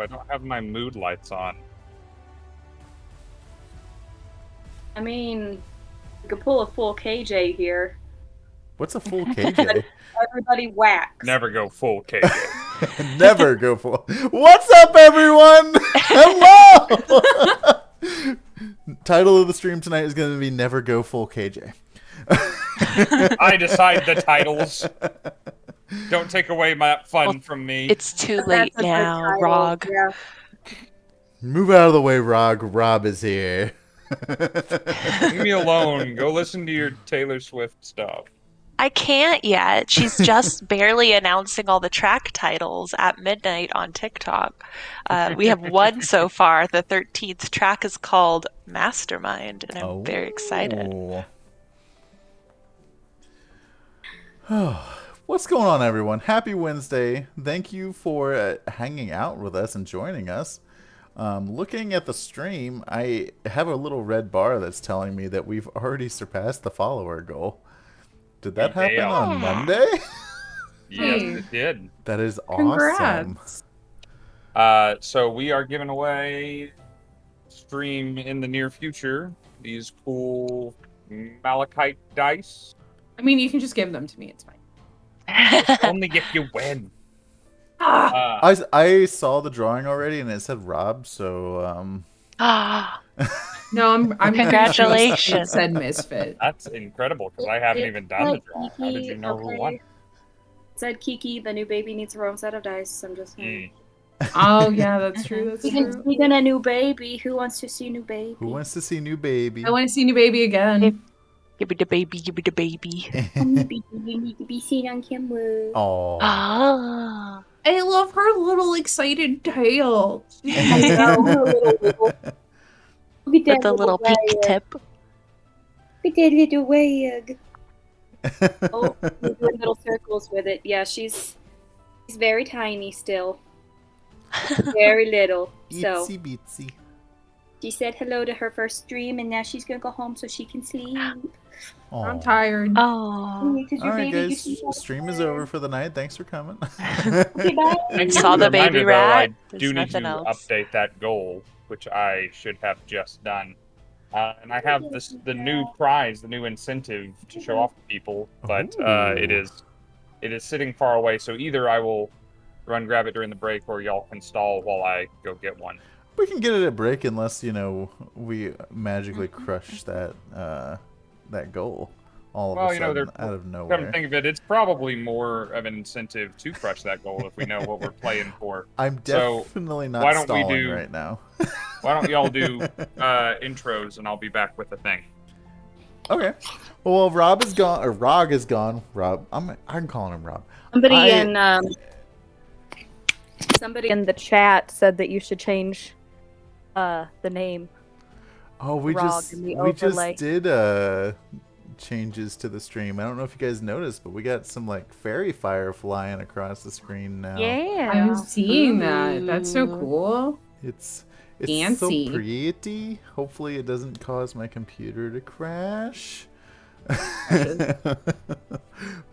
I don't have my mood lights on. I mean, you could pull a full KJ here. What's a full KJ? Everybody whacks. Never go full KJ. Never go full. What's up, everyone? Hello. Title of the stream tonight is going to be "Never Go Full KJ." I decide the titles. Don't take away my fun from me. It's too late now, Rog. Yeah. Move out of the way, Rog. Rob is here. Leave me alone. Go listen to your Taylor Swift stuff. I can't yet. She's just barely announcing all the track titles at midnight on TikTok. We have one so far. The 13th track is called Mastermind, and I'm very excited. What's going on, everyone? Happy Wednesday. Thank you for hanging out with us and joining us. Looking at the stream, I have a little red bar that's telling me that we've already surpassed the follower goal. Did that happen on Monday? Yes, it did. That is awesome. Congrats. So we are giving away stream in the near future these cool malachite dice. I mean, you can just give them to me. It's fine. Only if you win. I saw the drawing already and it said Rob, so No, I'm Congratulations. It said Misfit. That's incredible because I haven't even done the draw. How did you know who won? Said Kiki, the new baby needs her own set of dice. I'm just saying. Oh yeah, that's true. That's true. Speaking of new baby, who wants to see new baby? who wants to see new baby? I want to see new baby again. Give me the baby, give me the baby. You need to be seen on camera. Oh. Ah. I love her little excited tail. I know. Look at With the little pink tip. Look at that little wag. Oh, we're doing little circles with it. Yeah, she's very tiny still. Very little. So Itsy bitsy. she said hello to her first stream, and now she's gonna go home so she can sleep. I'm tired. Oh. Alright, guys. Stream is over for the night. Thanks for coming. Okay, bye. And Saw the reminder, baby though, rat. I do There's need to nothing else. update that goal, which I should have just done. And I have the new prize, the new incentive to show off to people, but it is sitting far away. So either I will run grab it during the break, or y'all can stall while I go get one. We can get it at break unless, we magically crush that that goal all of a sudden out of Come nowhere. to think of it, it's probably more of an incentive to crush that goal if we know what we're playing for. I'm definitely not why don't we stalling do- right now. Why don't y'all do intros, and I'll be back with the thing. Okay. Well, Rob is gone, or Rog is gone. Rob, I'm calling him Rob. Somebody in the chat said that you should change the name. Oh, we Rog just in the overlay. did changes to the stream. I don't know if you guys noticed, but we got some like fairy fire flying across the screen now. Yeah. I'm seeing that. That's so cool. It's Fancy. so pretty. Hopefully it doesn't cause my computer to crash.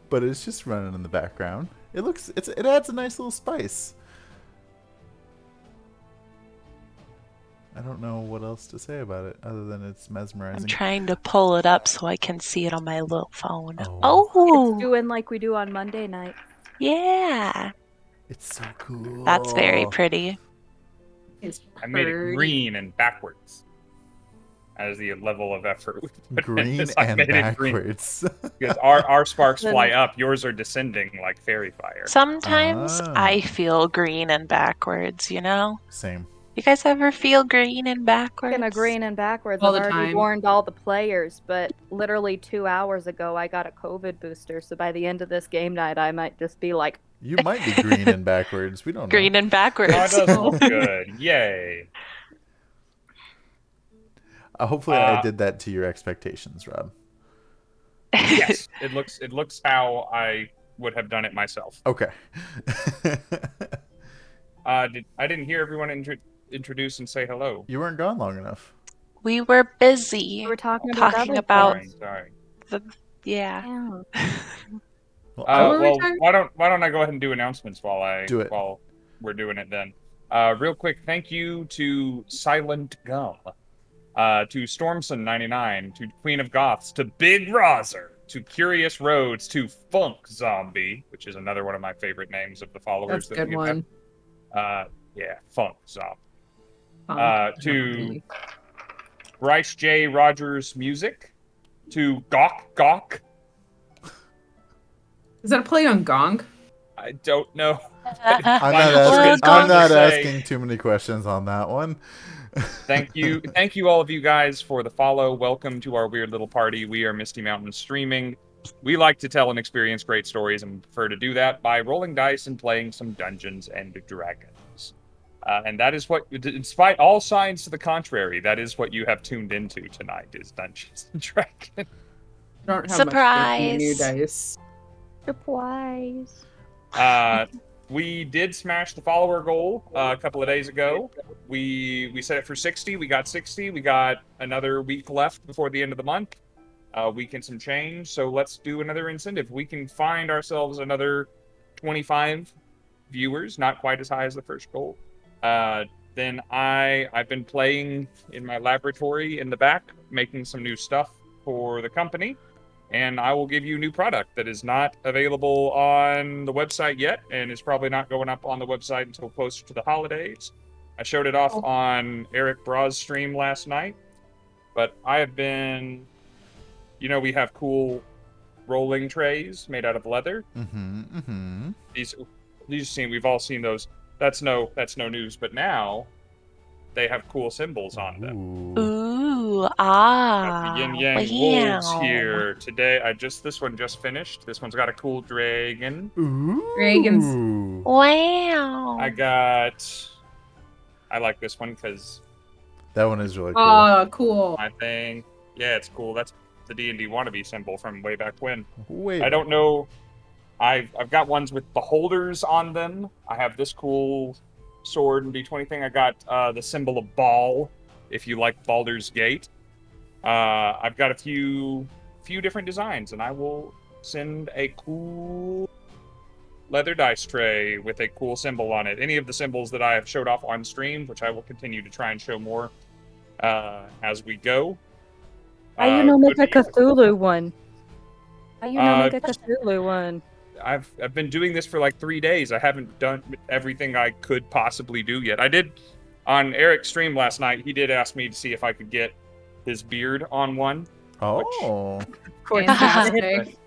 But it's just running in the background. It adds a nice little spice. I don't know what else to say about it other than it's mesmerizing. I'm trying to pull it up so I can see it on my little phone. Oh. Oh, It's doing like we do on Monday night. yeah. It's so cool. That's very pretty. It's I made it pretty. green and backwards as the level of effort. we put in Green this. I and made it green backwards. because our sparks fly up, yours are descending like fairy fire. Sometimes Ah. I feel green and backwards, Same. You guys ever feel green and backwards? Speaking of green and backwards, All I've the already time. warned all the players, but literally 2 hours ago I got a COVID booster, so by the end of this game night I might just be like, You might be green and backwards. We don't know. Green and backwards. Oh, it does look good. Yay. Hopefully I did that to your expectations, Rob. Yes, it looks how I would have done it myself. Okay. I didn't hear everyone introduce and say hello. You weren't gone long enough. We were busy we were talking talking about about Sorry. yeah. Well, What were we Well, talking- why don't I go ahead and do announcements while Do it. while we're doing it then? Real quick, thank you to Silent Gum, to Stormson99, to Queen of Goths, to Big Rozer, to Curious Roads, to Funk Zombie, which is another one of my favorite names of the followers That's a that good we one. have. Yeah, Funk Zombie. Funk To zombie. Bryce J. Rogers Music, to Gawk. Is that a play on gong? I don't know. I'm not Say, asking too many questions on that one. thank you all of you guys for the follow. Welcome to our weird little party. We are Misty Mountain Streaming. We like to tell and experience great stories and prefer to do that by rolling dice and playing some Dungeons and Dragons. And that is what, despite all signs to the contrary, that is what you have tuned into tonight, is Dungeons and Dragons. I don't have Surprise. much new dice. Surprise. We did smash the follower goal a couple of days ago. We set it for 60. We got 60. We got another week left before the end of the month. Week and some change. So let's do another incentive. We can find ourselves another 25 viewers, not quite as high as the first goal. Then I've been playing in my laboratory in the back, making some new stuff for the company. And I will give you new product that is not available on the website yet, and is probably not going up on the website until closer to the holidays. I showed it off on Eric Braw's stream last night, but I have been, we have cool rolling trays made out of leather. We've all seen those. That's no news, but now they have cool symbols on them. Ooh, Got the yin yang wolves wow. here today. This one just finished. This one's got a cool dragon. Ooh. Dragons. Wow. I like this one because That one is really cool. Oh, cool. my thing. Yeah, it's cool. That's the D&D wannabe symbol from way back when. Wait. I don't know. I've got ones with beholders on them. I have this cool sword and D20 thing. I got the symbol of Baal, if you like Baldur's Gate. I've got a few different designs, and I will send a cool leather dice tray with a cool symbol on it. Any of the symbols that I have showed off on stream, which I will continue to try and show more as we go. Why you not make a Cthulhu one? Why you not make a Cthulhu one? I've been doing this for like 3 days. I haven't done everything I could possibly do yet. I did on Eric's stream last night. He did ask me to see if I could get his beard on one. Oh. Of course, Fantastic.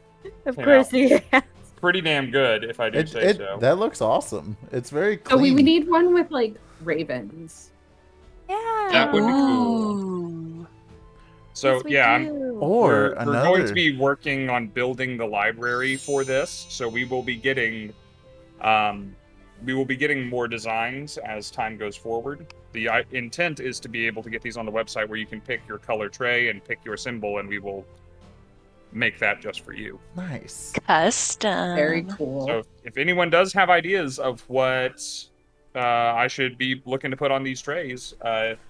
of course he has. Pretty damn good, if I do say so. That looks awesome. It's very So clean. we need one with like ravens. Yeah. That would be cool. Ooh. So Yes, we yeah, do. Or we're another. going to be working on building the library for this. So we will be getting more designs as time goes forward. The intent is to be able to get these on the website where you can pick your color tray and pick your symbol, and we will make that just for you. Nice. Custom. Very cool. So if anyone does have ideas of what I should be looking to put on these trays,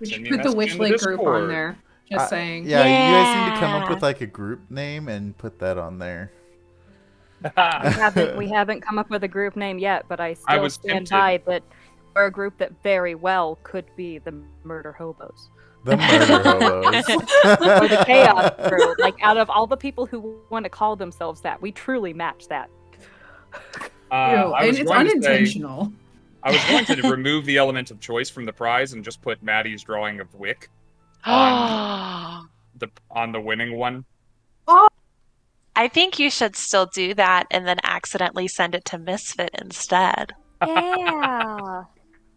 We send should me a put the message in Witchlight group on Discord. there. Just saying. Yeah, you guys need to come up Yeah. with like a group name and put that on there. We haven't come up with a group name yet, but I still was stand tempted. by that we're a group that very well could be the Murder Hobos. The murder hobos. Or the Chaos Crew. Like, out of all the people who want to call themselves that, we truly match that. I was and it's going to say- unintentional. I was going to remove the element of choice from the prize and just put Maddie's drawing of Wick I on the winning one. think you should still do that and then accidentally send it to Misfit instead. Yeah.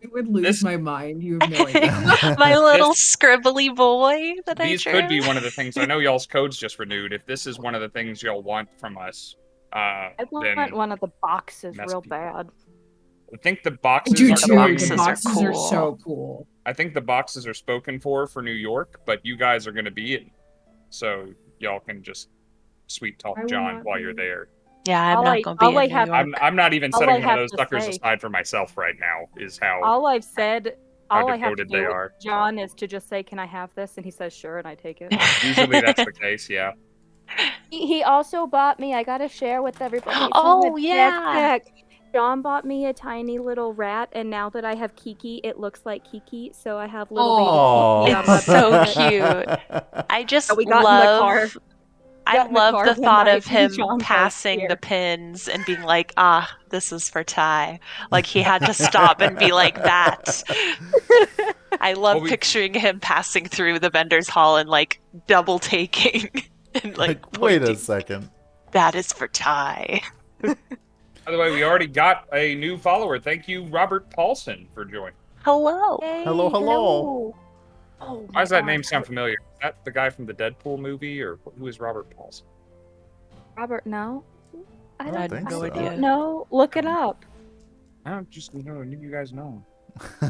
I would lose This- my mind. You have no idea. My little scribbly boy that These I could drew. be one of the things. I know y'all's code's just renewed. If this is one of the things y'all want from us, I then want one of the boxes mess real people. bad. I think the I boxes do are too. The boxes The are boxes are cool. so cool. I think the boxes are spoken for New York, but you guys are going to be in, so y'all can just sweet talk I will John not while be. you're there. Yeah, I'm All not I- going to be all I in New have- York. I'm not even All setting I one of have those to suckers say- aside for myself right now. Is how All I've said, how all I have to devoted they do with are. John is to just say, "Can I have this?" And he says, "Sure," and I take it. Usually that's the case. Yeah. He also bought me. I gotta share with everybody. Oh, a yeah. backpack. John bought me a tiny little rat, and now that I have Kiki, it looks like Kiki, so I have little Aw. baby Kiki on my It's so bed. cute. I just We got in the car. love I Got in the love car the one thought night, of and him John was passing the scared. pins and being like, this is for Ty. Like he had to stop and be like that. I love Well, we- picturing him passing through the vendor's hall and like double taking and like wait a pointing. second. That is for Ty. By the way, we already got a new follower. Thank you, Robert Paulson, for joining. Hello. Hey, Hello, hello. Oh, Why my does that God. name sound familiar? Is that the guy from the Deadpool movie, or who is Robert Paulson? Robert, no? I don't don't, think I so. don't know. Look it up. I don't just know. You guys know.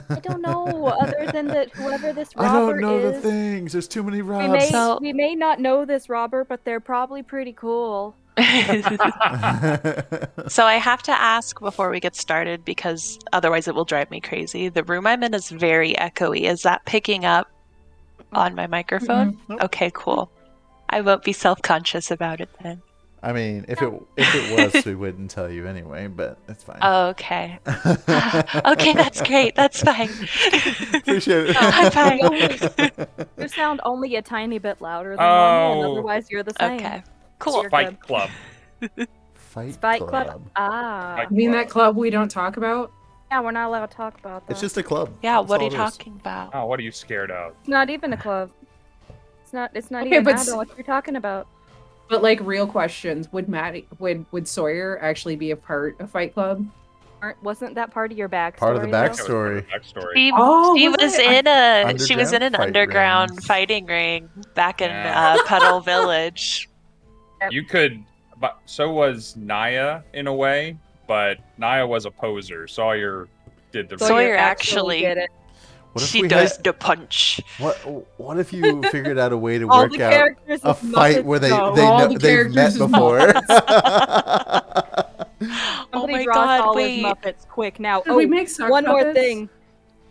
I don't know, other than that whoever this I Robert don't know is. the things. There's too many We Robs. may, So- we may not know this Robert, but they're probably pretty cool. So I have to ask before we get started because otherwise it will drive me crazy. The room I'm in is very echoey. Is that picking up on my microphone? Nope. Okay, cool. I won't be self-conscious about it then. I mean, if it was, we wouldn't tell you anyway, but it's fine. Okay. Okay, that's great. That's fine. Appreciate it. I'm fine. You sound only a tiny bit louder than normal, and Oh. otherwise you're the same. Okay. Cool. You're Fight good. Club. Fight Fight Club. Club. Ah. Fight You mean that club we don't talk about? Yeah, we're not allowed to talk about that. It's just a club. Yeah, That's what are all you it is. talking about? Oh, what are you scared of? It's not even a club. It's not Okay, even but that. What you're talking about. But like real questions, would Sawyer actually be a part of Fight Club? Wasn't that part of your backstory? Part of the though? That was part Backstory. of the backstory. She, Oh, she was was it? in an Underground fight underground ring. fighting ring back in Yeah. Petal Village. You could, but so was Naya in a way, but Naya was a poser. Sawyer did the Sawyer real- actually- did it. What if She we does had, the punch. what if you figured out a way to All work the out characters a as fight Muppets where they go. they All know the they've met characters as before? Oh Somebody my draw god, us all wait. as Muppets quick now. Did we make sock one more puppets? thing.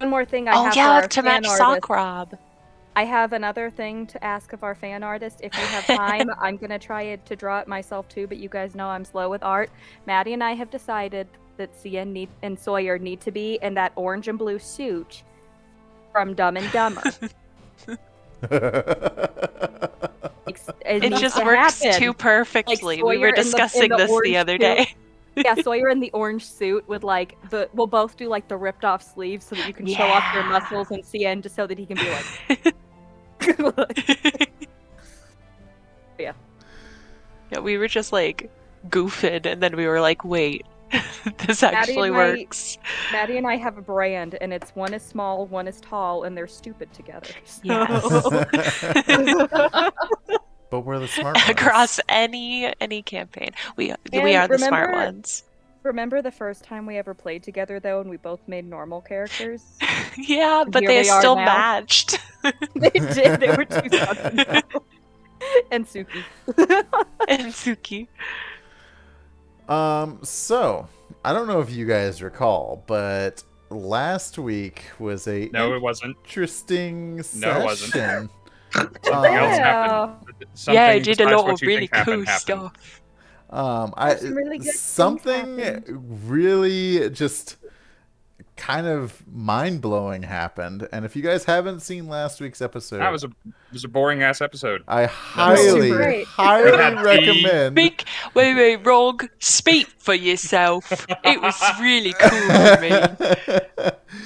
One more thing I Oh have for yeah, our to fan match artist. Sock Rob. I have another thing to ask of our fan artist. If we have time, I'm gonna try to draw it myself too, but you guys know I'm slow with art. Maddie and I have decided that Scinn and Sawyer need to be in that orange and blue suit from Dumb and Dumber. It just works too perfectly. We Sawyer were in the discussing this the orange other suit. day. Yeah, Sawyer in the orange suit with like we'll both do like the ripped off sleeves so that you can show off your Yeah. muscles, and Scinn just so that he can be like. Yeah, we were just like goofing, and then we were like, wait, this actually and I- works. Maddie and I have a brand, and it's one is small, one is tall, and they're stupid together. So- Yes. But we're the smart ones. Across any campaign. We And are the smart remember- ones. Remember the first time we ever played together, though, and we both made normal characters? Yeah, but here they we are still now. matched. They did. They were two fucking and Suki. And Suki. So I don't know if you guys recall, but last week was a No, it wasn't. interesting No, it wasn't. session. Something else happened. Something Yeah, I did a besides lot what of you really think happened, cool happened. stuff. Some really good things something happened. really just kind of mind-blowing happened, and if you guys haven't seen last week's episode, That was a boring ass episode. I was highly super great. highly We had tea. recommend Speak, wait, Rog, speak for yourself. It was really cool for me.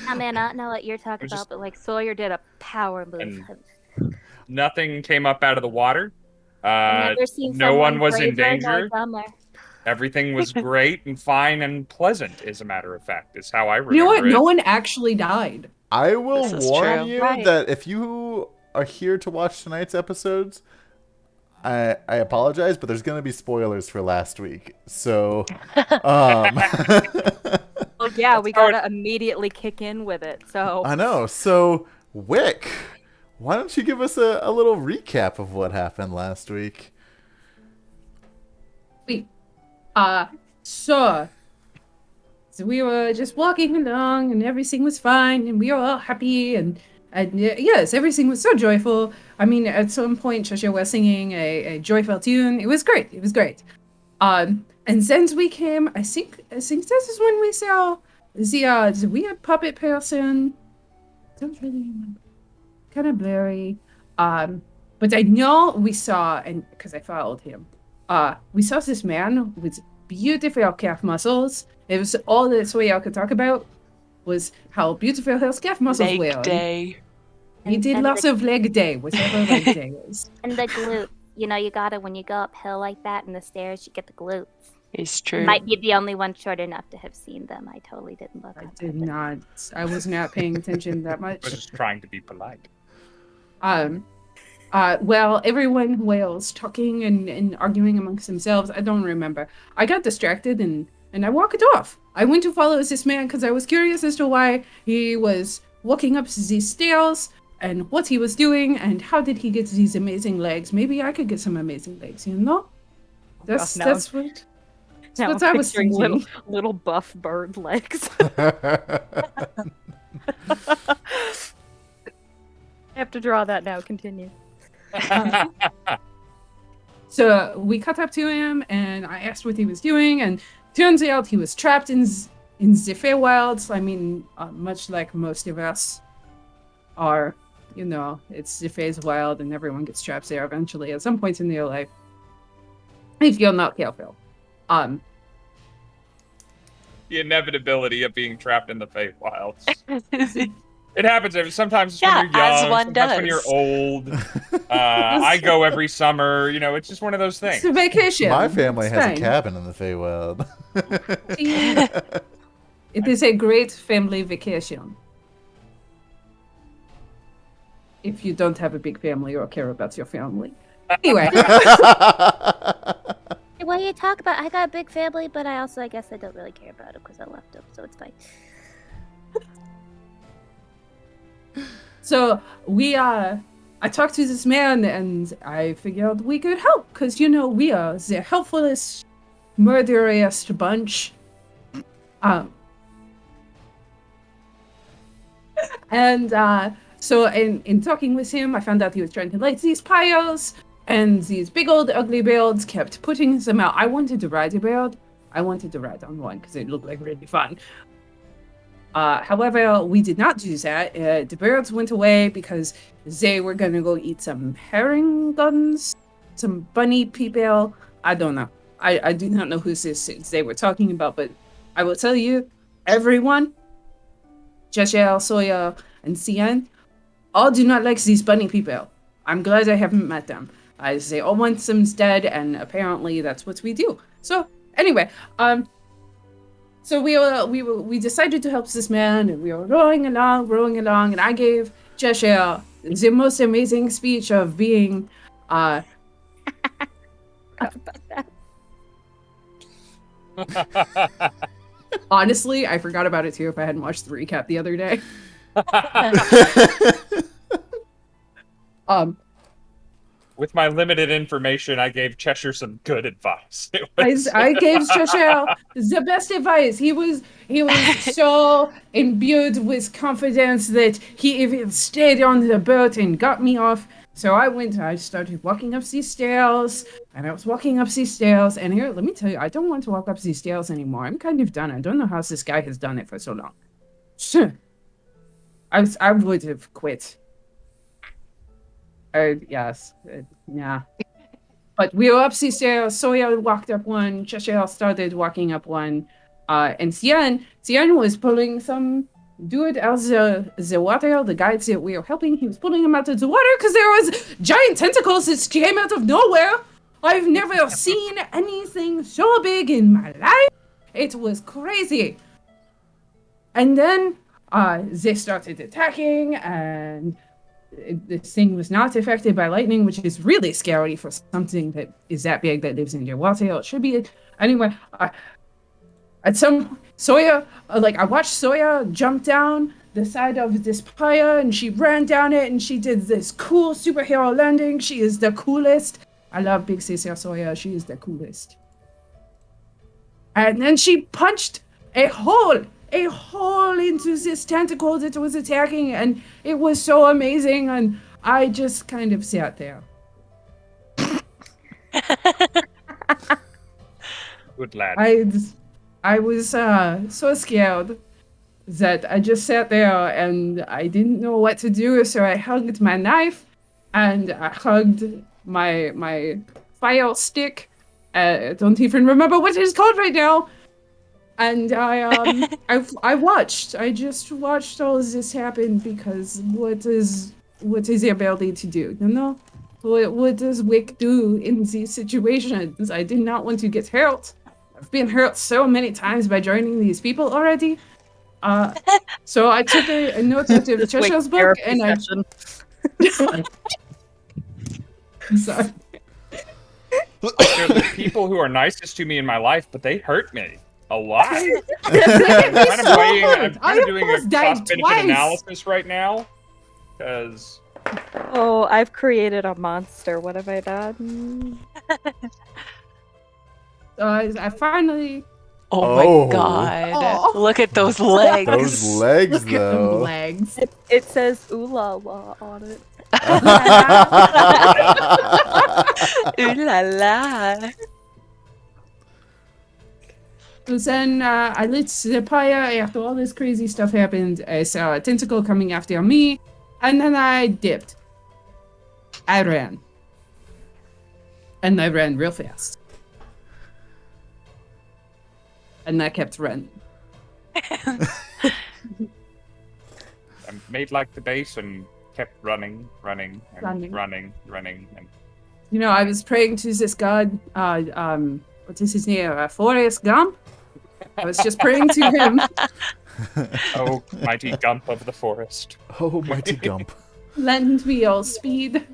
I mean, I don't know what you're talking It was just- about, but like Sawyer did a power move. And- Nothing came up out of the water. I've never seen No one someone was in braver nor danger. dumber. Everything was great and fine and pleasant, as a matter of fact, is how I remember You know what? it. No one actually died. I will This is warn true. you Right. that if you are here to watch tonight's episodes, I apologize, but there's going to be spoilers for last week. So, Well, yeah, we how it- gotta immediately kick in with it. So I know. So, Wick, why don't you give us a little recap of what happened last week? Wait. So we were just walking along and everything was fine and we were all happy and yes, everything was so joyful. I mean, at some point Cheshire was singing a joyful tune. It was great. It was great. And since we came, I think this is when we saw the weird puppet person. Don't really remember. Kind of blurry. But I know we saw, and because I followed him, we saw this man with beautiful calf muscles. It was all that Sawyer could talk about was how beautiful his calf muscles Leg were. day. He did lots of leg day, whatever leg day is. And the glutes. You know, you gotta, when you go uphill like that in the stairs, you get the glutes. It's true. Might be the only one short enough to have seen them. I totally didn't look. I did not. I was not paying attention that I was much. just trying to be polite. Well, everyone was talking and arguing amongst themselves. I don't remember. I got distracted and I walked off. I went to follow this man because I was curious as to why he was walking up these stairs and what he was doing and how did he get these amazing legs. Maybe I could get some amazing legs, you know? That's what I was thinking. Little buff bird legs. I have to draw that now. Continue. So we cut up to him and I asked what he was doing, and turns out he was trapped in the Feywilds. I mean, much like most of us are, you know, it's the Feywilds and everyone gets trapped there eventually at some point in their life. If you're not careful. The inevitability of being trapped in the Feywilds. It happens sometimes when you're young, as one sometimes when does. you're old. I go every summer. You know, it's just one of those things. It's a vacation. My family It's has fine. a cabin in the Feywild. It is a great family vacation. If you don't have a big family or care about your family. Anyway. Well, you talk about, I got a big family, but I also, I guess I don't really care about it because I left them, so it's fine. So I talked to this man and I figured we could help because, you know, we are the helpfulest, murderous bunch. So in talking with him, I found out he was trying to light these pyres, and these big old ugly birds kept putting them out. I wanted to ride a bird. I wanted to ride on one because it looked like really fun. However, we did not do that. The birds went away because they were going to go eat some herring guns, some bunny people. I don't know. I do not know who this is they were talking about, but I will tell you, everyone, Cheshire, Sawyer, and Scinn, all do not like these bunny people. I'm glad I haven't met them. They all want them dead, and apparently that's what we do. So, anyway, so we decided to help this man, and we were rowing along, and I gave Cheshire the most amazing speech of being, honestly, I forgot about it too if I hadn't watched the recap the other day. With my limited information, I gave Cheshire some good advice. I gave Cheshire the best advice. He was so imbued with confidence that he even stayed on the boat and got me off. So I started walking up these stairs, and I was walking up these stairs, and here, let me tell you, I don't want to walk up these stairs anymore. I'm kind of done. I don't know how this guy has done it for so long. I would have quit. Yes. Nah. But we were up these stairs. Sawyer walked up one. Cheshire started walking up one. And Scinn was pulling some dude out of the water. The guys that we were helping, he was pulling him out of the water because there was giant tentacles that came out of nowhere. I've never seen anything so big in my life. It was crazy. And then they started attacking, and this thing was not affected by lightning, which is really scary for something that is that big that lives in your water. It should be. Anyway, at some Sawyer, I watched Sawyer jump down the side of this pyre, and she ran down it, and she did this cool superhero landing. She is the coolest. I love Big Sister Sawyer. She is the coolest. And then she punched a hole into this tentacle that was attacking, and it was so amazing, and I just kind of sat there. Good lad. I was so scared that I just sat there and I didn't know what to do, so I hugged my knife and I hugged my fire stick. I don't even remember what it's called right now. And I watched. I just watched all of this happen because what is the ability to do? You know, what does Wick do in these situations? I did not want to get hurt. I've been hurt so many times by joining these people already. So I took a note out of Cheshire's book and I. I'm sorry. They're the people who are nicest to me in my life, but they hurt me a lot. I'm kind of doing a cost-benefit analysis right now, because... Oh, I've created a monster. What have I done? I finally... Oh my god. Oh. Look at those legs. Those legs, Look at though. them legs. It says ooh la la on it. Ooh la la. So then I lit the fire after all this crazy stuff happened. I saw a tentacle coming after me, and then I dipped. I ran. And I ran real fast. And I kept running. I made like the base and kept running. And... You know, I was praying to this god, what is his name? Forrest Gump? I was just praying to him. Oh, mighty Gump of the forest. Oh, mighty Gump. Lend me all speed.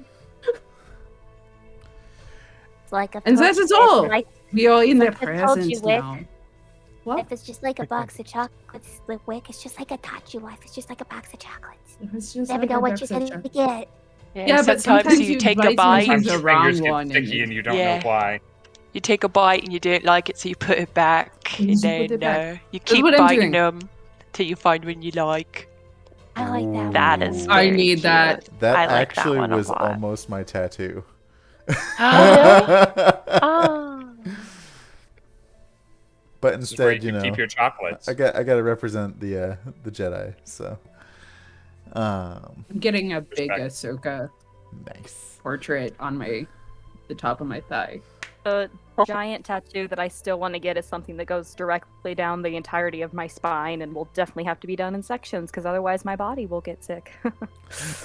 It's like a And that is all. Like, We are in their Like I told you, presence Wick. now. What? if it's just like a box of chocolates, the Wick, it's just like a Tachu life. It's just like a box of chocolates. It's just Never like know a what box you're of going to chocolate. get. Yeah, but sometimes sometimes you you take a bite bite. into Sometimes the your wrong fingers get one sticky and- and you don't Yeah. know why. You take a bite and you don't like it, so you put it back. You And just then put it back. you That's keep what I'm biting doing. them till you find one you like. I like that. That one. is I very need cute. that. That I like that actually one a was lot. almost my tattoo. Oh. But This is where instead, you can keep your chocolates. I got to represent the Jedi. So, I'm getting a big Respect. Ahsoka nice. portrait on the top of my thigh. The giant tattoo that I still want to get is something that goes directly down the entirety of my spine and will definitely have to be done in sections because otherwise my body will get sick.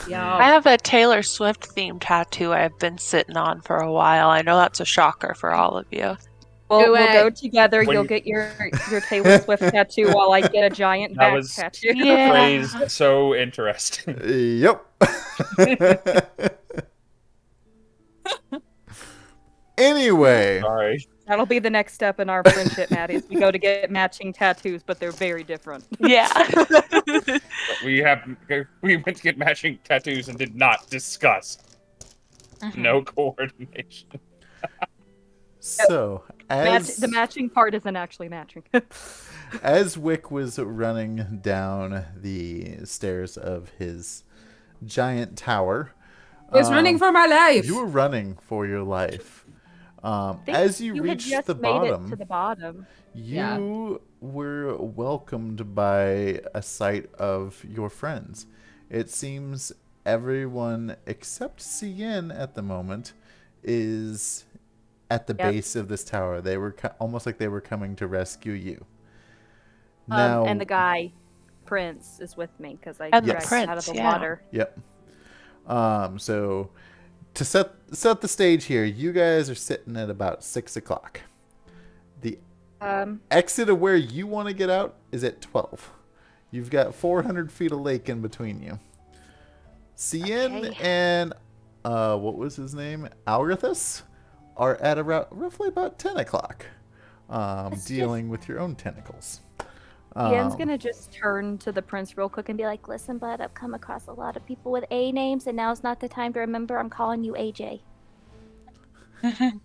Yeah. I have a Taylor Swift themed tattoo I've been sitting on for a while. I know that's a shocker for all of you. We'll Do go it. together. When- You'll get your Taylor Swift tattoo while I get a giant That back was- tattoo. Yeah. Phrased so interesting. Yep. Anyway, Sorry. That'll be the next step in our friendship, Maddie. Is we go to get matching tattoos, but they're very different. Yeah. We went to get matching tattoos and did not discuss. No coordination. so as The matching part isn't actually matching. as Wick was running down the stairs of his giant tower, I was running for my life. you were running for your life. think As you had reached just the made bottom, it to the bottom. you were welcomed by a sight of your friends. It seems everyone except Scinn at the moment is at the base of this tower. They were almost like they were coming to rescue you. Now, And the guy, Prince, is with me because I And the dragged prince, out of the yeah. water. Yep. So to set the stage here, you guys are sitting at about 6 o'clock. The exit of where you want to get out is at 12. You've got 400 feet of lake in between you. Scinn Okay. and what was his name? Alrithus are at roughly about 10 o'clock, dealing with your own tentacles. Ian's gonna just turn to the prince real quick and be like, "Listen, bud, I've come across a lot of people with A names, and now's not the time to remember. I'm calling you AJ. Come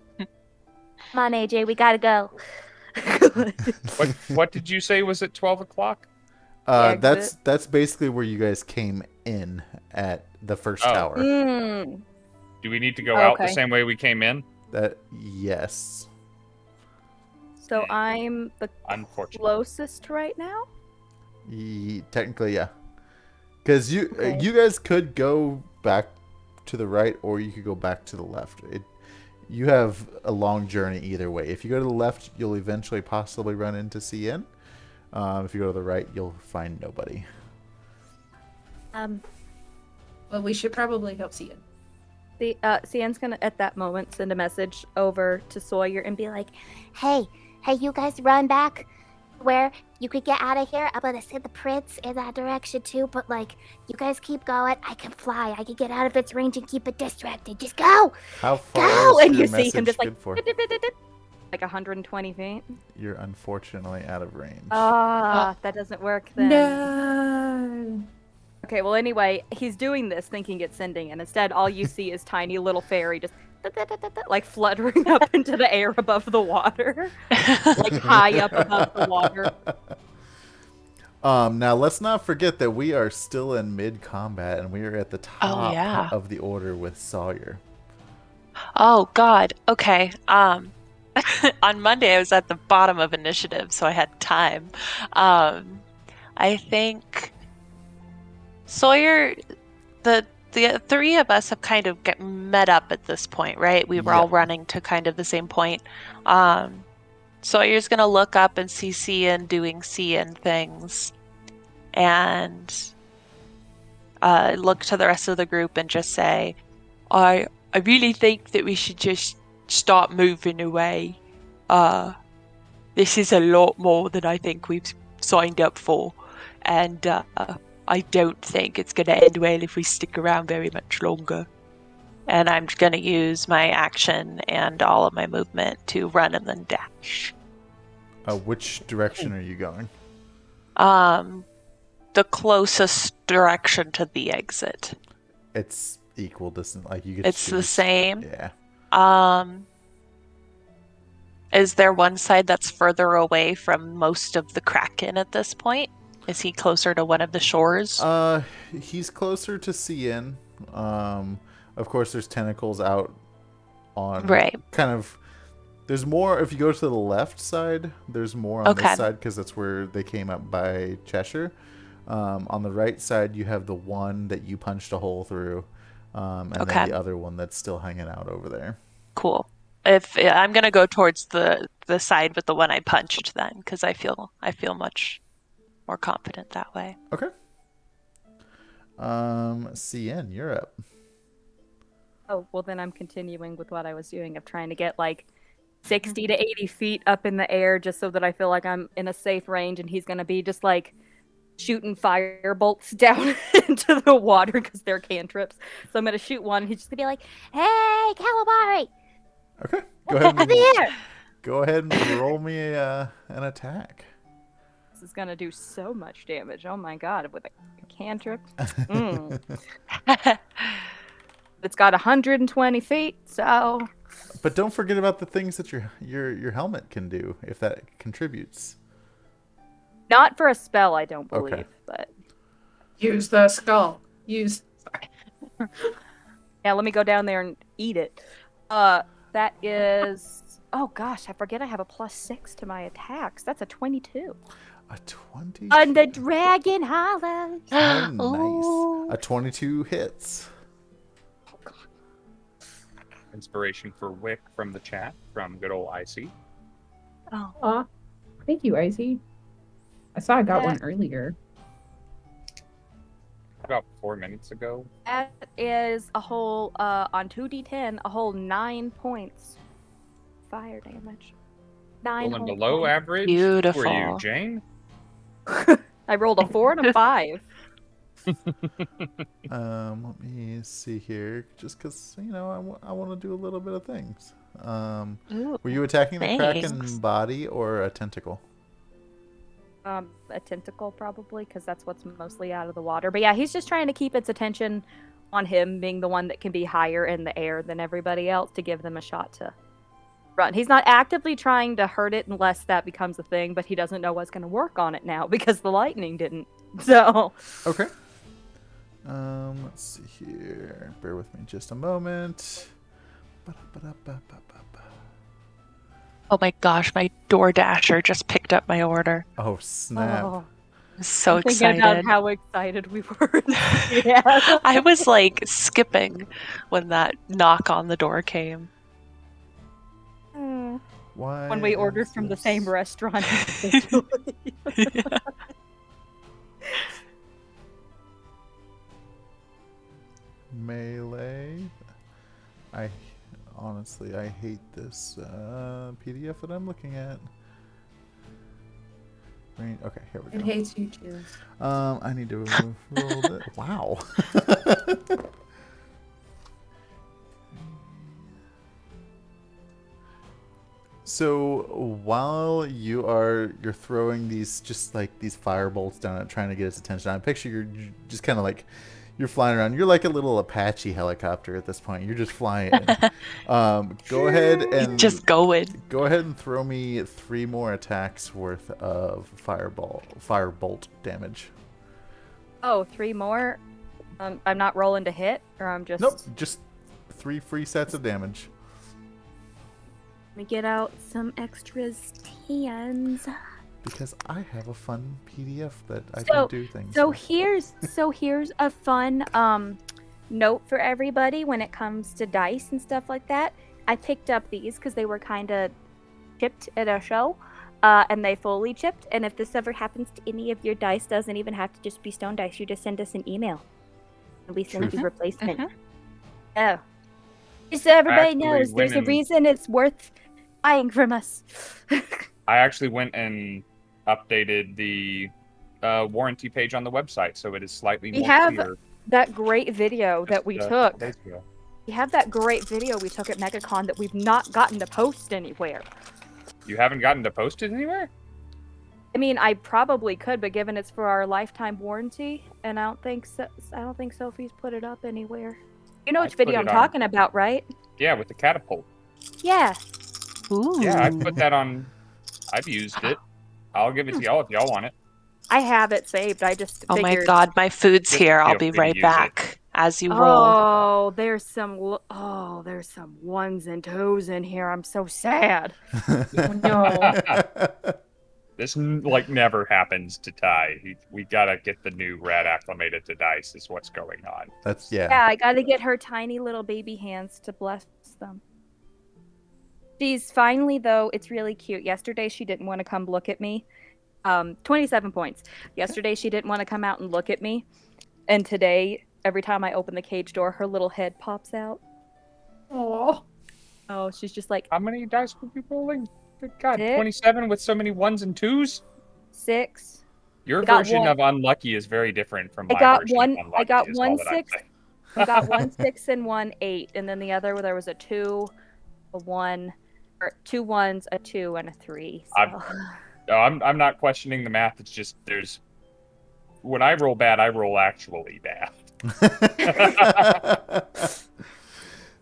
on, AJ, we gotta go." What did you say was at 12 o'clock? That's basically where you guys came in at the first Oh. tower. Mm. Do we need to go out the Okay. same way we came in? Yes. So I'm the Unfortunately. closest right now? Technically, yeah. Because you guys could go back to the right, or you could go back to the left. You have a long journey either way. If you go to the left, you'll eventually possibly run into CN. If you go to the right, you'll find nobody. Well, we should probably help Cian. CN's gonna at that moment send a message over to Sawyer and be like, Hey, you guys run back where you could get out of here. I'm gonna send the prince in that direction too, but like, you guys keep going. I can fly. I can get out of its range and keep it distracted. Just go! How far go! is And your you see him message just like, good for? like 120 feet. You're unfortunately out of range. That doesn't work then. No. Okay, well anyway, he's doing this thinking it's sending, and instead all you see is tiny little fairy just like fluttering up into the air above the water. Like high up above the water. Now let's not forget that we are still in mid-combat, and we are at the top of the order with Sawyer. Oh God. Okay. On Monday I was at the bottom of initiative, so I had time. I think Sawyer, the three of us have kind of met up at this point, right? We were all running to kind of the same point. Sawyer's gonna look up and see Cian doing Cian things, and look to the rest of the group and just say, I really think that we should just start moving away. This is a lot more than I think we've signed up for, and I don't think it's going to end well if we stick around very much longer. And I'm going to use my action and all of my movement to run and then dash. Which direction are you going? The closest direction to the exit. It's equal distance. Like you get. It's the same. Yeah. Is there one side that's further away from most of the Kraken at this point? Is he closer to one of the shores? He's closer to Cian. Of course, there's tentacles out on kind of. There's more if you go to the left side. There's more on this side because that's where they came up by Cheshire. On the right side, you have the one that you punched a hole through, and then the other one that's still hanging out over there. Cool. If I'm gonna go towards the side with the one I punched then, because I feel much more confident that way. Okay. CN, you're up. Oh, well then I'm continuing with what I was doing of trying to get like 60 to 80 feet up in the air just so that I feel like I'm in a safe range, and he's gonna be just like shooting fire bolts down into the water because they're cantrips. So I'm gonna shoot one, and he's just gonna be like, Hey, Calamari! Okay. Go ahead and There! go ahead and roll me an attack. This is gonna do so much damage. Oh my god, with a cantrip. It's got 120 feet, so. But don't forget about the things that your helmet can do, if that contributes. Not for a spell, I don't believe, but. Use the skull. Sorry. Yeah, let me go down there and eat it. That is. Oh gosh, I forget I have a +6 to my attacks. That's a 22. A 22? On the Dragon Hollows. Oh, nice. A 22 hits. Oh, God. Inspiration for Wick from the chat from good old Icy. Oh, thank you, Icy. I saw I got one earlier. About 4 minutes ago. That is a whole, on 2d10, a whole 9 points. Fire damage. 9 Rolling whole below points. average Beautiful. for you, Jane. I rolled a 4 and a 5. Let me see here. Just because, I want to do a little bit of things. Were you attacking the Kraken body or a tentacle? A tentacle, probably, because that's what's mostly out of the water. But yeah, he's just trying to keep its attention on him being the one that can be higher in the air than everybody else to give them a shot to run. He's not actively trying to hurt it unless that becomes a thing, but he doesn't know what's going to work on it now because the lightning didn't. So. Okay. Let's see here. Bear with me just a moment. Oh my gosh, my DoorDasher just picked up my order. Oh, snap. Oh, I'm so I'm thinking about excited. how excited we were. Yeah. I was like skipping when that knock on the door came. Why When we ordered is from the this- same restaurant individually. Melee. Honestly, I hate this PDF that I'm looking at. Okay, here we It go. hates you too. I need to roll it. Wow. So while you're throwing these just like these fire bolts down and trying to get its attention, I picture you're just kind of like you're flying around. You're like a little Apache helicopter at this point. You're just flying. Go ahead and Just going. go ahead and throw me 3 more attacks worth of firebolt damage. Oh, 3 more? I'm not rolling to hit, or I'm just... Nope, just 3 free sets of damage. Let me get out some extras tans. Because I have a fun PDF that I So- can do things. So with. here's a fun note for everybody when it comes to dice and stuff like that. I picked up these because they were kind of chipped at a show, and they fully chipped. And if this ever happens to any of your dice, doesn't even have to just be stone dice. You just send us an email, and we send you replacement. Oh, just so everybody Actually knows, there's a went in- reason it's worth buying from us. I actually went and updated the warranty page on the website, so it is slightly We more have clear. that great video that we just, took. 2 days ago. We have that great video we took at MegaCon that we've not gotten to post anywhere. You haven't gotten to post it anywhere? I mean, I probably could, but given it's for our lifetime warranty, and I don't think Sophie's put it up anywhere. You know I which put video it I'm on. talking about, right? Yeah, with the catapult. Yeah. Ooh. Yeah, I put that on. I've used it. I'll give it to y'all if y'all want it. I have it saved. I just Oh my figured. god, my food's Just here. I'll feel be free to right use it. back as you roll. Oh, there's some ones and twos in here. I'm so sad. No. This like never happens to Ty. We gotta get the new rat acclimated to dice. Is what's going on. That's Yeah, I gotta get her tiny little baby hands to bless them. She's finally, though, it's really cute. Yesterday, she didn't want to come look at me. 27 points. Yesterday, she didn't want to come out and look at me. And today, every time I open the cage door, her little head pops out. Oh. Oh, she's just like, How many dice were we rolling? Good God, 6. 27 with so many 1s and 2s. 6. Your I got version one. of unlucky is very different from my I got version one. of unlucky. I got is all one that I'm 6. saying. I got 1 6 and 1 8, and then the other there was a 2, a 1, or 2 1s, a 2, and a 3. So. No, I'm not questioning the math. It's just there's when I roll bad, I roll actually bad.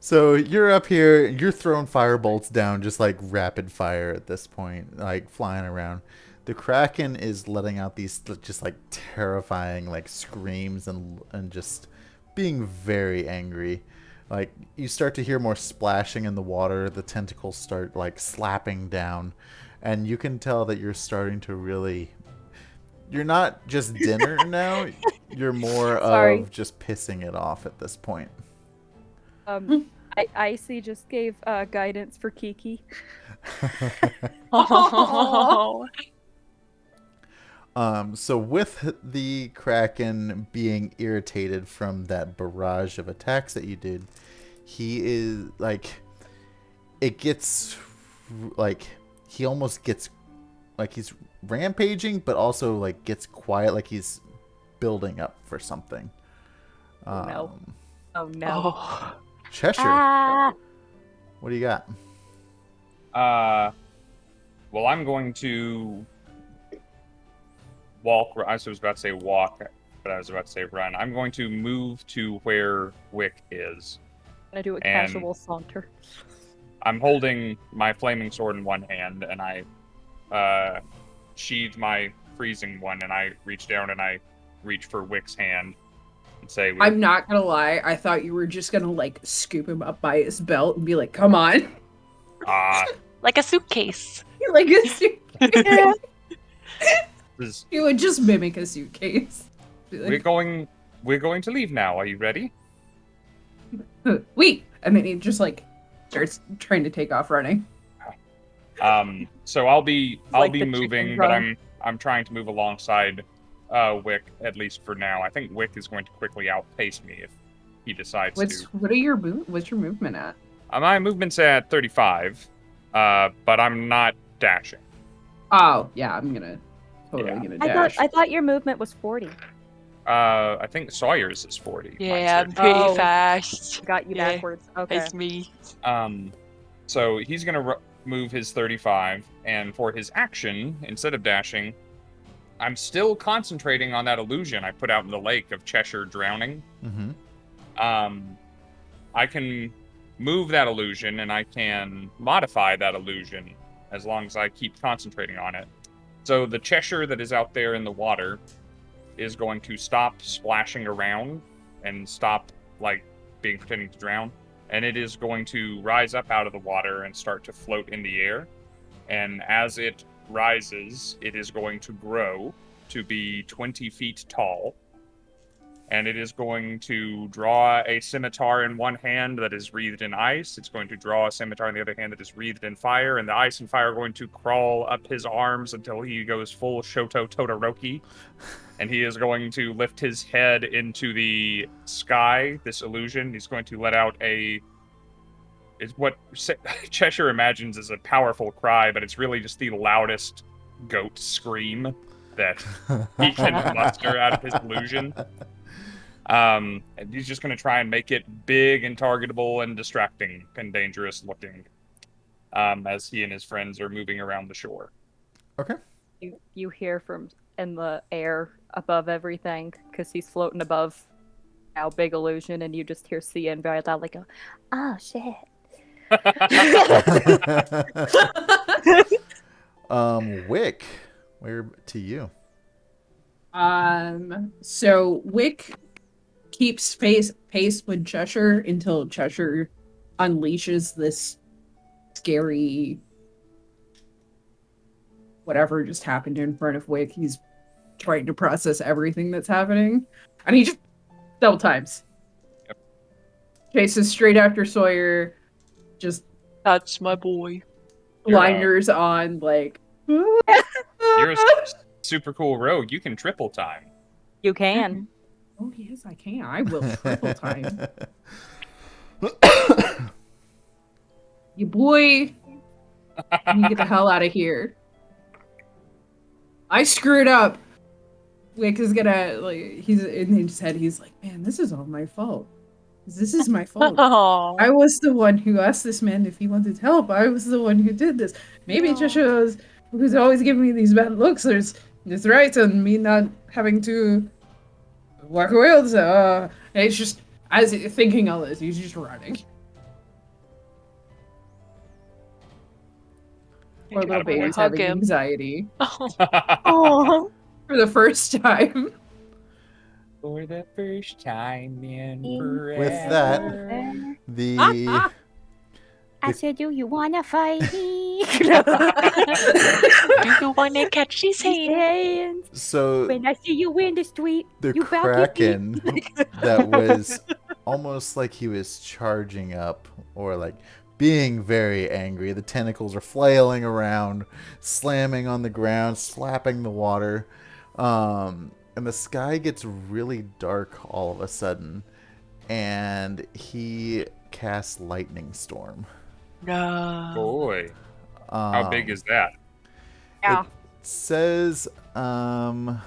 So you're up here, you're throwing fire bolts down just like rapid fire at this point, like flying around. The Kraken is letting out these just like terrifying like screams and just being very angry. Like you start to hear more splashing in the water, the tentacles start like slapping down, and you can tell that you're starting to really you're not just dinner now, you're more Sorry. of just pissing it off at this point. Icy just gave guidance for Kiki. Oh. So with the Kraken being irritated from that barrage of attacks that you did, he is like, it gets like, he almost gets like he's rampaging, but also like gets quiet, like he's building up for something. Oh, no. Oh no. Oh. Cheshire, Ah! what do you got? Well, I'm going to walk. I was about to say walk, but I was about to say run. I'm going to move to where Wick is. I'm gonna do a And- casual saunter. I'm holding my flaming sword in one hand, and I sheathe my freezing one, and I reach down and I reach for Wick's hand and say, I'm not gonna lie, I thought you were just gonna like scoop him up by his belt and be like, come on. Like a suitcase. Like a suitcase. This- You would just mimic a suitcase. Be like, We're going to leave now. Are you ready? wait, and then he just like starts trying to take off running. So I'll be like the moving, chicken but run. I'm trying to move alongside Wick, at least for now. I think Wick is going to quickly outpace me if he decides to. What's your movement at? My movement's at 35, but I'm not dashing. Oh yeah, I'm gonna Yeah. gonna I dash. thought your movement was 40. I think Sawyer's is 40. Yeah, I'm Mine's pretty Oh. fast. Got you Yeah. backwards. Okay. It's me. 30. So he's gonna move his 35, and for his action, instead of dashing, I'm still concentrating on that illusion I put out in the lake of Cheshire drowning. Mm-hmm. I can move that illusion, and I can modify that illusion as long as I keep concentrating on it. So the Cheshire that is out there in the water is going to stop splashing around and stop, like, pretending to drown. And it is going to rise up out of the water and start to float in the air. And as it rises, it is going to grow to be 20 feet tall. And it is going to draw a scimitar in one hand that is wreathed in ice. It's going to draw a scimitar in the other hand that is wreathed in fire. And the ice and fire are going to crawl up his arms until he goes full Shoto Todoroki. And he is going to lift his head into the sky, this illusion. He's going to let out it's what Cheshire imagines as a powerful cry, but it's really just the loudest goat scream that he can muster out of his illusion. And he's just going to try and make it big and targetable and distracting and dangerous looking as he and his friends are moving around the shore. Okay. You hear from in the air above everything because he's floating above our big illusion, and you just hear Cian very loudly go, Oh shit. Wick, where to you? So Wick keeps pace with Cheshire until Cheshire unleashes this scary whatever just happened in front of Wick. He's trying to process everything that's happening, and he just double times. Yep. Chases straight after Sawyer, just That's my boy. blinders on, like. You're a super cool rogue. You can triple time. "You can." Oh yes, I can. I will triple time. You boy, you get the hell out of here. I screwed up. Wick is gonna, like, he's in his head, he's like, man, this is all my fault. This is my fault. Oh, I was the one who asked this man if he wanted help. I was the one who did this. Maybe Cheshire who's always giving me these bad looks, there's right on me not having to walk away with it. And it's just, as thinking all this, he's just running. Poor little baby's hug having him. anxiety oh. for the first time. For the first time in forever. With that, the I said, do you wanna fight me? Do you want to catch these hands? And so when I see you in the street, the you back at me. kraken that was almost like he was charging up or like being very angry. The tentacles are flailing around, slamming on the ground, slapping the water. And the sky gets really dark all of a sudden. And he casts Lightning Storm. No. Boy, how big is that? Yeah. Says the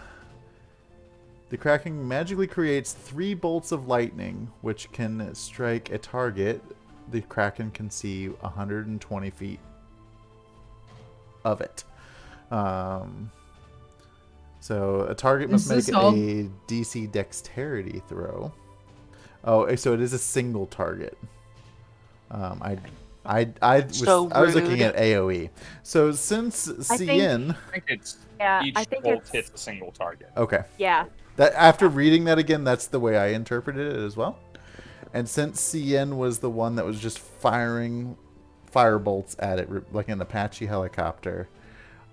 Kraken magically creates 3 bolts of lightning, which can strike a target. The Kraken can see 120 feet of it. So a target must make a DC Dexterity throw. Oh, so it is a single target. I was looking at AOE. So since Cian, I think it's Yeah, each I think bolt it's hits a single target. okay. yeah. That after reading that again, that's the way I interpreted it as well. And since Cian was the one that was just firing fire bolts at it, like an Apache helicopter.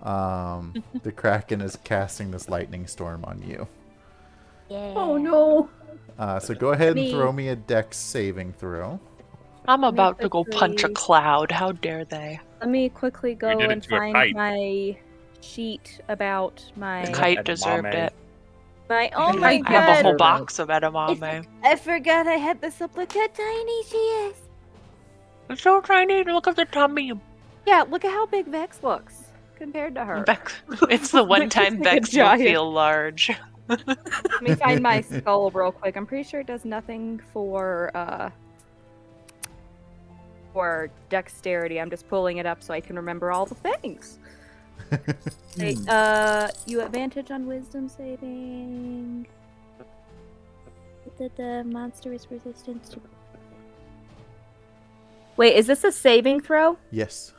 The Kraken is casting this lightning storm on you. Yeah. Oh no. So go ahead and Me. throw me a dex saving throw. I'm Let me about to go punch a quickly- cloud. How dare they? Let me quickly go did it and to a find kite. my sheet about my The kite Edamame. deserved it. my. Oh The my kite I have a god! whole Good. box of edamame. I forgot I had this up. Look how tiny she is. It's so tiny. Look at the tummy. Yeah, look at how big Vex looks compared to her. Vex. It's the one time Just like a Vex will giant. feel large. Let me find my skull real quick. I'm pretty sure it does nothing for dexterity. I'm just pulling it up so I can remember all the things. Okay, you advantage on wisdom saving. The monster is resistant to. Wait, is this a saving throw? Yes.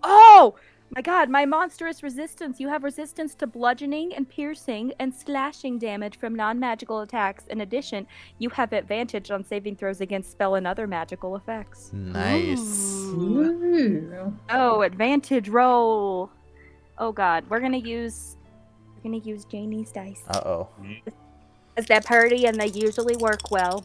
Oh! My god, my monstrous resistance. You have resistance to bludgeoning and piercing and slashing damage from non-magical attacks. In addition, you have advantage on saving throws against spell and other magical effects. Nice. Ooh. Oh, advantage roll. Oh god, we're gonna use Janie's dice. Uh-oh. As they're pretty and they usually work well.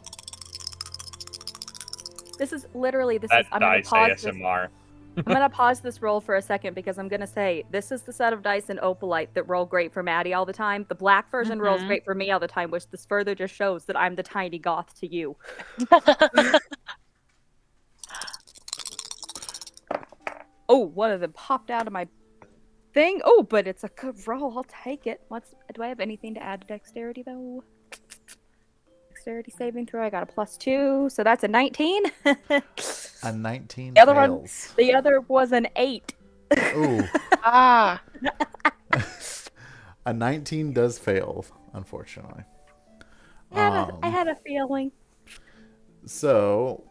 This is I'm gonna dice pause this. ASMR. I'm gonna pause this roll for a second because I'm gonna say this is the set of dice in Opalite that roll great for Maddie all the time. The black version rolls great for me all the time, which this further just shows that I'm the tiny goth to you. Oh, one of them popped out of my thing. Oh, but it's a good roll. I'll take it. Do I have anything to add to dexterity though? Dexterity saving throw. I got a +2, so that's a 19. A 19 The other one- fails. The other was an 8. Ooh. Ah. A 19 does fail, unfortunately. I had a feeling. So,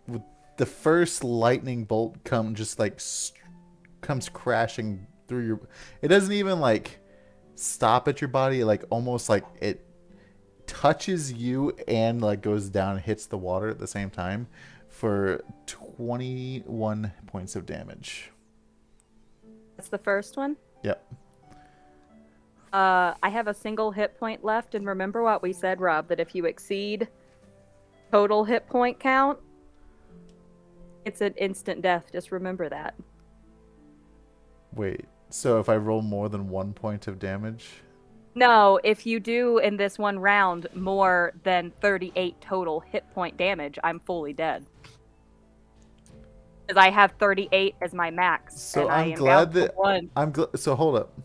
with the first lightning bolt comes crashing through your. It doesn't even like stop at your body. Like almost like it touches you and like goes down and hits the water at the same time for 21 points of damage. That's the first one. Yep. I have a single hit point left, and remember what we said, Rob, that if you exceed total hit point count, it's an instant death. Just remember that. Wait. So if I roll more than 1 point of damage. No, if you do in this one round more than 38 total hit point damage, I'm fully dead. Because I have 38 as my max. So and I I'm am glad down to that one. So hold up.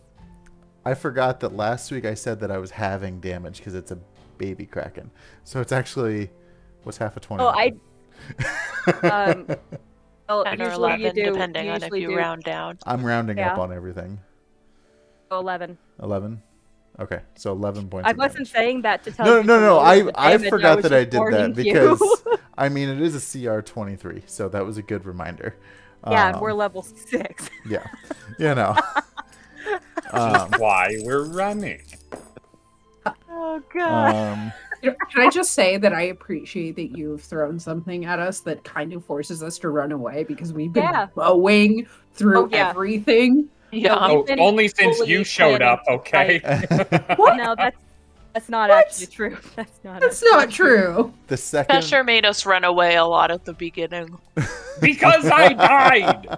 I forgot that last week I said that I was having damage because it's a baby kraken. So it's actually what's half of 20. Oh, well, 10 or usually 11, you do. depending on if usually you do round down. I'm rounding up Yeah. on everything. 11. 11. Okay, so 11 points. I of wasn't damage. saying that to tell No, you. no, to no. lower the I damage, forgot was that I just did that warning because you. I mean it is a CR 23, so that was a good reminder. Yeah, and we're level 6. Yeah, you know. Why we're running. Oh god. Can I just say that I appreciate that you've thrown something at us that kind of forces us to run away because we've been Yeah. mowing through Oh, yeah. everything. Yeah. No, Oh, been only since fully you showed planning up, to okay? No, that's not What? actually true. That's not. That's actually not true. The second. Cheshire made us run away a lot at the beginning. Because I died!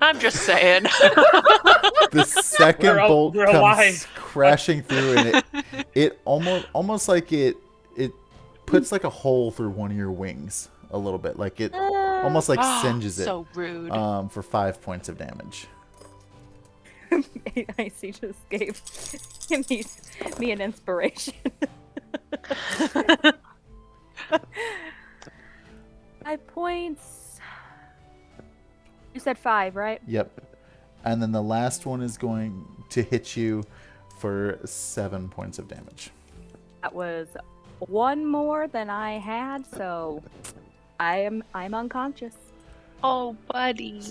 I'm just saying. The second bolt we're comes alive. crashing through, and it almost like it puts like a hole through one of your wings a little bit, like it almost like Ah, singes it. so rude. For 5 points of damage. Icy just gave me an inspiration. 5 points. You said 5, right? Yep. And then the last one is going to hit you for 7 points of damage. That was one more than I had, so I'm unconscious. Oh, buddy.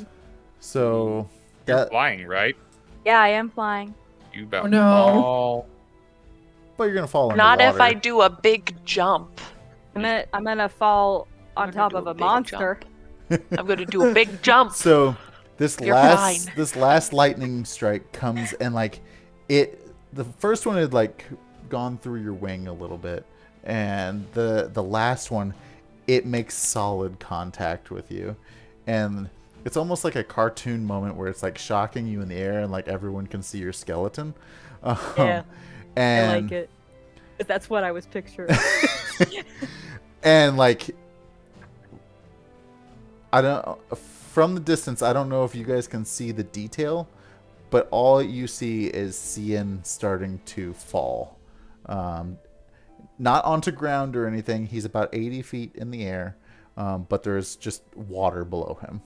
So You're that, flying, right? Yeah, I am flying. You about Oh, no. fall. but you're gonna fall Not underwater. if I do a big jump. I'm gonna fall on I'm top gonna of do a a big monster. I'm going to do a big jump. So this You're last lightning strike comes and like the first one had like gone through your wing a little bit, and the last one, it makes solid contact with you, and it's almost like a cartoon moment where it's like shocking you in the air and like everyone can see your skeleton. Yeah, and I like it. That's what I was picturing. And like, I don't, from the distance, I don't know if you guys can see the detail, but all you see is Scinn starting to fall. Not onto ground or anything. He's about 80 feet in the air, but there's just water below him.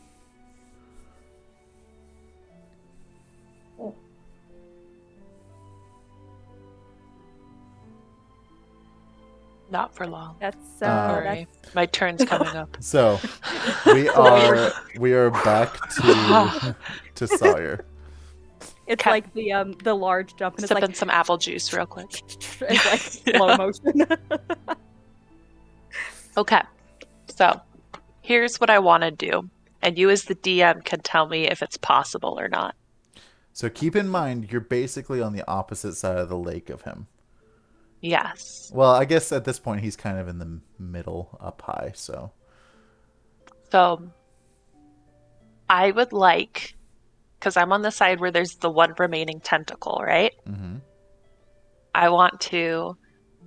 Not for long. That's Sorry. My turn's coming up. So we are back to Sawyer. it's Okay. like the large jump, and it's Sipping like some apple juice real quick. it's like slow motion. Okay. So here's what I want to do. And you as the DM can tell me if it's possible or not. So keep in mind, you're basically on the opposite side of the lake of him. Yes. Well, I guess at this point he's kind of in the middle, up high. So I would like, because I'm on the side where there's the one remaining tentacle, right? mm-hmm. I want to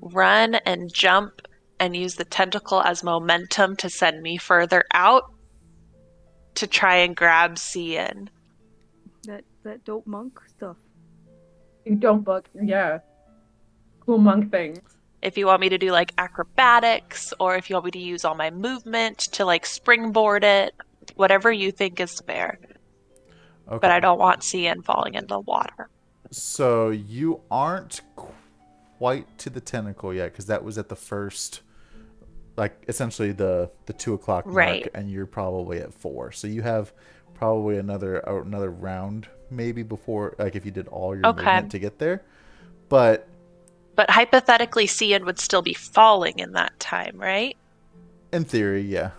run and jump and use the tentacle as momentum to send me further out to try and grab Scinn. that dope monk stuff. You don't book. Yeah. Cool monk thing. If you want me to do like acrobatics, or if you want me to use all my movement to like springboard it, whatever you think is fair. Okay. But I don't want Scinn falling in the water. So you aren't quite to the tentacle yet, because that was at the first, like essentially the 2 o'clock mark, Right. and you're probably at 4. So you have probably another round maybe before, like if you did all your Okay. movement to get there. But hypothetically, Scinn would still be falling in that time, right? in theory, yeah.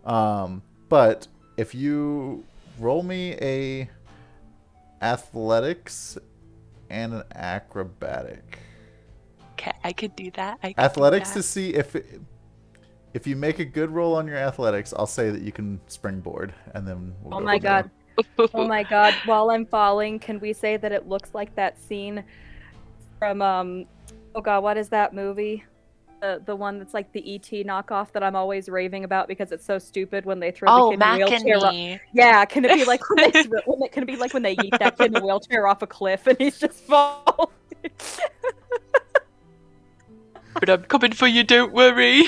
But if you roll me a athletics and an acrobatic. Okay, I could do that. Athletics to see if you make a good roll on your athletics, I'll say that you can springboard, and then we'll Oh go my from there. god. Oh my god. While I'm falling, can we say that it looks like that scene from oh god, what is that movie? The one that's like the E.T. knockoff that I'm always raving about because it's so stupid when they throw the kid in a wheelchair off. Mackany. Yeah, can it be like when they can it be like when they yeet that kid in a wheelchair off a cliff and he's just falling? But I'm coming for you, don't worry.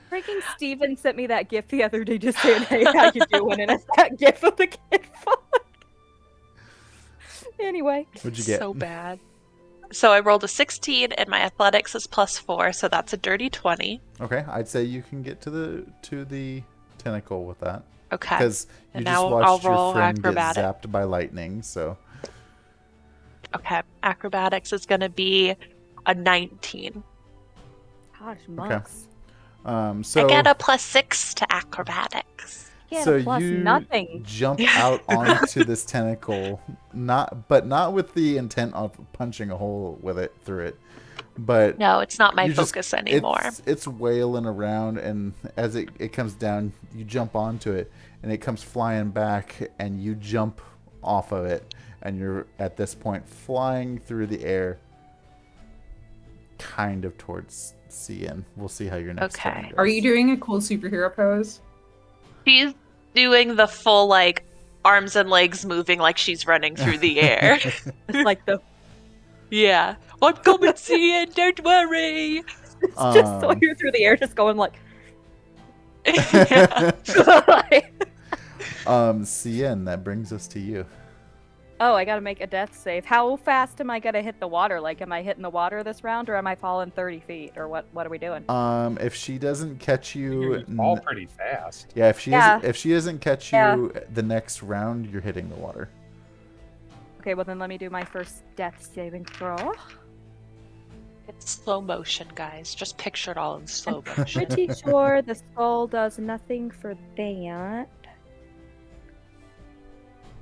Freaking Steven sent me that gif the other day just saying, hey, how you doing? And it's that gif of the kid falling. Anyway. What'd you get? So bad. So I rolled a 16 and my athletics is +4, so that's a dirty 20. Okay, I'd say you can get to the tentacle with that. Okay. Because you And just now I'll watched your roll friend acrobatic. get zapped by lightning, so Okay. Acrobatics is going to be a 19. Gosh, monks. so I get a +6 to acrobatics. Yeah, so plus you nothing. jump out onto this tentacle, not with the intent of punching a hole with it through it, but No, it's not my you just- focus anymore. It's wailing around, and as it comes down, you jump onto it, and it comes flying back, and you jump off of it, and you're at this point flying through the air, kind of towards Scinn. We'll see how your next Okay. turn goes. Are you doing a cool superhero pose? She's doing the full, like, arms and legs moving like she's running through the air. It's like the Yeah. I'm coming, Scinn, don't worry. it's just Sawyer through the air, just going like. Yeah. Scinn, that brings us to you. Oh, I gotta make a death save. How fast am I gonna hit the water? Like, am I hitting the water this round, or am I falling 30 feet, or what? What are we doing? If she doesn't catch you, You fall pretty fast. yeah, if she Yeah. doesn't catch you Yeah. the next round, you're hitting the water. Okay, well then let me do my first death saving throw. It's slow motion, guys. Just picture it all in slow motion. Pretty sure the skull does nothing for that.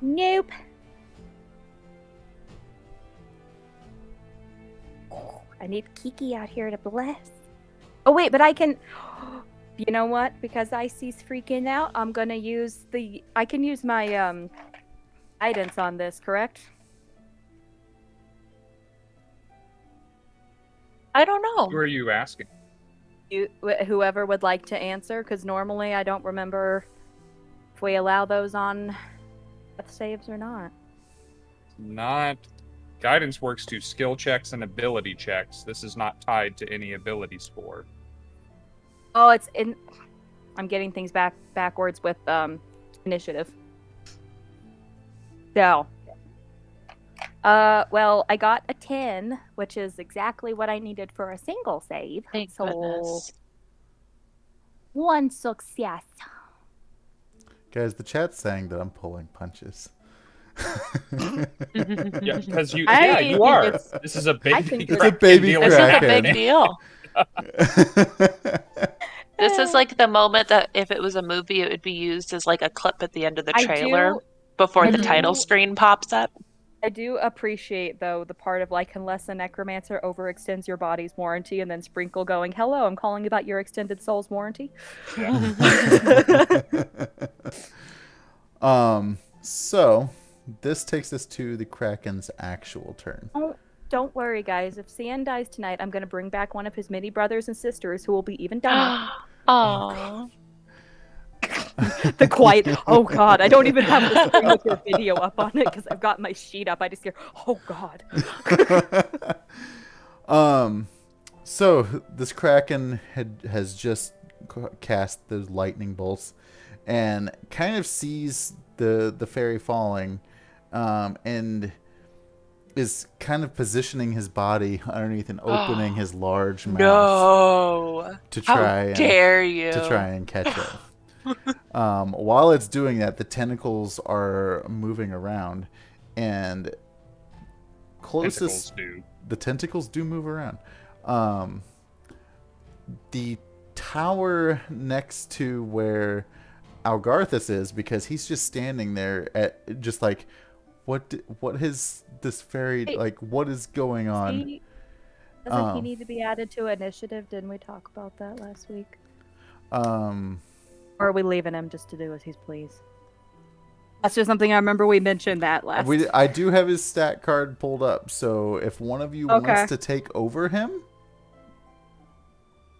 Nope. I need Kiki out here to bless. Oh wait, but I can. You know what? Because Icy's freaking out, I'm gonna use the. I can use my guidance on this, correct? I don't know. Who are you asking? Whoever would like to answer, because normally I don't remember if we allow those on death saves or not. Not. Guidance works to skill checks and ability checks. This is not tied to any ability score. Oh, it's in. I'm getting things backwards with initiative. So, well, I got a 10, which is exactly what I needed for a single save. Thank so goodness. 1 success. Guys, the chat's saying that I'm pulling punches. Yeah, because you I are. think it's- This is a I baby. think it's a baby This is a Kraken. big deal. This is like the moment that if it was a movie, it would be used as like a clip at the end of the I trailer do- before I the do- title screen pops up. I do appreciate, though, the part of, like, unless a necromancer overextends your body's warranty and then Sprinkle going, hello, I'm calling about your extended soul's warranty. So this takes us to the Kraken's actual turn. Don't worry, guys. If Scinn dies tonight, I'm going to bring back one of his many brothers and sisters who will be even dumber. Aww. The quiet, oh god, I don't even have the screen with your video up on it because I've got my sheet up. I just hear, oh god. So this Kraken has just cast those lightning bolts and kind of sees the fairy falling, and is kind of positioning his body underneath and opening his large mouth No. to try How dare you? to try and catch it. While it's doing that, the tentacles are moving around, and closest the tentacles do move around. The tower next to where Algarthus is, because he's just standing there at just like, what is this fairy, like, what is going on? Doesn't he need to be added to initiative? Didn't we talk about that last week? Or are we leaving him just to do as he's pleased? That's just something I remember we mentioned that last. I do have his stat card pulled up, so if one of you wants to take over him.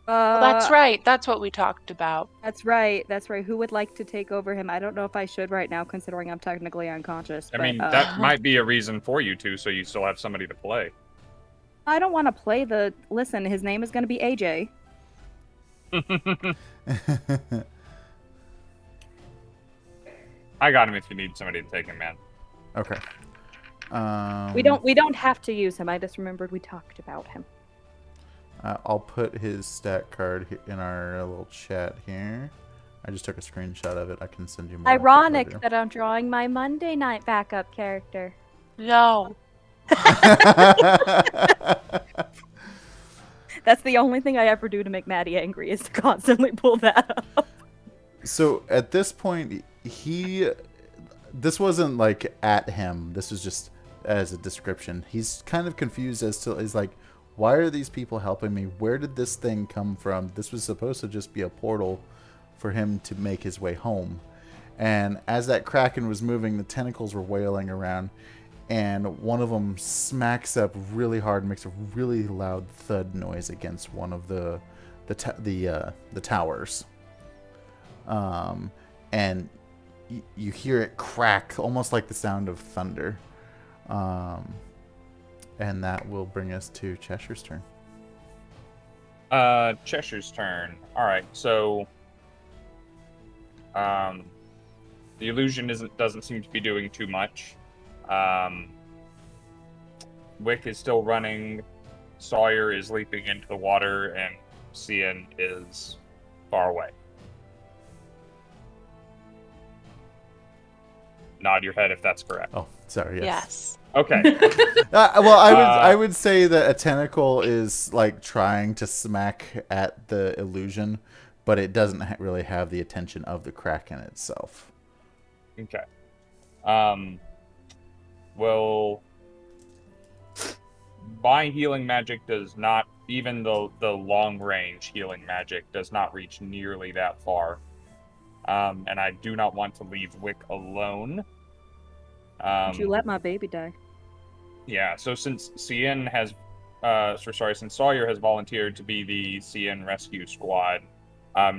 That's right. That's what we talked about. That's right. That's right. Who would like to take over him? I don't know if I should right now, considering I'm technically unconscious. I mean, that might be a reason for you to, so you still have somebody to play. I don't want to play the. Listen, his name is going to be AJ. I got him if you need somebody to take him, man. Okay. We don't have to use him. I just remembered we talked about him. I'll put his stat card in our little chat here. I just took a screenshot of it. I can send you more. Ironic later. that I'm drawing my Monday night backup character. No. That's the only thing I ever do to make Maddie angry, is to constantly pull that up. So at this point, this wasn't like at him. This was just as a description. He's kind of confused as to, he's like, why are these people helping me? Where did this thing come from? This was supposed to just be a portal for him to make his way home. And as that Kraken was moving, the tentacles were wailing around, and one of them smacks up really hard, makes a really loud thud noise against one of the towers. And you hear it crack, almost like the sound of thunder. And that will bring us to Cheshire's turn. Cheshire's turn. All right, so the illusion doesn't seem to be doing too much. Wick is still running. Sawyer is leaping into the water, and Scinn is far away. Nod your head if that's correct. Oh, Sorry, Yes. Okay. Well, I would say that a tentacle is like trying to smack at the illusion, but it doesn't really have the attention of the kraken itself. Okay. Well, my healing magic does not, even though the long range healing magic does not reach nearly that far. And I do not want to leave Wick alone. Don't you let my baby die. Yeah, so since Scinn has, since Sawyer has volunteered to be the Scinn rescue squad,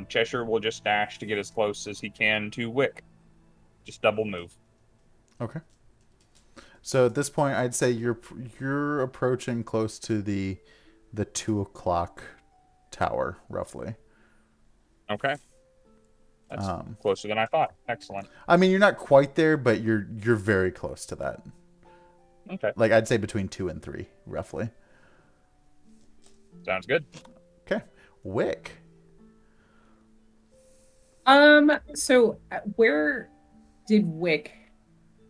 Cheshire will just dash to get as close as he can to Wick. Just double move. Okay. So at this point, I'd say you're approaching close to the 2:00 tower, roughly. Okay. That's closer than I thought. Excellent. I mean, you're not quite there, but you're very close to that. Okay. Like, I'd say between 2 and 3, roughly. Sounds good. Okay. Wick. So where did Wick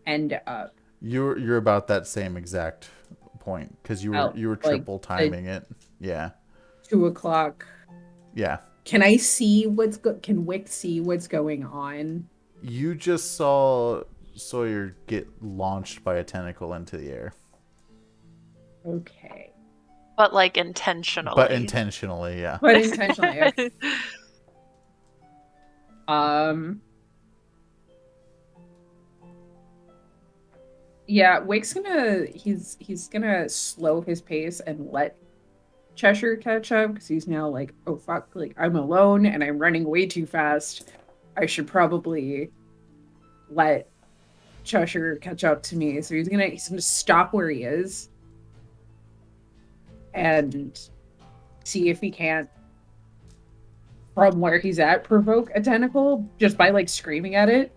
end up? You're about that same exact point because you were triple timing it. Yeah. 2:00. Yeah. Can I see can Wick see what's going on? You just saw Sawyer get launched by a tentacle into the air. Okay. But like intentionally. But intentionally, yeah. But intentionally. Okay. Yeah, Wick's he's gonna slow his pace and let Cheshire catch up because he's now like, oh fuck, like I'm alone and I'm running way too fast. I should probably let Cheshire catch up to me. So he's gonna stop where he is and see if he can't, from where he's at, provoke a tentacle just by like screaming at it.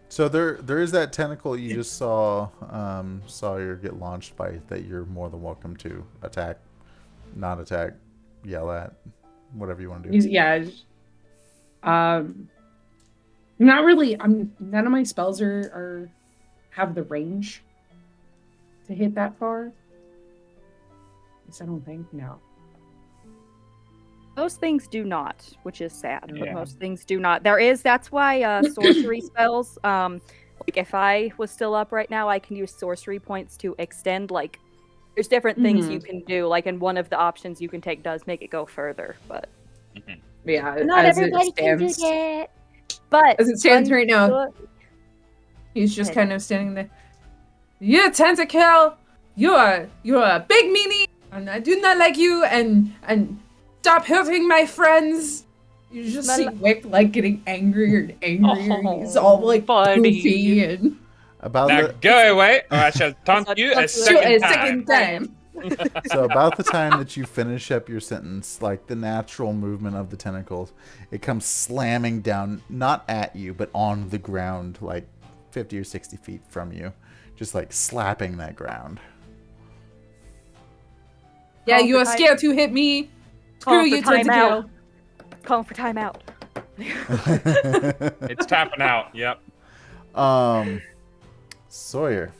So there is that tentacle you just saw Sawyer get launched by that you're more than welcome to attack, not attack, yell at, whatever you want to do. Not really. None of my spells have the range to hit that far. I don't think. No. Most things do not, which is sad, but Yeah. most things do not. That's why sorcery spells, like if I was still up right now, I can use sorcery points to extend, like, there's different things you can do, like, and one of the options you can take does make it go further, but... Yeah, Not as everybody it can do stands, that. But... as it stands right now, he's just kind of standing there. You tentacle! You're a big meanie, and I do not like you, and stop hurting my friends. You just see Wick like getting angrier and angrier. He's all like goofy and Now go away, or I shall taunt you a second time. So about the time that you finish up your sentence, like the natural movement of the tentacles, it comes slamming down, not at you, but on the ground, like 50 or 60 feet from you, just like slapping that ground. Yeah, you are scared to hit me. Screw you, tentacle. Calling for timeout. It's tapping out. Yep. Sawyer,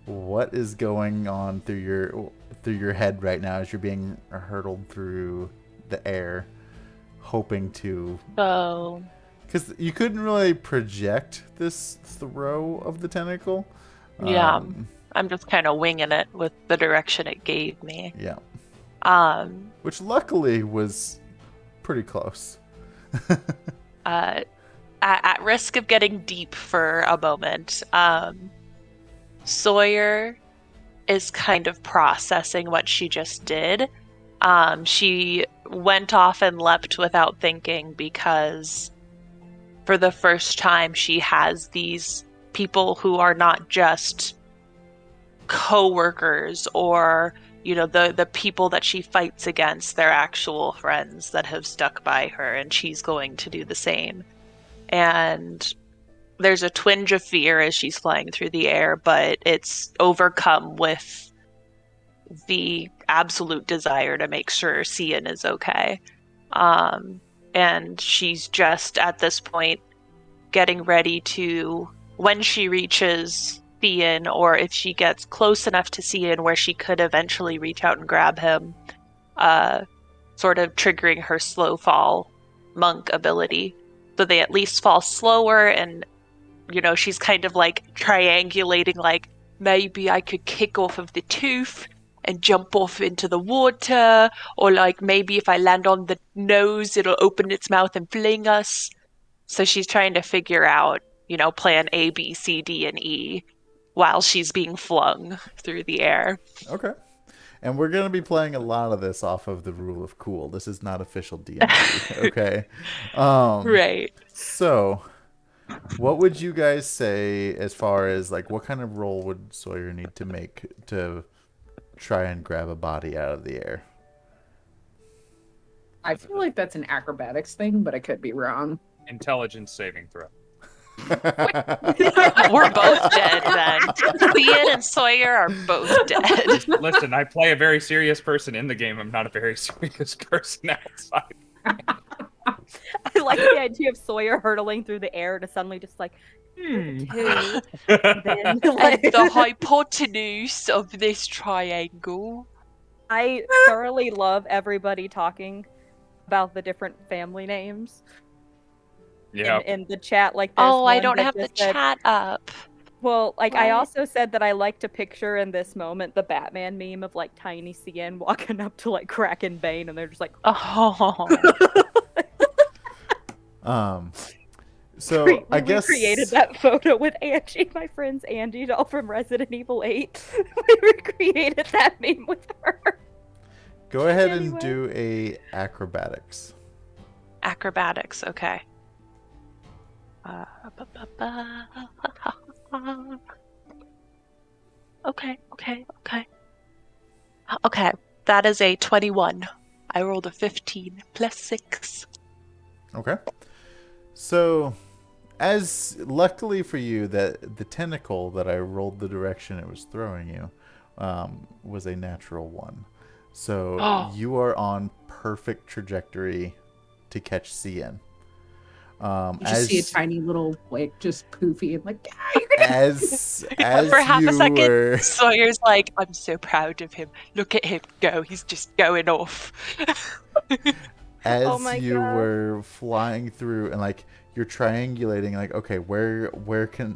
what is going on through your head right now as you're being hurtled through the air, hoping to? So, because you couldn't really project this throw of the tentacle. Yeah, I'm just kind of winging it with the direction it gave me. Yeah. Which luckily was pretty close. At risk of getting deep for a moment, Sawyer is kind of processing what she just did. She went off and leapt without thinking because for the first time she has these people who are not just co-workers or the people that she fights against. They're actual friends that have stuck by her, and she's going to do the same. And there's a twinge of fear as she's flying through the air, but it's overcome with the absolute desire to make sure Scinn is okay. And she's just at this point getting ready to when she reaches Thean, or if she gets close enough to Thean where she could eventually reach out and grab him, sort of triggering her slow fall monk ability. So they at least fall slower, and, she's kind of like triangulating, like, maybe I could kick off of the tooth and jump off into the water, or like maybe if I land on the nose, it'll open its mouth and fling us. So she's trying to figure out, plan A, B, C, D, and E while she's being flung through the air. Okay. And we're going to be playing a lot of this off of the rule of cool. This is not official D&D, okay? Right. So, what would you guys say as far as, like, what kind of roll would Sawyer need to make to try and grab a body out of the air? I feel like that's an acrobatics thing, but I could be wrong. Intelligence saving throw. We're both dead then. Thean and Sawyer are both dead. Listen, I play a very serious person in the game. I'm not a very serious person outside. I like the idea of Sawyer hurtling through the air to suddenly just like, then, And the hypotenuse of this triangle. I thoroughly love everybody talking about the different family names. Yeah. In the chat, like, I don't have the chat up. Well, like, What? I also said that I like to picture in this moment the Batman meme of like Tiny Cien walking up to like Kraken Bane, and they're just like, oh. So we I guess recreated that photo with Angie, my friend's Angie doll from Resident Evil 8. We recreated that meme with her. Go ahead Anyway. and do a acrobatics. Acrobatics, okay. Okay. Okay, that is a 21. I rolled a 15 plus 6. Okay. So, as luckily for you, that the tentacle that I rolled the direction it was throwing you was a natural 1. So you are on perfect trajectory to catch Cien. You just see a tiny little just poofy and like, as For half you a second, were Sawyer's like, I'm so proud of him. Look at him go. He's just going off. as Oh my you God. were flying through and like you're triangulating, like, okay, where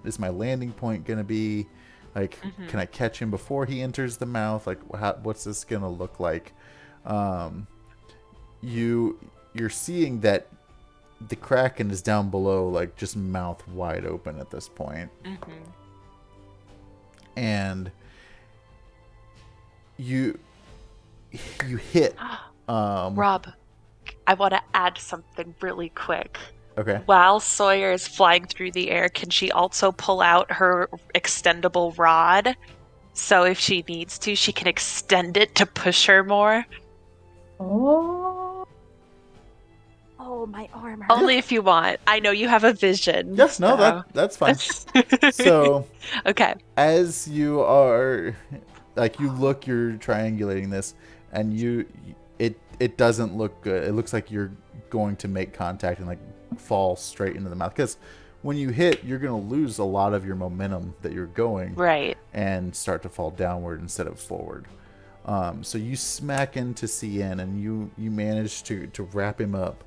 is my landing point gonna be? Like, can I catch him before he enters the mouth? Like, what's this gonna look like? You're seeing that the Kraken is down below, like just mouth wide open at this point. And you hit Rob, I want to add something really quick. Okay. While Sawyer is flying through the air, can she also pull out her extendable rod? So if she needs to, she can extend it to push her more? oh, my arm hurts. Only if you want. I know you have a vision. Yes, no, so. that's fine. So Okay. as you are, like, you look, you're triangulating this, and it doesn't look good. It looks like you're going to make contact and like fall straight into the mouth, because when you hit, you're going to lose a lot of your momentum that you're going, Right. and start to fall downward instead of forward. So you smack into Cien, and you manage to wrap him up,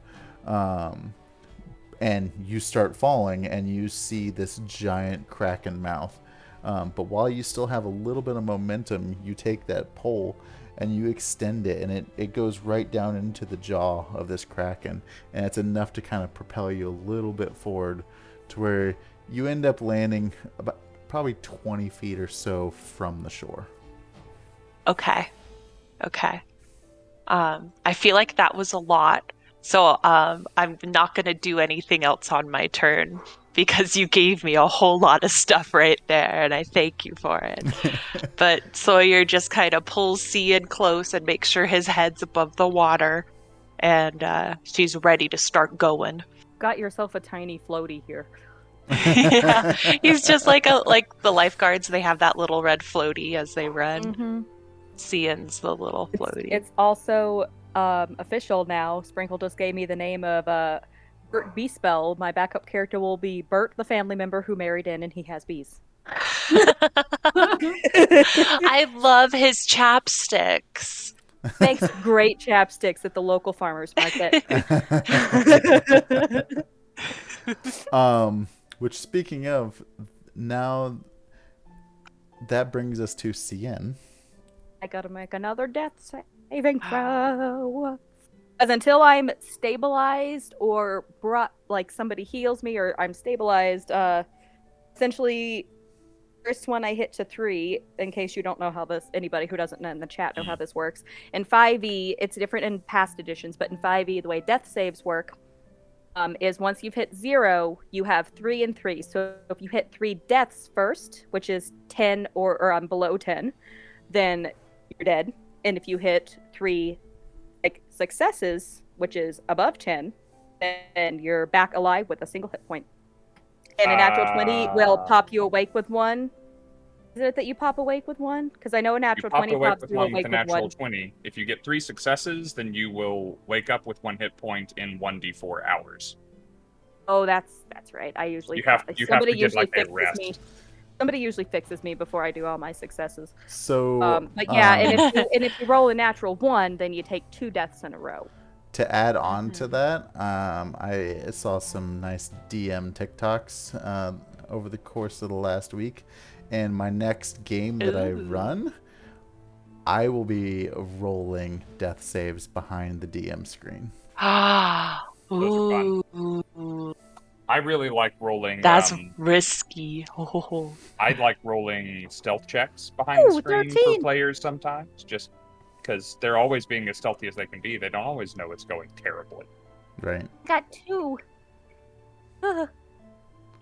and you start falling, and you see this giant Kraken mouth. But while you still have a little bit of momentum, you take that pole and you extend it, and it goes right down into the jaw of this Kraken, and it's enough to kind of propel you a little bit forward to where you end up landing about probably 20 feet or so from the shore. Okay. I feel like that was a lot. So I'm not going to do anything else on my turn because you gave me a whole lot of stuff right there, and I thank you for it. But Sawyer just kind of pulls Cien close and makes sure his head's above the water, and she's ready to start going. Got yourself a tiny floaty here. Yeah, he's just like the lifeguards. They have that little red floaty as they run. Cien's the little floaty. It's also official now. Sprinkle just gave me the name of Bert Bee spell, my backup character will be Bert, the family member who married in and he has bees. I love his chapsticks. Makes great chapsticks at the local farmer's market. Which, speaking of, now that brings us to Scinn. I gotta make another death saving throw. As until I'm stabilized or somebody heals me or I'm stabilized, essentially, first one I hit to 3, in case you don't know how this, anybody who doesn't know in the chat know how this works. In 5e, it's different in past editions, but in 5e, the way death saves work is once you've hit 0, you have 3 and 3. So if you hit 3 deaths first, which is 10 or below 10, then you're dead. And if you hit 3 successes, which is above 10, then you're back alive with a single hit point. And a natural 20 will pop you awake with 1. Is it that you pop awake with 1? Because I know a natural 20 pops you awake with 1. Natural 20. If you get 3 successes, then you will wake up with 1 hit point in 1d4 hours. Oh, that's right. I usually you have to get like a rest. Somebody usually fixes me before I do all my successes. So, but yeah, and if you roll a natural 1, then you take 2 deaths in a row. To add on to that, I saw some nice DM TikToks over the course of the last week, and my next game that I run, I will be rolling death saves behind the DM screen. Those are fun. I really like rolling. That's risky. I like rolling stealth checks behind the screen 13. For players sometimes, just because they're always being as stealthy as they can be. They don't always know it's going terribly. Right. Got 2. You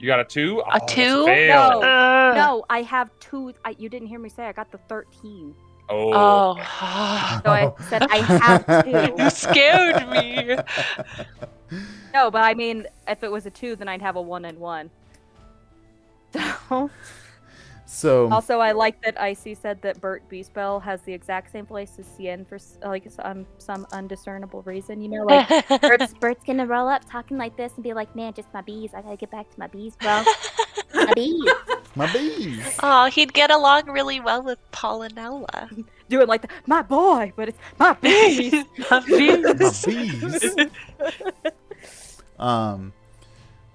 got a 2? A 2? No, I have 2. You didn't hear me say I got the 13. Oh. So I said I have 2. You scared me. No, but I mean, if it was a 2, then I'd have a 1 and 1. So. Also, I like that Icy said that Bert Beespell has the exact same voice as Scinn for some undiscernible reason. You know, like Bert's gonna roll up talking like this and be like, "Man, just my bees. I gotta get back to my bees, bro. My bees. My bees." Oh, he'd get along really well with Pollinella. Doing like my boy, but it's my bees. My bees. My bees.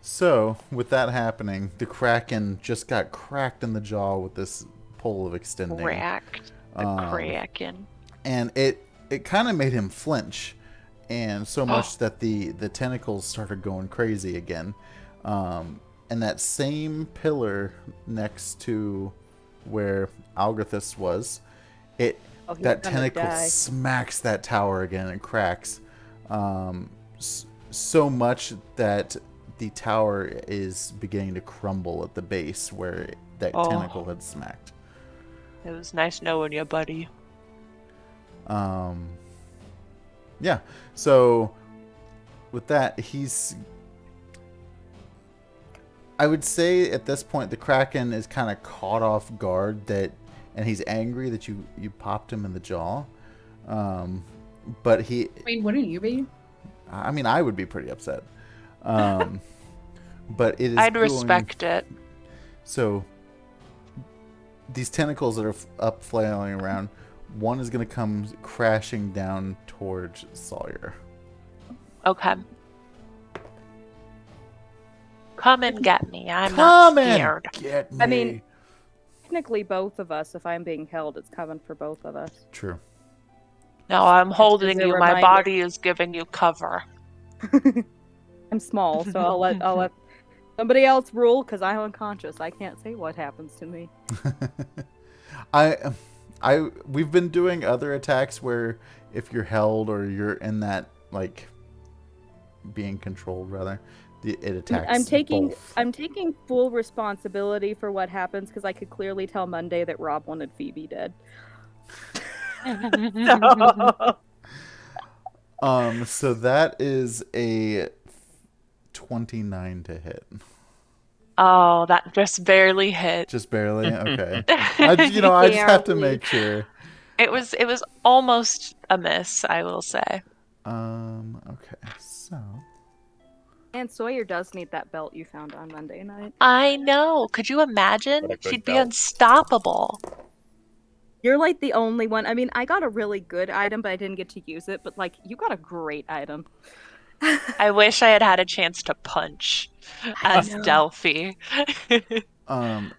So, with that happening, the Kraken just got cracked in the jaw with this pole of extending. Cracked. The Kraken. And it kind of made him flinch, and so much that the tentacles started going crazy again. And that same pillar next to where Algrathus was, that tentacle smacks that tower again and cracks. So much that the tower is beginning to crumble at the base where that tentacle had smacked. It was nice knowing you, buddy. Yeah. So with that, I would say at this point the Kraken is kind of caught off guard and he's angry that you popped him in the jaw. But he. Wait, wouldn't you be? I mean, I would be pretty upset. But it is. I'd respect it. So these tentacles that are up flailing around, one is going to come crashing down towards Sawyer. Okay. Come and get me. I'm not scared. Get me. I mean, technically both of us, if I'm being held, it's coming for both of us. True. No, I'm holding you. My body is giving you cover. I'm small, so I'll let somebody else rule because I'm unconscious. I can't say what happens to me. We've been doing other attacks where if you're held or you're in that like being controlled rather, it attacks. I'm taking full responsibility for what happens because I could clearly tell Monday that Rob wanted Phoebe dead. So that is a 29 to hit. Oh, that just barely hit. Just barely? Okay. I just have to make sure. It was almost a miss, I will say. Okay, so And Sawyer does need that belt you found on Monday night. I know. Could you imagine? What a good She'd be belt. unstoppable. You're like the only one. I mean, I got a really good item, but I didn't get to use it. But like, you got a great item. I wish I had had a chance to punch as know. Delphi.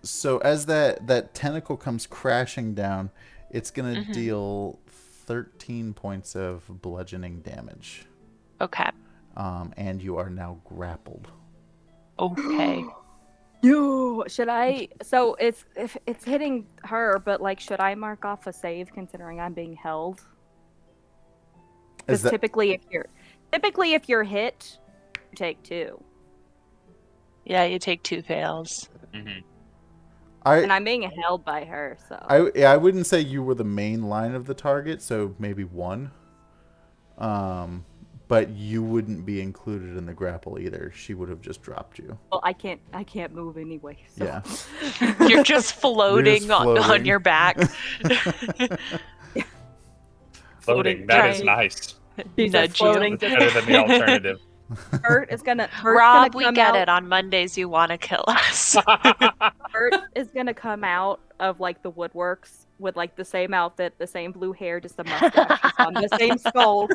So as that tentacle comes crashing down, it's gonna deal 13 points of bludgeoning damage. Okay. And you are now grappled. Okay. No, should I? So if it's hitting her, but like, should I mark off a save considering I'm being held? Because typically, if you're hit, you take 2. Yeah, you take 2 fails. Mm-hmm. And I'm being held by her, so. I wouldn't say you were the main line of the target, so maybe 1. But you wouldn't be included in the grapple either. She would have just dropped you. Well, I can't move anyway. So. Yeah. You're just floating, on your back. Floating. That is nice. She's just floating. Better than the alternative. Bert is gonna. Rob, we get it. On Mondays, you want to kill us. Bert is gonna come out of like the woodworks with like the same outfit, the same blue hair, just the mustache is on the same skull.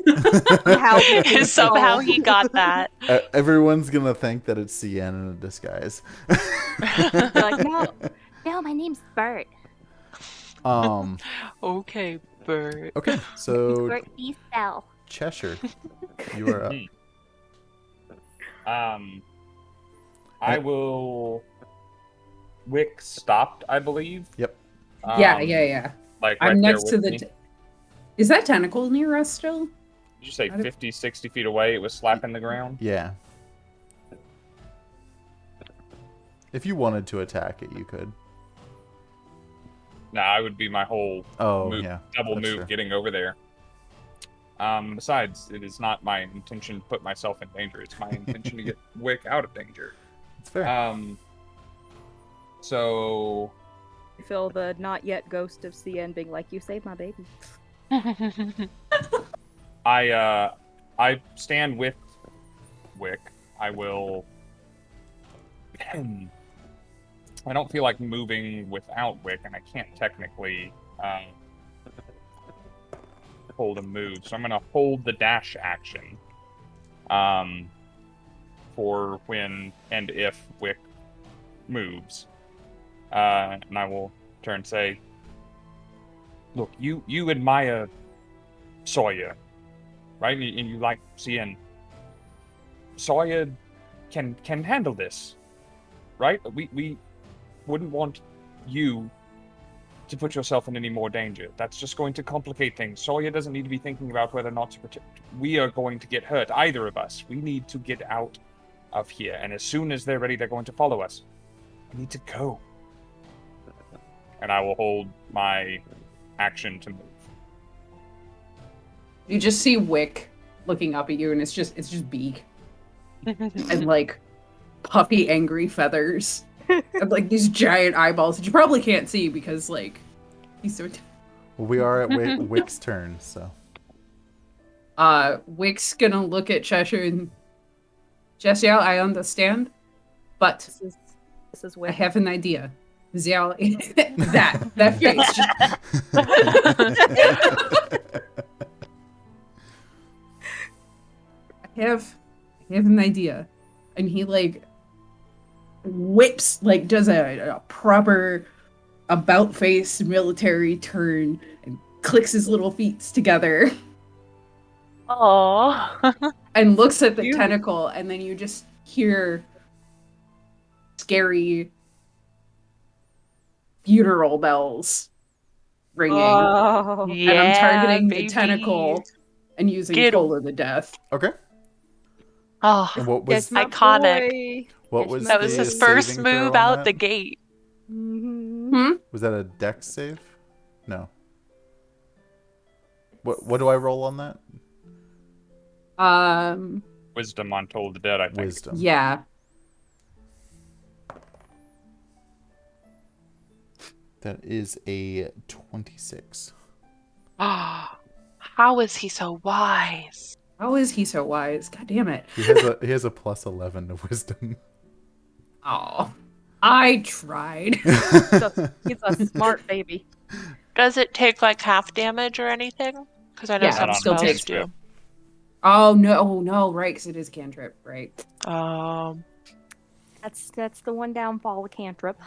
Somehow he got that. Everyone's gonna think that it's Scinn in a disguise. Like, No, my name's Bert. Okay, Bert. Okay, so Bert Eastel. Cheshire, you are up. I will. Wick stopped, I believe. Yep. Yeah. Like I'm right next there to with the. me. Is that tentacle near us still? Did you say 50, 60 feet away? It was slapping the ground. Yeah. If you wanted to attack it, you could. Nah, I would be my whole move, double that's move true. getting over there. Besides, it is not my intention to put myself in danger. It's my intention to get Wick out of danger. It's fair. So You feel the not yet ghost of Scinn being like, "You saved my baby." I stand with Wick. I will. I don't feel like moving without Wick, and I can't technically hold a move, so I'm gonna hold the dash action for when and if Wick moves, and I will turn and say, "Look, you admire Sawyer, right? And you like seeing Sawyer can handle this, right? We wouldn't want you to put yourself in any more danger. That's just going to complicate things. Sawyer doesn't need to be thinking about whether or not to protect. We are going to get hurt, either of us. We need to get out of here, and as soon as they're ready, they're going to follow us. I need to go." And I will hold my action to move. You just see Wick looking up at you, and it's just beak and like puffy, angry feathers, and like these giant eyeballs that you probably can't see because like he's so. Well, we are at Wick's turn, so. Wick's gonna look at Cheshire and Xiao, I understand, but This is I Wick. have an idea. Xiao, that face. I have an idea, and he like whips, like does a proper about face military turn and clicks his little feet together Aww. and looks at the tentacle, and then you just hear scary funeral bells ringing. Oh, Yeah, And I'm targeting baby. the tentacle and using Get 'em. Toll of the Death. Okay. Oh, And what was Yes, my iconic. boy. what was that was the his first saving throw move on out that? the gate. Mhm. Was that a dex save? No. What do I roll on that? Wisdom on Toll of the Dead, I think. Wisdom. Yeah. That is a 26. How is he so wise? How is he so wise? God damn it. He has a plus 11 to wisdom. Oh, I tried. He's a smart baby. Does it take like half damage or anything? Because I know Yeah, some it still spells takes do. Oh no, right? Because it is cantrip, right? That's the one downfall with cantrip.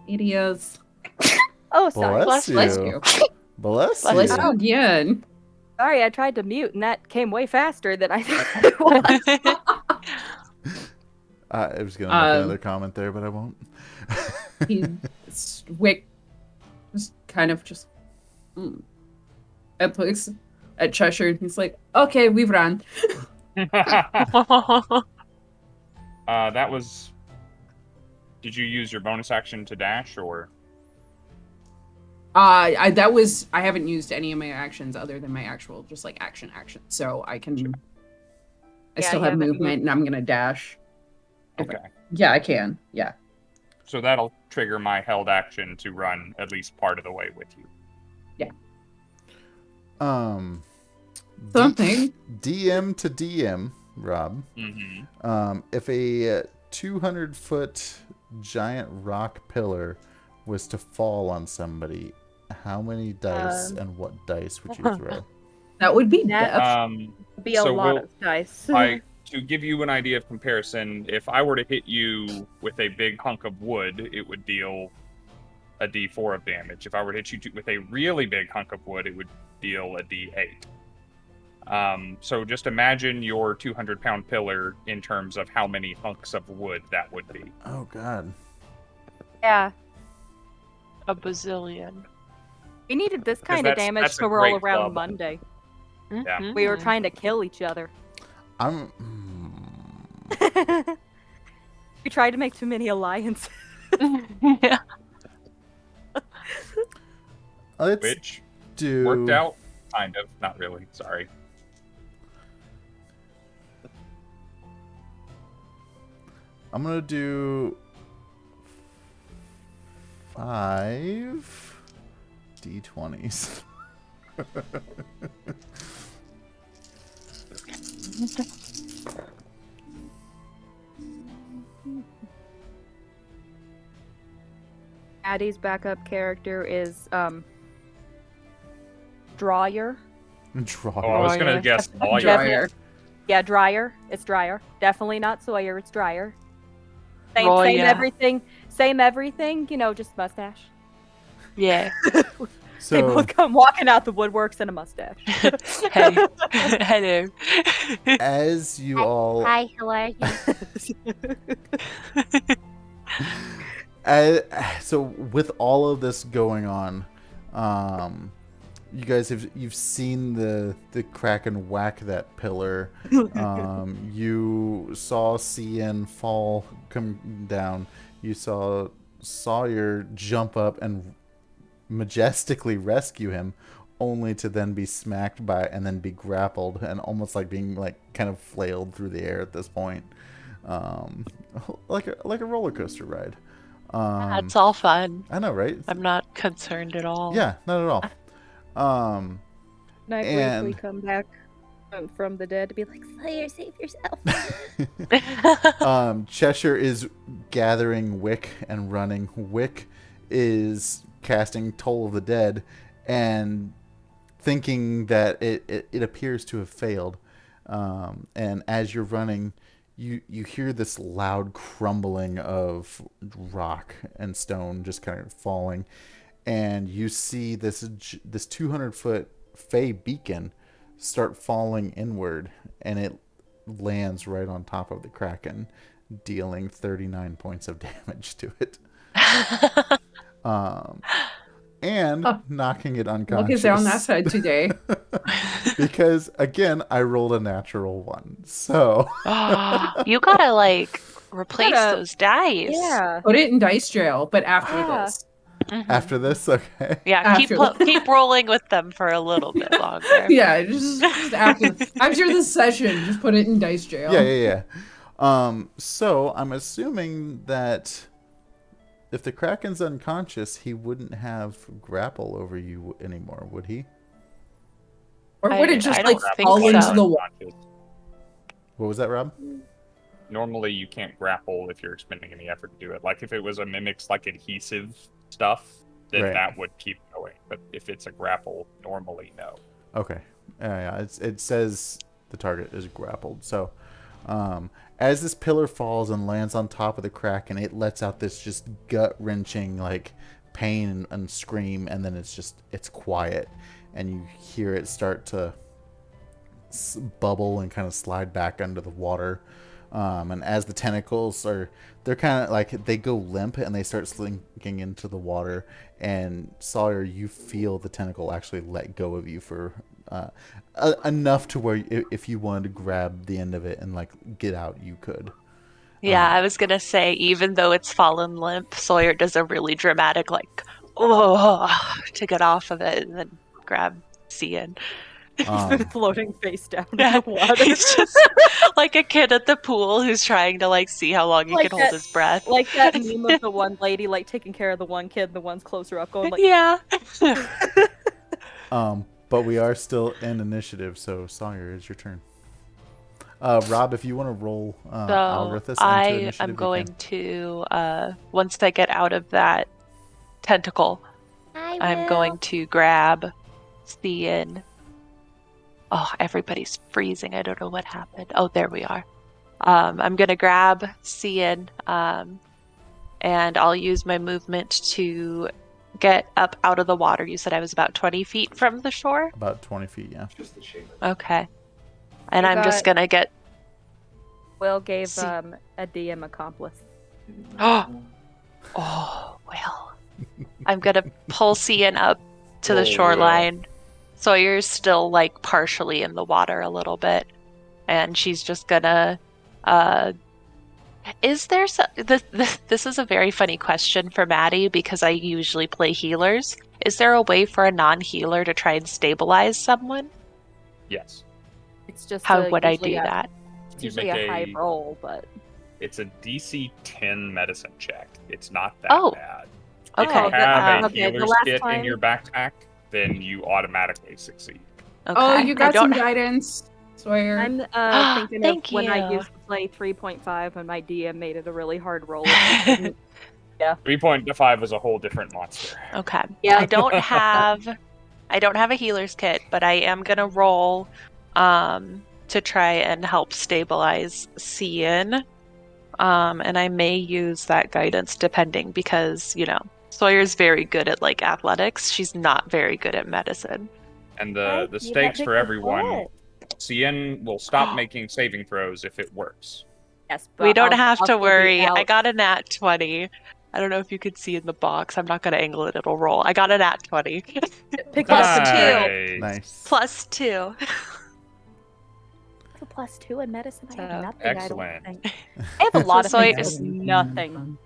It is. Oh, sorry. Bless Bless you. you. Bless Bless you. you again. Sorry, I tried to mute, and that came way faster than I thought it was. I was going to make another comment there, but I won't. Wick just kind of just looks at Cheshire and he's like, okay, we've run. That was. Did you use your bonus action to dash, or? I haven't used any of my actions other than my actual just like action. So I can. I still have movement and I'm gonna dash. Okay. Yeah, I can. Yeah. So that'll trigger my held action to run at least part of the way with you. Yeah. Something. DM to DM, Rob. Mm-hmm. If a 200-foot giant rock pillar was to fall on somebody, how many dice and what dice would you throw? That would be be a lot of dice. To give you an idea of comparison, if I were to hit you with a big hunk of wood, it would deal a d4 of damage. If I were to hit you with a really big hunk of wood, it would deal a d8. So just imagine your 200-pound pillar in terms of how many hunks of wood that would be. Oh, God. Yeah. A bazillion. We needed this kind of damage to roll around Monday. Yeah. We were trying to kill each other. We tried to make too many alliances. Yeah. Which worked out, kind of. Not really. Sorry. I'm gonna do 5 d20s. Addie's backup character is Dryer. Dryer. Oh, I was gonna guess Lawyer. Dryer. Yeah, Dryer. It's Dryer. Definitely not Sawyer. It's Dryer. Same everything. Same everything. You know, just mustache. Yeah. So they both come walking out the woodworks and a mustache. Hey. Hello. As you all... Hi, how are you? So with all of this going on, you guys you've seen the Kraken whack that pillar. You saw Scinn come down. You saw Sawyer jump up and majestically rescue him, only to then be smacked by and then be grappled and almost like being like kind of flailed through the air at this point, like a roller coaster ride. That's all fun. I know, right? I'm not concerned at all. Yeah, not at all. Nightwave, we come back from the dead to be like, Slayer, save yourself. Cheshire is gathering Wick and running. Wick is casting Toll of the Dead and thinking that it appears to have failed. And as you're running, you hear this loud crumbling of rock and stone just kind of falling, and you see this 200-foot Fey beacon start falling inward, and it lands right on top of the Kraken, dealing 39 points of damage to it. And knocking it unconscious. Luck is on that side today. Because, again, I rolled a natural 1. So. You gotta, like, replace those dice. Yeah. Put it in dice jail, but after this. Mm-hmm. After this? Okay. Yeah, keep rolling with them for a little bit longer. Yeah, just after. After this session, just put it in dice jail. Yeah. So, I'm assuming that if the Kraken's unconscious, he wouldn't have grapple over you anymore, would he? Or would it just I like don't think fall so. into the water? What was that, Rob? Normally, you can't grapple if you're expending any effort to do it. Like if it was a mimic's like adhesive stuff, then Right. that would keep going. But if it's a grapple, normally no. Okay. Yeah, it says the target is grappled. So, as this pillar falls and lands on top of the Kraken, it lets out this just gut-wrenching, like, pain and scream, and then it's quiet. And you hear it start to bubble and kind of slide back under the water. And as the tentacles they're kind of like, they go limp and they start slinking into the water. And Sawyer, you feel the tentacle actually let go of you for enough to where if you wanted to grab the end of it and like get out, you could. Yeah, I was gonna say, even though it's fallen limp, Sawyer does a really dramatic, like, oh, to get off of it and then grab Scinn. Floating face down in Yeah, the water. he's just like a kid at the pool who's trying to like see how long he Like can hold that- his breath. Like that meme of the one lady like taking care of the one kid, and the one's closer up going like, Yeah. But we are still in initiative, so Sawyer, it's your turn. Rob, if you want to roll So Alrithis into I initiative, am you going can. to once I get out of that tentacle, I'm will. going to grab Scinn. Oh, everybody's freezing. I don't know what happened. Oh, there we are. I'm going to grab Scinn, and I'll use my movement to get up out of the water. You said I was about 20 feet from the shore? About 20 feet, yeah. Okay. And You I'm just got- going to get... Will gave See- a DM accomplice. Oh, well. I'm going to pull Scinn up to the Oh, shoreline. Sawyer's still, like, partially in the water a little bit. And she's just gonna... Is there... This is a very funny question for Maddy, because I usually play healers. Is there a way for a non-healer to try and stabilize someone? Yes. It's just How would I usually do a- that? It's You usually make a high a- roll, but It's a DC 10 medicine check. It's not that Oh. bad. Okay. If you have a okay, the healer's last kit in time- your backpack, then you automatically succeed. Okay. Oh, you I got don't- some guidance, Sawyer. I'm thinking Thank of when I you. used to play 3.5 and my DM made it a really hard roll. 3.5 is a whole different monster. Okay. Yeah. I don't have a healer's kit, but I am gonna roll to try and help stabilize Scinn. And I may use that guidance depending, because, you know, Sawyer's very good at like athletics. She's not very good at medicine. And Right, the you stakes got for big everyone, butt. Cien will stop making saving throws if it works. Yes, but We don't I'll have to still be worry. I out. got a nat 20. I don't know if you could see in the box. I'm not gonna angle it, it'll roll. I got a nat 20. Pick Plus up two. Nice. Plus 2. a +2 in medicine. I So, have nothing. excellent. I don't think. I have a lot of So things. it's I have nothing.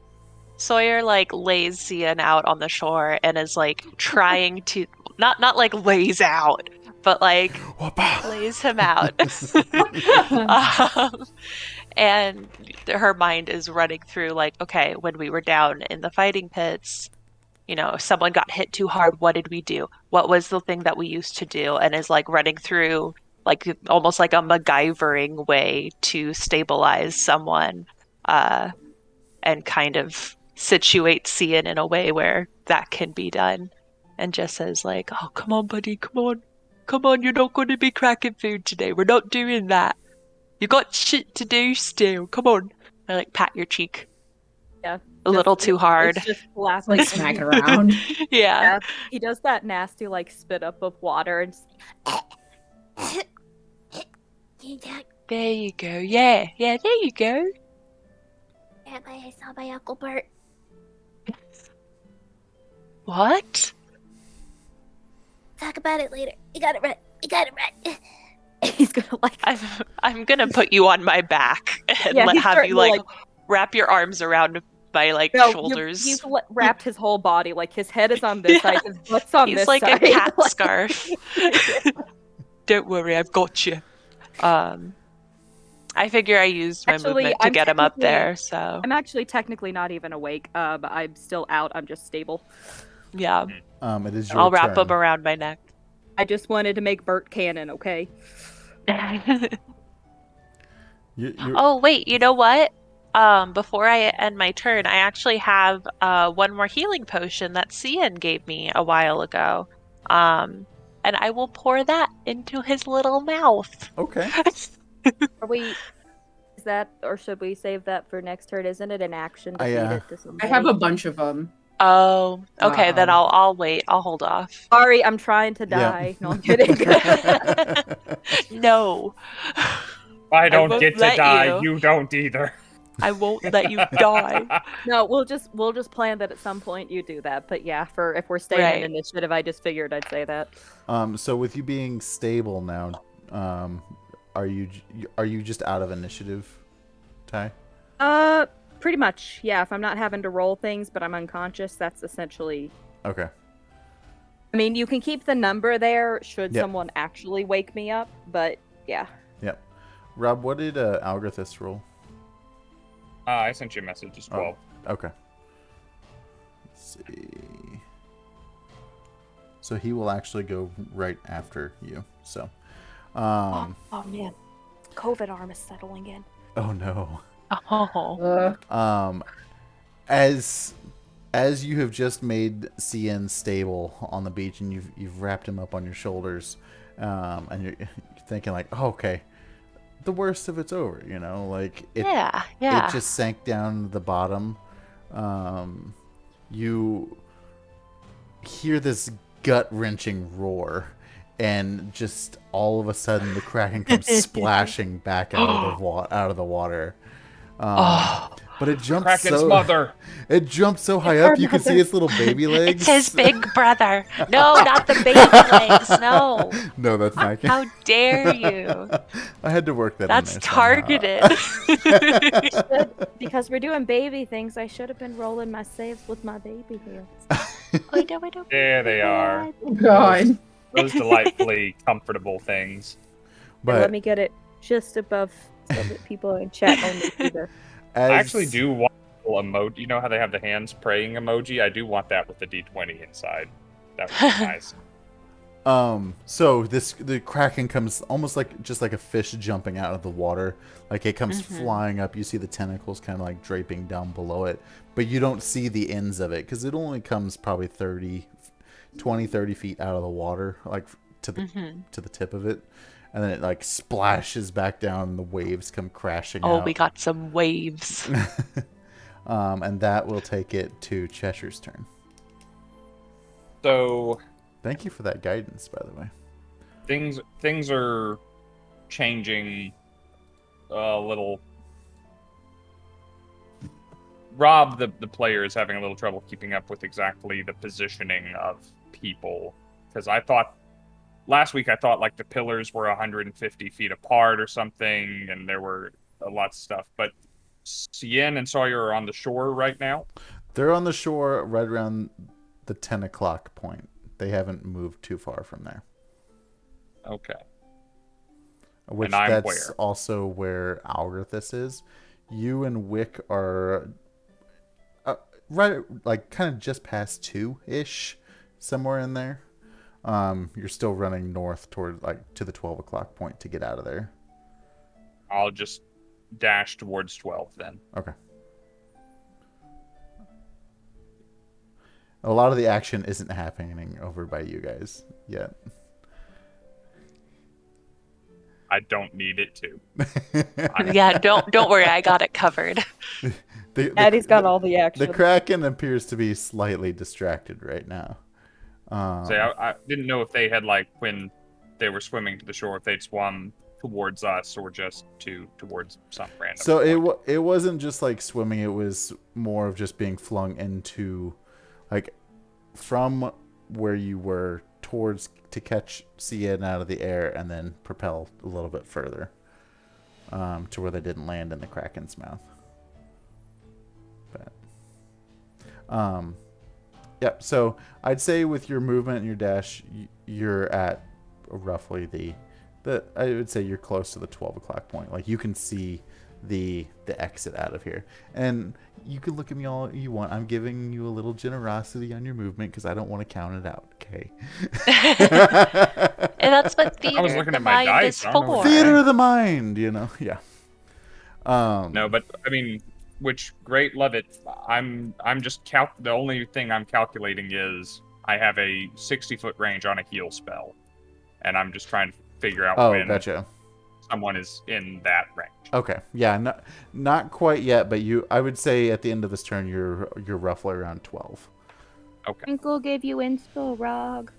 Sawyer like lays Scinn out on the shore and is like trying to not like lays out, but like lays him out. And her mind is running through like, okay, when we were down in the fighting pits, you know, if someone got hit too hard, what did we do? What was the thing that we used to do? And is like running through like almost like a MacGyvering way to stabilize someone, and kind of situate Scinn in a way where that can be done. And just says like, oh, come on, buddy, come on, you're not going to be cracking food today. We're not doing that. You got shit to do still. Come on. I like pat your cheek. Yeah, A little too hard. It's just laughing. Like smack it around. Yeah. Yeah, he does that nasty like spit up of water and There you go. Yeah, there you go. I saw my Uncle Bert. What? Talk about it later. You got it right. he's gonna like I'm gonna put you on my back and Yeah, he's have starting you to, like wrap your arms around my like shoulders. He's wrapped his whole body, like his head is on this side, his butt's on He's this like side. a cat Like- scarf. Don't worry, I've got you. I figure I used my Actually, movement to I'm get him up technically- there, so I'm actually technically not even awake, but I'm still out. I'm just stable. yeah. It is your I'll wrap turn. him around my neck. I just wanted to make Bert canon, okay? Oh, wait, you know what? Before I end my turn, I actually have one more healing potion that Cian gave me a while ago. And I will pour that into his little mouth. Okay. Are we? Is that, or should we save that for next turn? Isn't it an action to I, feed it to somebody? I have a bunch of them. Oh, okay, then I'll wait. I'll hold off. Sorry, I'm trying to Yeah. die. No, I'm kidding. No. I don't won't get to let die. you. You don't either. I won't let you die. No, we'll just plan that at some point you do that. But yeah, for if we're staying Right. in initiative, I just figured I'd say that. So with you being stable now, are you just out of initiative, Ty? Pretty much. Yeah, if I'm not having to roll things, but I'm unconscious, that's essentially. Okay. I mean, you can keep the number there should Yep. someone actually wake me up, but yeah. Yep. Rob, what did Algarthus roll? I sent you a message. It's 12. Okay. Let's see. So he will actually go right after you. So, Oh man, COVID arm is settling in. oh no. Oh. As you have just made Cian stable on the beach and you've wrapped him up on your shoulders, and you're thinking like, oh, okay, the worst of it's over, you know, like it just sank down to the bottom. You hear this gut-wrenching roar, and just all of a sudden the Kraken comes splashing back out of the water. But it jumped Kraken's mother. It jumped so high up you could see its little baby legs. It's his big brother. No, not the baby legs. No. No, that's not. How dare you? I had to work that. That's in there targeted. Because we're doing baby things, I should have been rolling my saves with my baby hands. There they are. Oh, God. Those delightfully comfortable things. But Let me get it just above so that people in chat only see this. I actually do want a little emoji. You know how they have the hands praying emoji? I do want that with the D20 inside. That would be nice. So the Kraken comes almost like a fish jumping out of the water. Like it comes flying up. You see the tentacles kind of like draping down below it, but you don't see the ends of it because it only comes probably 30 feet out of the water, like to the tip of it. And then it like splashes back down and the waves come crashing out. Oh, we got some waves. And that will take it to Cheshire's turn. So Thank you for that guidance, by the way. things are changing a little. Rob, the player, is having a little trouble keeping up with exactly the positioning of people. Because last week I thought like the pillars were 150 feet apart or something, and there were lots of stuff. But Cian and Sawyer are on the shore right now. They're on the shore right around the 10 o'clock point. They haven't moved too far from there. Okay. Which And I'm that's where? also where Algarthus is. You and Wick are right, like kind of just past 2-ish, somewhere in there. You're still running north toward to the 12 o'clock point to get out of there. I'll just dash towards 12 then. Okay. A lot of the action isn't happening over by you guys yet. I don't need it to. Yeah, don't worry, I got it covered. Addie's got all the action. The Kraken appears to be slightly distracted right now. I didn't know if they had when they were swimming to the shore, if they'd swum towards us or just towards some random. So it wasn't just like swimming. It was more of just being flung into, from where you were to catch Cian out of the air and then propel a little bit further, to where they didn't land in the Kraken's mouth. But, yep. So I'd say with your movement and your dash, you're at roughly I would say you're close to the 12 o'clock point. Like you can see the exit out of here, and you can look at me all you want. I'm giving you a little generosity on your movement because I don't want to count it out. Okay. And that's what theater I was looking of the at my mind dice. is I don't know for. what- Theater of the mind, Yeah. No, but I mean, which great, love it. I'm just the only thing I'm calculating is I have a 60-foot range on a heal spell, and I'm just trying to figure out when gotcha. someone is in that range. Okay, yeah, not quite yet, but I would say at the end of this turn, you're roughly around 12. Okay. Sprinkle gave you inspo, Rog.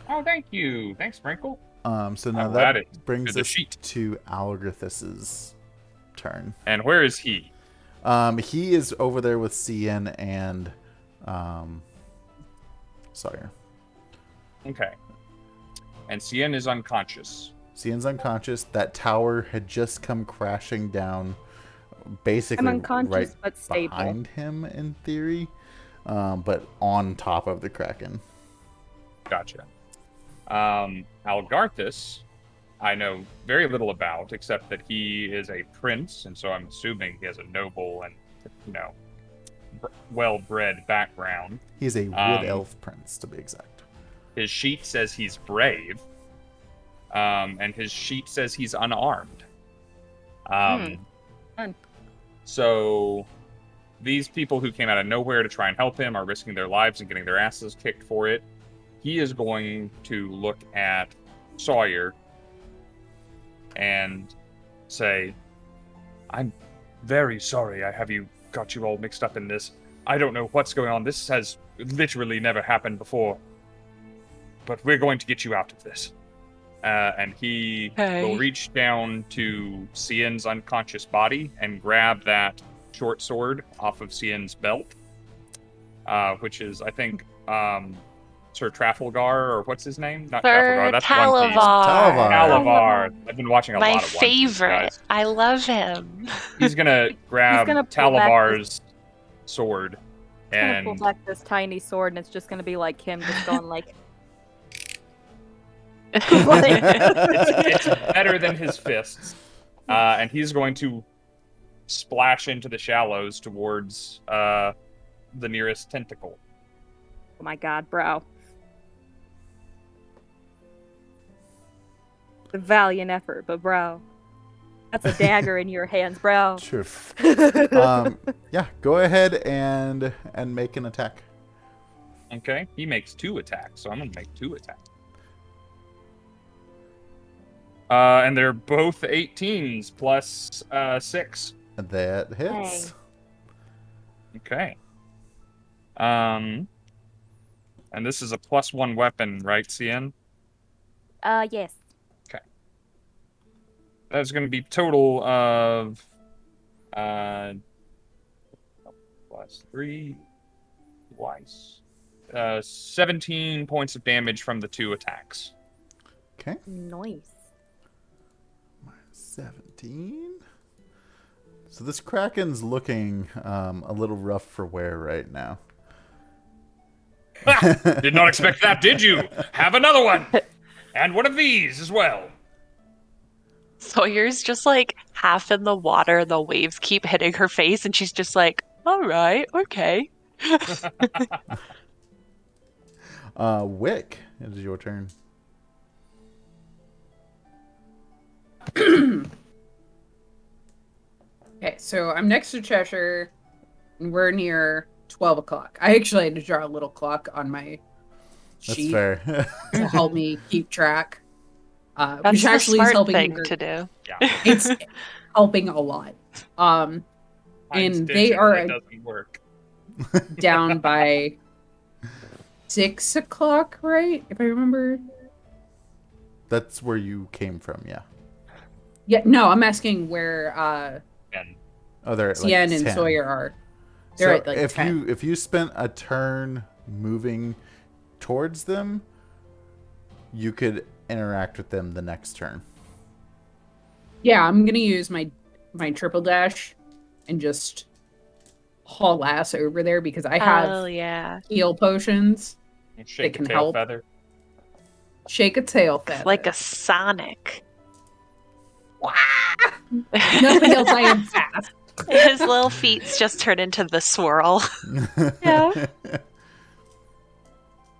Oh, thank you. Thanks, Sprinkle. So now I'll that add it brings to the us sheet. to Algrithus's turn. And where is he? He is over there with Scinn and Sawyer. Okay. And Scinn is unconscious. Scinn's unconscious. That tower had just come crashing down, basically I'm unconscious, right but stable. behind him in theory, but on top of the Kraken. Gotcha. Algarthus, I know very little about, except that he is a prince, and so I'm assuming he has a noble and, well-bred background. He's a wood elf prince, to be exact. His sheet says he's brave, and his sheet says he's unarmed. Fun. So these people who came out of nowhere to try and help him are risking their lives and getting their asses kicked for it. He is going to look at Sawyer and say, I'm very sorry I have got you all mixed up in this. I don't know what's going on. This has literally never happened before. But we're going to get you out of this. And he will reach down to Scinn's unconscious body and grab that short sword off of Scinn's belt, which is, I think, Sir Trafalgar, or what's his name? Not Trafalgar, that's One Piece. Talavar. I've been watching a lot of One Piece, My favorite. guys. I love him. He's gonna grab Talavar's sword and Pull back this tiny sword, and it's just gonna be like him just going like. it's better than his fists, and he's going to splash into the shallows towards the nearest tentacle. Oh my god, bro. A valiant effort, but bro. That's a dagger in your hands, bro. Sure. Yeah, go ahead and make an attack. Okay, he makes 2 attacks, so I'm gonna make 2 attacks. And they're both 18s plus 6. That hits. Okay. And this is a +1 weapon, right, Scinn? Yes. Okay. That's going to be total of +3 twice. 17 points of damage from the 2 attacks. Okay. Nice. 17. So this Kraken's looking a little rough for wear right now. Did not expect that, did you? Have another one! And one of these as well. Sawyer's just like half in the water, the waves keep hitting her face, and she's just like, alright, okay. Wick, it is your turn. Okay, so I'm next to Cheshire, and we're near 12 o'clock. I actually had to draw a little clock on my sheet That's fair. to help me keep track. That's which the actually is smart helping thing her. to do. Yeah. It's helping a lot. And they are doesn't work. down by 6 o'clock, right? If I remember. That's where you came from, yeah. Yeah, no, I'm asking where And Oh, they're at Scinn and 10. Sawyer are. So They're at like if 10. you spent a turn moving towards them, you could interact with them the next turn. Yeah, I'm gonna use my triple dash and just haul ass over there because I have yeah. heal potions. shake can a tail help. feather. Shake a tail feather. Like a Sonic. Nothing else. I am fast. His little feet just turn into the swirl. Yeah.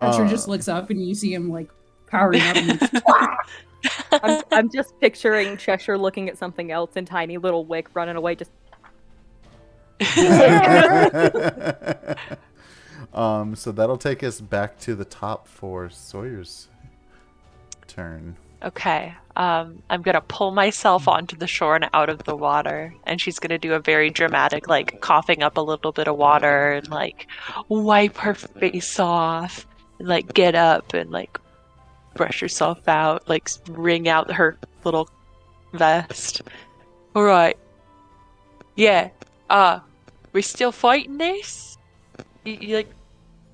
Archer just looks up and you see him like powering up and I'm just picturing Cheshire looking at something else and tiny little Wick running away just So that'll take us back to the top for Sawyer's turn. Okay. I'm gonna pull myself onto the shore and out of the water, and she's gonna do a very dramatic, like coughing up a little bit of water and like wipe her face off, and like get up and like brush herself out, like wring out her little vest. All right. Yeah. We're still fighting this. You like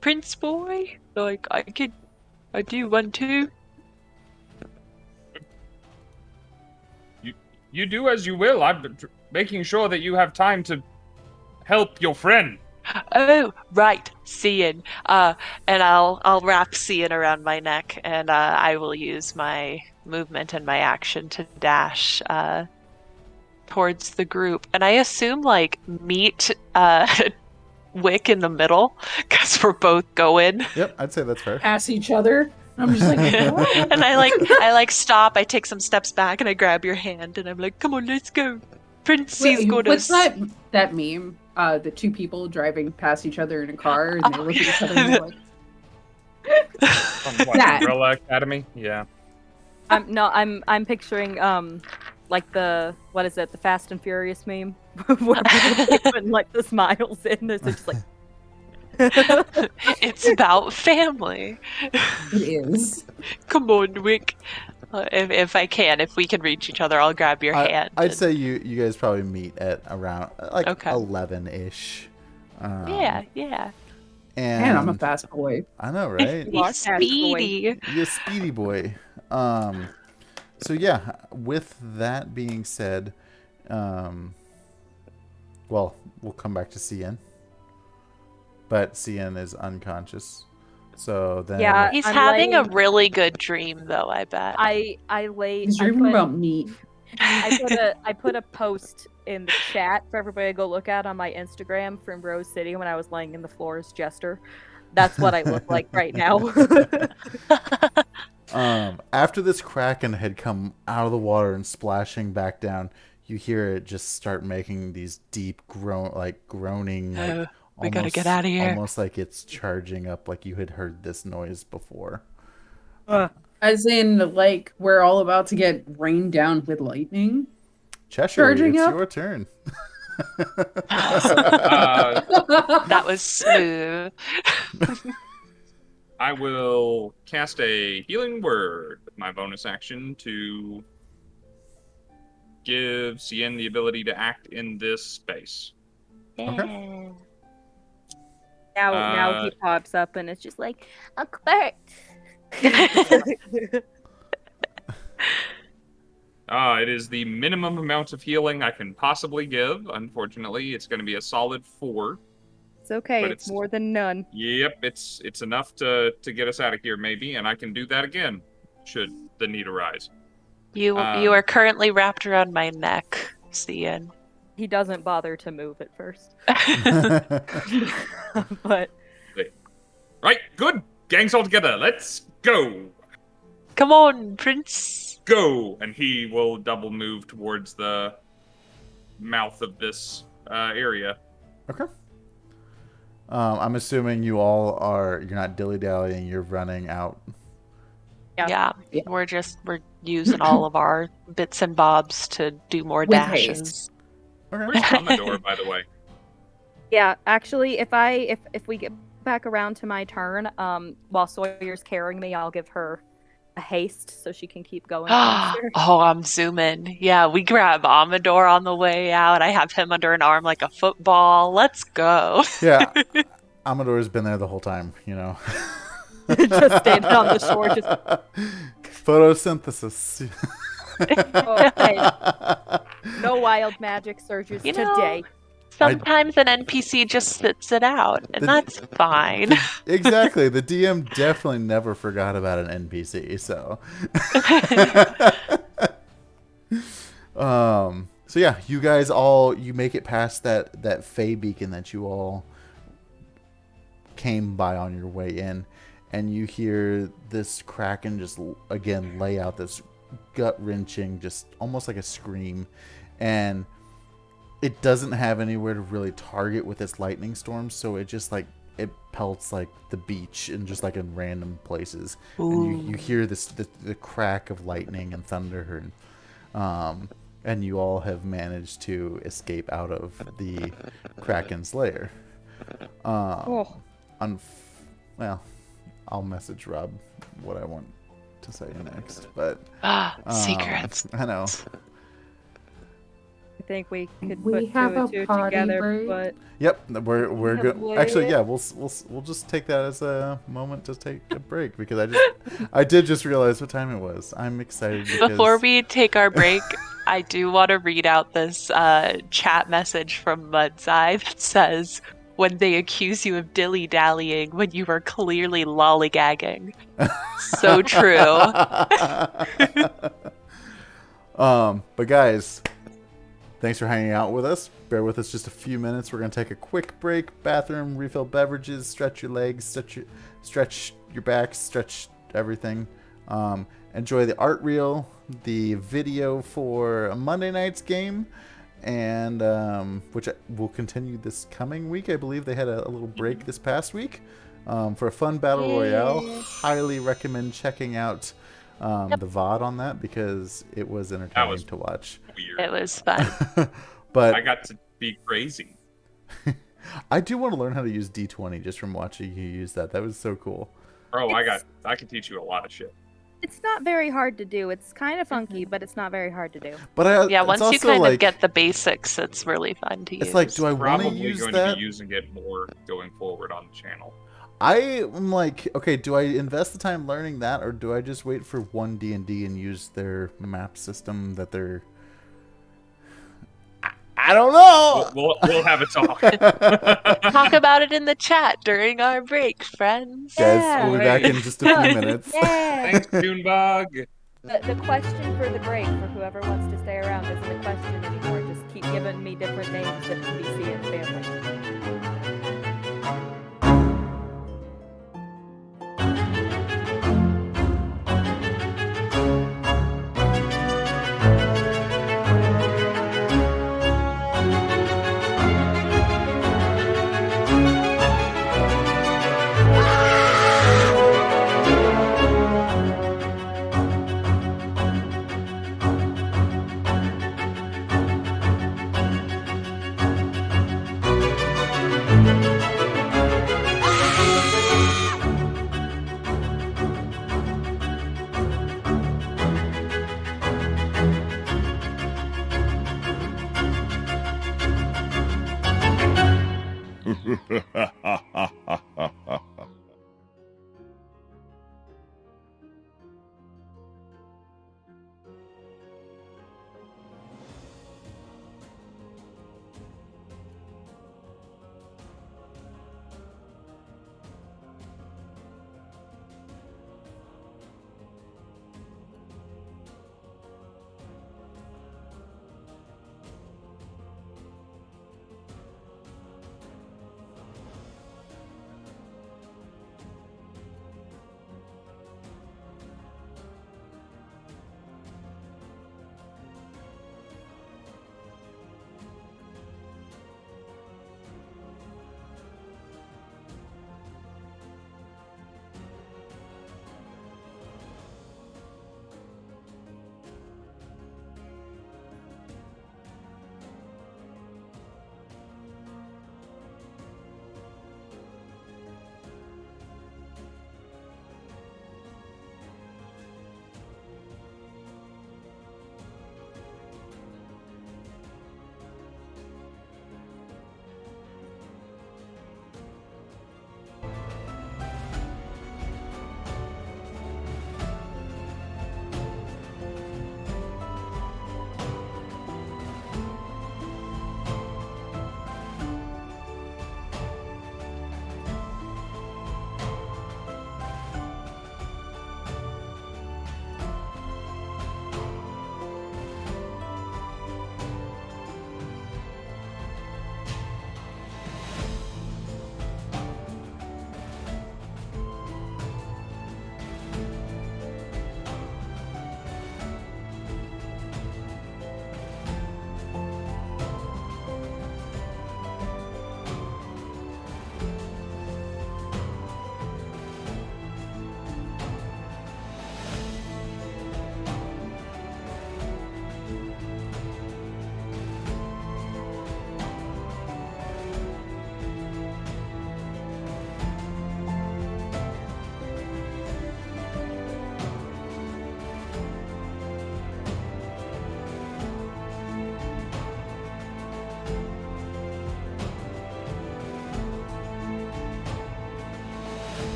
Prince Boy? Like I do one too. You do as you will. I'm making sure that you have time to help your friend. Oh, right, Scinn. And I'll wrap Scinn around my neck, and I will use my movement and my action to dash towards the group. And I assume like meet Wick in the middle, because we're both going. Yep, I'd say that's fair. Pass each other. I'm just like, And I stop, I take some steps back, and I grab your hand, and I'm like, come on, let's go. Princey's gonna... What's that meme? The two people driving past each other in a car, and they look at each other and they're like... From what, That. Umbrella Academy? Yeah. I'm picturing like the the Fast and Furious meme where people putting like the smiles in. It's just like It's about family. It is. Come on, Wick. If we can reach each other, I'll grab your hand. I'd say you guys probably meet at around like Okay. 11-ish. Yeah. And Man, I'm a fast boy. I know, right? He's speedy. You're a speedy boy. So yeah, with that being said, well, we'll come back to Scinn. But Scinn is unconscious. So then Yeah. He's I'm having a laying- really good dream, though, I bet. I laid. He's I dreaming put- about meat. I put a post in the chat for everybody to go look at on my Instagram from Rose City when I was laying in the floor as Jester. That's what I look like right now. after this kraken had come out of the water and splashing back down, you hear it just start making these deep groaning. Like, We gotta get out of here. Almost like it's charging up, like you had heard this noise before. As in, like, we're all about to get rained down with lightning. Cheshire, Charging it's up? your turn. That was smooth. I will cast a healing word with my bonus action to give Scinn the ability to act in this space. Okay. Now he pops up and it's just like, A Bert. It is the minimum amount of healing I can possibly give. Unfortunately, it's going to be a solid 4. it's okay. But It's it's- more than none. Yep, it's enough to get us out of here, maybe, and I can do that again, should the need arise. You are currently wrapped around my neck, Scinn. He doesn't bother to move at first, but Right, good. Gangs all together. Let's go. Come on, Prince. Go. And he will double move towards the mouth of this area. Okay. I'm assuming you all you're not dilly-dallying, you're running out. Yeah. Yeah. We're using all of our bits and bobs to do more With dashes. haste. Okay. Where's Commodore, by the way? yeah. Actually, if we get back around to my turn, while Sawyer's carrying me, I'll give her a haste so she can keep going faster. Oh, I'm zooming. Yeah, we grab Amador on the way out. I have him under an arm like a football. Let's go. Yeah. Amador's been there the whole time, you know. Just standing on the shore, just Photosynthesis. okay. No wild magic surges You know, today. Sometimes an NPC just sits it out, and that's fine. Exactly. The DM definitely never forgot about an NPC, so. So yeah, you guys you make it past that Fey beacon that you all came by on your way in, and you hear this kraken just again lay out this gut-wrenching, just almost like a scream. And it doesn't have anywhere to really target with its lightning storms, so it just like it pelts like the beach and just like in random places. And you hear the crack of lightning and thunder, and you all have managed to escape out of the Kraken's lair. Well, I'll message Rob what I want to say next, but secrets. I know. I think we could We put have two and a two party together, break. but Yep, we're Yeah, good. boy. Actually, yeah, we'll just take that as a moment to take a break because I did just realize what time it was. I'm excited because Before we take our break, I do want to read out this chat message from Mud's Eye that says, "When they accuse you of dilly-dallying when you were clearly lollygagging." So true. But guys, thanks for hanging out with us. Bear with us just a few minutes. We're gonna take a quick break, bathroom, refill beverages, stretch your legs, stretch your back, stretch everything. Enjoy the art reel, the video for Monday night's game, and which will continue this coming week. I believe they had a little break this past week for a fun battle royale. Highly recommend checking out the VOD on that because it was entertaining to watch. Weird. It was fun. But I got to be crazy. I do want to learn how to use D20 just from watching you use that. That was so cool. Bro, I can teach you a lot of shit. it's not very hard to do. It's kind of funky, but it's not very hard to do. But Yeah, it's once you also kind like, of get the basics, it's really fun to use. it's like, do I want to Probably use going that? to be using it more going forward on the channel. I am like, okay, do I invest the time learning that, or do I just wait for one D&D and use their map system that they're... I don't know! We'll have a talk. Talk about it in the chat during our break, friends. Guys, we'll be back in just a few Yeah. minutes. Yeah. Thanks, Junebug. The question for the break, for whoever wants to stay around, isn't a question anymore. Just keep giving me different names that NBC and family.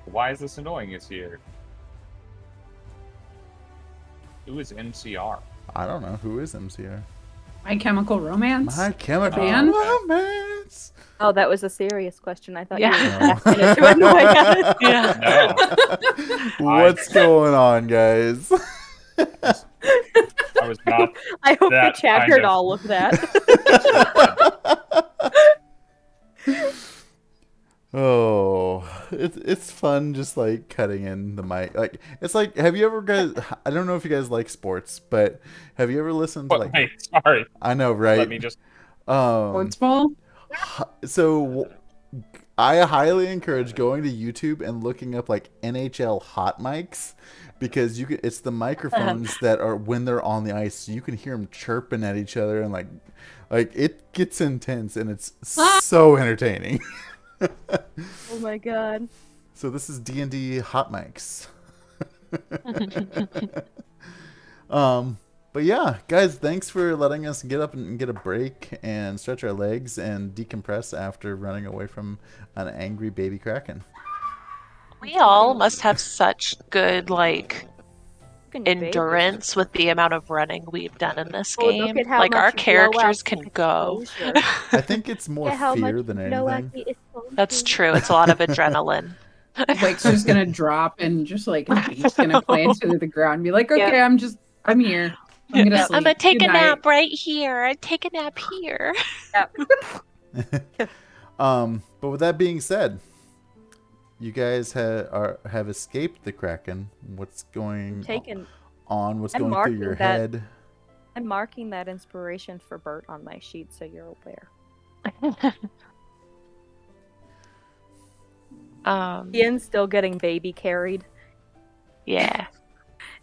Why is this annoying us here? Who is MCR? I don't know. Who is MCR? My Chemical Romance? My Chemical Band? Romance. Oh, that was a serious question. I thought Yeah. you were asking it to annoy us. Yeah. No, What's going on, guys? I was not. I hope the That chat kind heard of- all of that. Oh, it's fun just like cutting in the mic. Like it's like, have you ever guys? I don't know if you guys like sports, but have you ever listened to like? Wait, sorry. I know, right? Let me just. Sports Ball? So I highly encourage going to YouTube and looking up like NHL hot mics because you can. It's the microphones that are when they're on the ice, so you can hear them chirping at each other and Like, it gets intense, and it's so entertaining. Oh my god. So this is D&D Hot Mics. But yeah, guys, thanks for letting us get up and get a break and stretch our legs and decompress after running away from an angry baby kraken. We all must have such good, like, Fucking endurance with the amount of running we've done in this Oh, game. look at how Like, our much characters blowouts can and go. exposure. I think it's more Look at how fear much than blowout anything. the exposure. That's true. It's a lot of adrenaline. Wick's just gonna drop and just like his beak's gonna plant into the ground and be like, okay, I'm here. I'm gonna sleep. I'm gonna take Good a night. nap right here. I take a nap here. But with that being said, you guys have escaped the kraken. What's going on? What's I'm going through your marking that- head? I'm marking that inspiration for Bert on my sheet so you're aware. Ian's still getting baby carried. Yeah.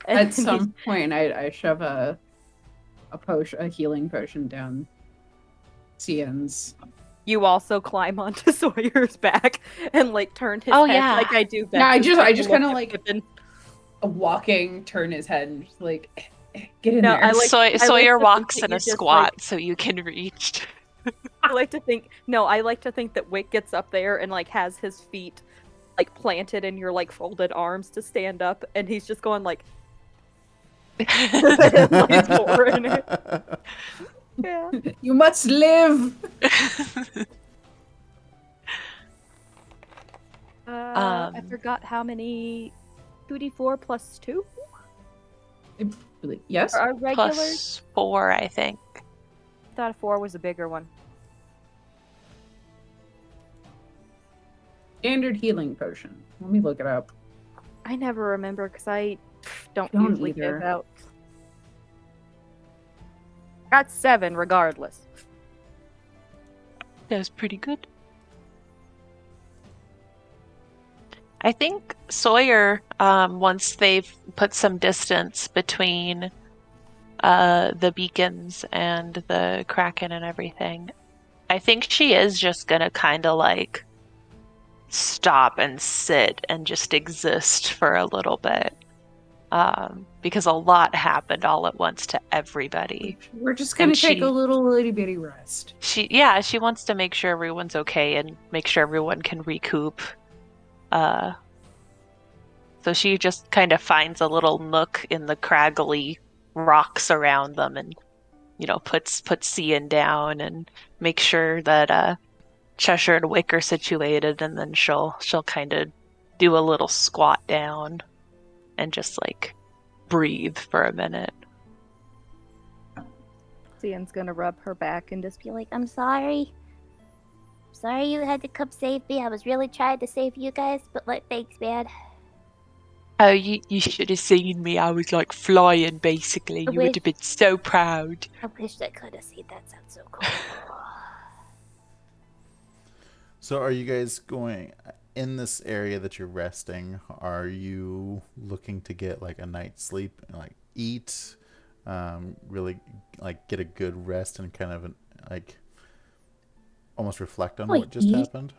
At some point, I shove a healing potion down Cian's. You also climb onto Sawyer's back and like turn his Oh, head yeah. like I do. Yeah, I Beth's just look kind of at like Pippin. turn his head and just like get in No, there. I like- Sawyer to think walks that in you a just, squat so you can reach. I like to think that Wick gets up there and like has his feet like planted in your like folded arms to stand up, and he's just going like, and lays forward in it. Yeah. You must live. I forgot how many 2d4 plus 2 Yes. are regulars. Plus 4, I think. I thought a 4 was a bigger one. Standard healing potion. Let me look it up. I never remember because I don't Don't usually either. give out. Got 7 regardless. That was pretty good. I think Sawyer, once they've put some distance between the beacons and the Kraken and everything, I think she is just gonna kind of like stop and sit and just exist for a little bit. Because a lot happened all at once to everybody. We're just gonna And take she- a little itty bitty rest. She wants to make sure everyone's okay and make sure everyone can recoup. So she just kind of finds a little nook in the craggly rocks around them and, puts Cian down and makes sure that Cheshire and Wick are situated, and then she'll kind of do a little squat down and just like breathe for a minute. Cian's gonna rub her back and just be like, I'm sorry. Sorry you had to come save me. I was really trying to save you guys, but like, thanks, man. Oh, you should have seen me. I was like flying, basically. You would have been so proud. I wish I could have seen that. Sounds so cool. So are you guys going in this area that you're resting? Are you looking to get like a night's sleep and like eat, really like get a good rest and kind of like almost reflect on what just happened?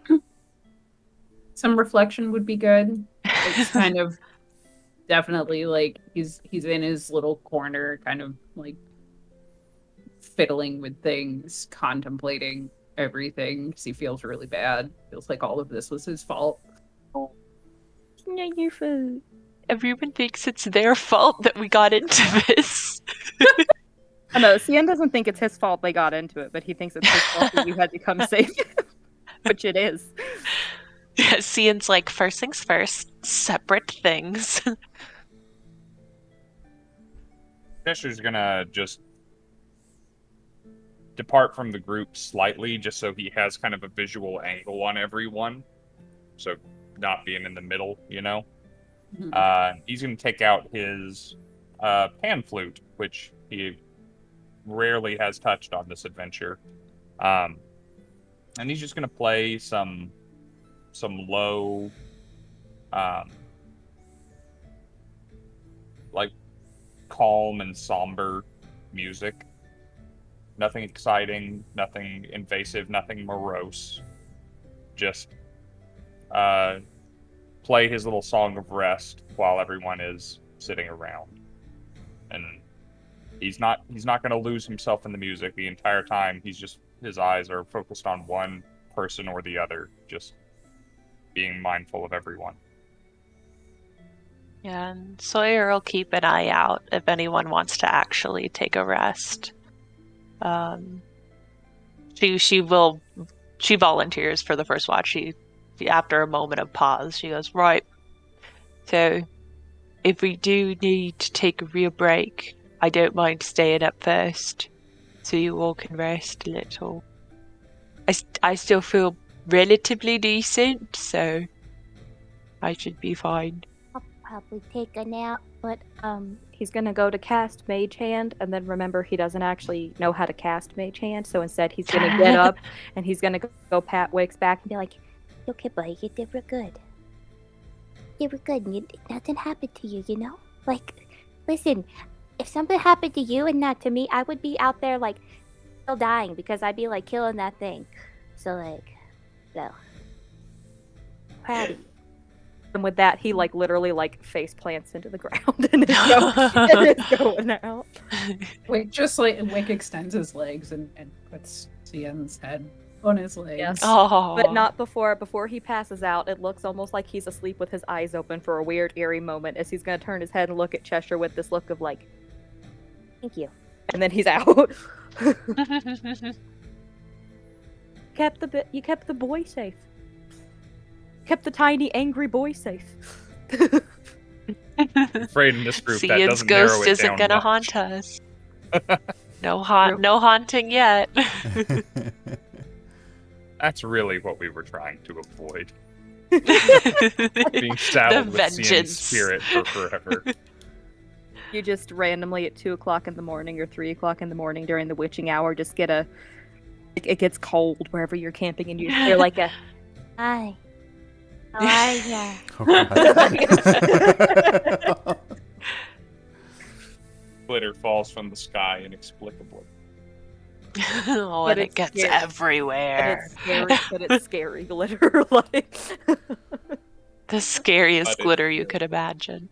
Some reflection would be good. It's kind of definitely like he's in his little corner, kind of like fiddling with things, contemplating everything because he feels really bad. Feels like all of this was his fault. It's not your fault. Everyone thinks it's their fault that we got into this. oh no, Cian doesn't think it's his fault they got into it, but he thinks it's his fault that you had to come save him. Which it is. Yeah, Cian's like, first things first, separate things. Cheshire's gonna just depart from the group slightly, just so he has kind of a visual angle on everyone. So not being in the middle, Mm-hmm. He's gonna take out his pan flute, which he rarely has touched on this adventure. And he's just gonna play some low, like calm and somber music. Nothing exciting, nothing invasive, nothing morose. Just play his little song of rest while everyone is sitting around. And he's not going to lose himself in the music the entire time. His eyes are focused on one person or the other, just being mindful of everyone. Yeah, and Sawyer will keep an eye out if anyone wants to actually take a rest. She volunteers for the first watch. She after a moment of pause, she goes, right, so if we do need to take a real break, I don't mind staying up first so you all can rest a little. I still feel relatively decent, so I should be fine. I'll probably take a nap, but He's gonna go to cast Mage Hand, and then remember he doesn't actually know how to cast Mage Hand, so instead he's gonna get up and he's gonna go pat Wick's back and be like, okay, buddy, you did real good. You were good, and nothing happened to you, you know? Like, listen, if something happened to you and not to me, I would be out there, like, still dying because I'd be, like, killing that thing. So, like, no. Proud of you. and with that he like literally like face plants into the ground and is going out. Wait, just like Wick extends his legs and puts Cien's head on his legs. Yes. Oh, But not before he passes out. It looks almost like he's asleep with his eyes open for a weird, eerie moment as he's gonna turn his head and look at Cheshire with this look of like, Thank you. and then he's out. You kept the boy safe. Kept the tiny, angry boy safe. I'm afraid in this group that Cian's doesn't narrow ghost it isn't down gonna much. haunt us. No haunting yet. That's really what we were trying to avoid. The Being saddled with Cian's vengeance. spirit for forever. You just randomly at 2 o'clock in the morning or 3 o'clock in the morning during the witching hour just get it gets cold wherever you're camping and you hear like a Hi. How are ya? Glitter falls from the sky inexplicably. Oh, But and it it's gets scary. everywhere. but it's scary glitter. Like The scariest But glitter you could imagine.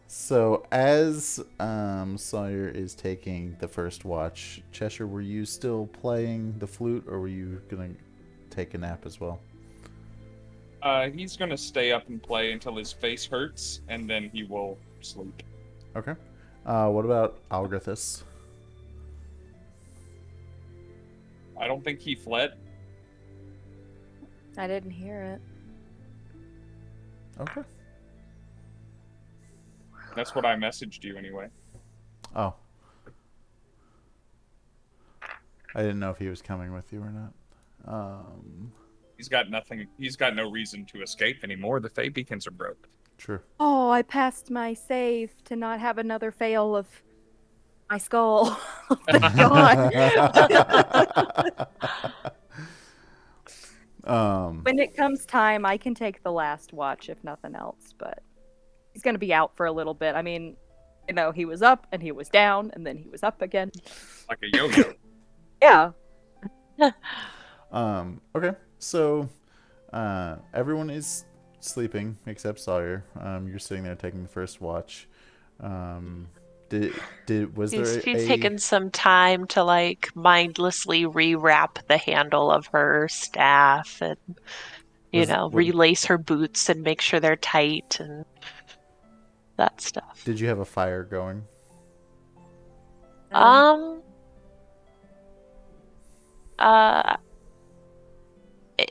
So as Sawyer is taking the first watch, Cheshire, were you still playing the flute, or were you gonna take a nap as well? He's gonna stay up and play until his face hurts, and then he will sleep. Okay. What about Algrathus? I don't think he fled. I didn't hear it. Okay. That's what I messaged you anyway. Oh. I didn't know if he was coming with you or not. He's got nothing. He's got no reason to escape anymore. The Fey beacons are broke. True. Oh, I passed my save to not have another fail of my skull. Thank God. When it comes time, I can take the last watch if nothing else, but he's going to be out for a little bit. I mean, you know, he was up and he was down and then he was up again. Like a yo-yo. Yeah. Okay. So, everyone is sleeping except Sawyer. You're sitting there taking the first watch. Was there She's taken some time to like mindlessly rewrap the handle of her staff and relace her boots and make sure they're tight and that stuff. Did you have a fire going?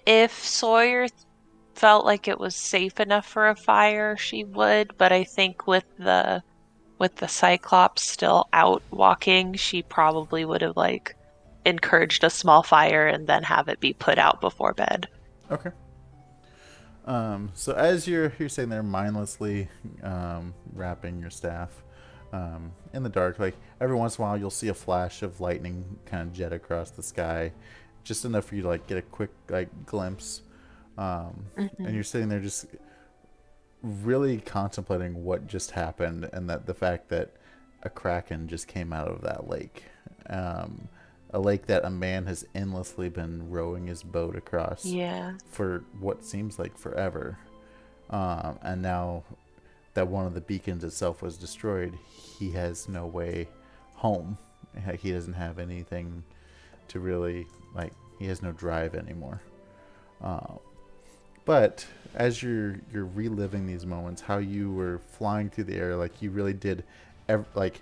If Sawyer felt like it was safe enough for a fire, she would, but I think with the Cyclops still out walking, she probably would have like encouraged a small fire and then have it be put out before bed. Okay. So as you're sitting there mindlessly wrapping your staff in the dark, like every once in a while you'll see a flash of lightning kind of jet across the sky, just enough for you to like get a quick like glimpse. And you're sitting there just really contemplating what just happened, and that the fact that a kraken just came out of that lake. A lake that a man has endlessly been rowing his boat across for what seems like forever. And now that one of the beacons itself was destroyed, he has no way home. He doesn't have anything to really, like, he has no drive anymore. But as you're reliving these moments, how you were flying through the air, like you really did, like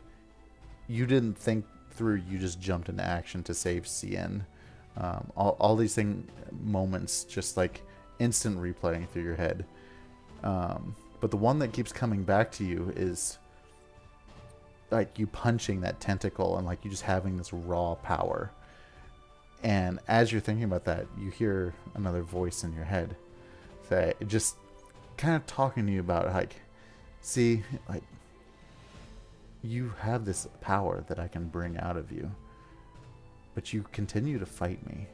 you didn't think through, you just jumped into action to save Scinn. All these moments just like instant replaying through your head. But the one that keeps coming back to you is like you punching that tentacle and like you just having this raw power. And as you're thinking about that, you hear another voice in your head say, just kind of talking to you about like, see, like you have this power that I can bring out of you, but you continue to fight me.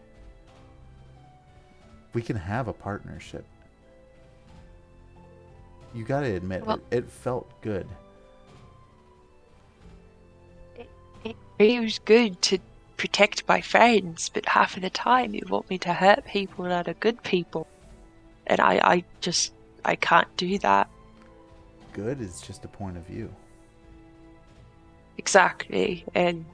We can have a partnership. You gotta admit, it felt good. It feels good to protect my friends, but half of the time you want me to hurt people that are good people. And I can't do that. Good is just a point of view. Exactly. And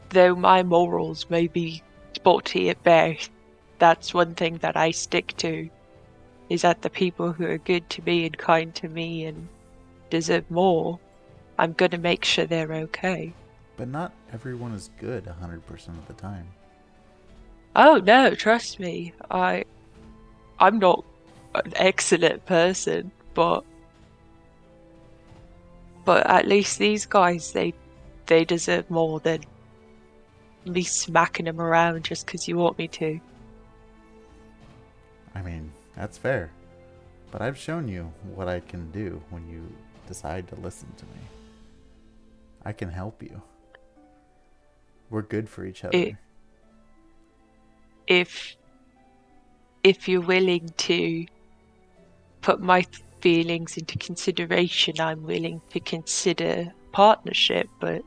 though my morals may be spotty at best, that's one thing that I stick to, is that the people who are good to me and kind to me and deserve more, I'm going to make sure they're okay. But not everyone is good 100% of the time. Oh no, trust me. I'm not an excellent person, but at least these guys, they deserve more than me smacking them around just because you want me to. I mean, that's fair. But I've shown you what I can do when you decide to listen to me. I can help you. We're good for each other. If you're willing to put my feelings into consideration, I'm willing to consider partnership, but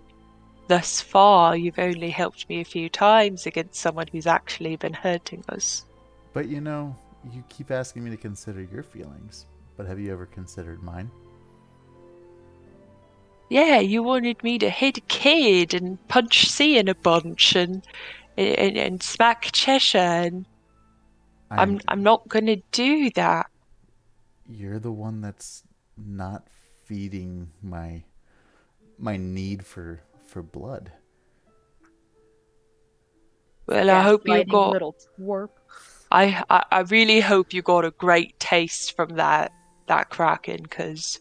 thus far you've only helped me a few times against someone who's actually been hurting us. But you know, you keep asking me to consider your feelings, but have you ever considered mine? Yeah, you wanted me to hit a kid and punch Scinn a bunch and smack Cheshire, and I'm not gonna do that. You're the one that's not feeding my need for blood. Well, I hope you got little twerp. I really hope you got a great taste from that kraken, because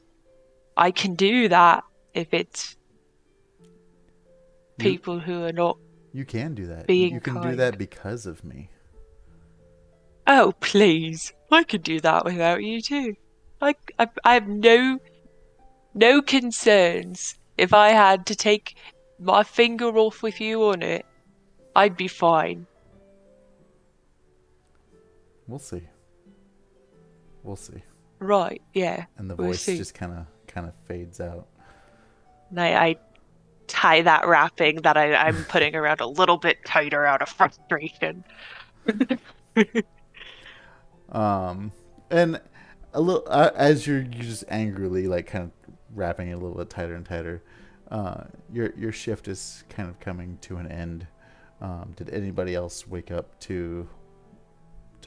I can do that if it's people who are not. You can do that. Being you can kind. do that because of me. Oh, please. I could do that without you too. I have no concerns. If I had to take my finger off with you on it, I'd be fine. We'll see. We'll see. Right, yeah. And the voice just kind of fades out. And I tie that wrapping that I'm putting around a little bit tighter out of frustration. And a little as you're just angrily like kind of wrapping it a little bit tighter and tighter, your shift is kind of coming to an end. Did anybody else wake up to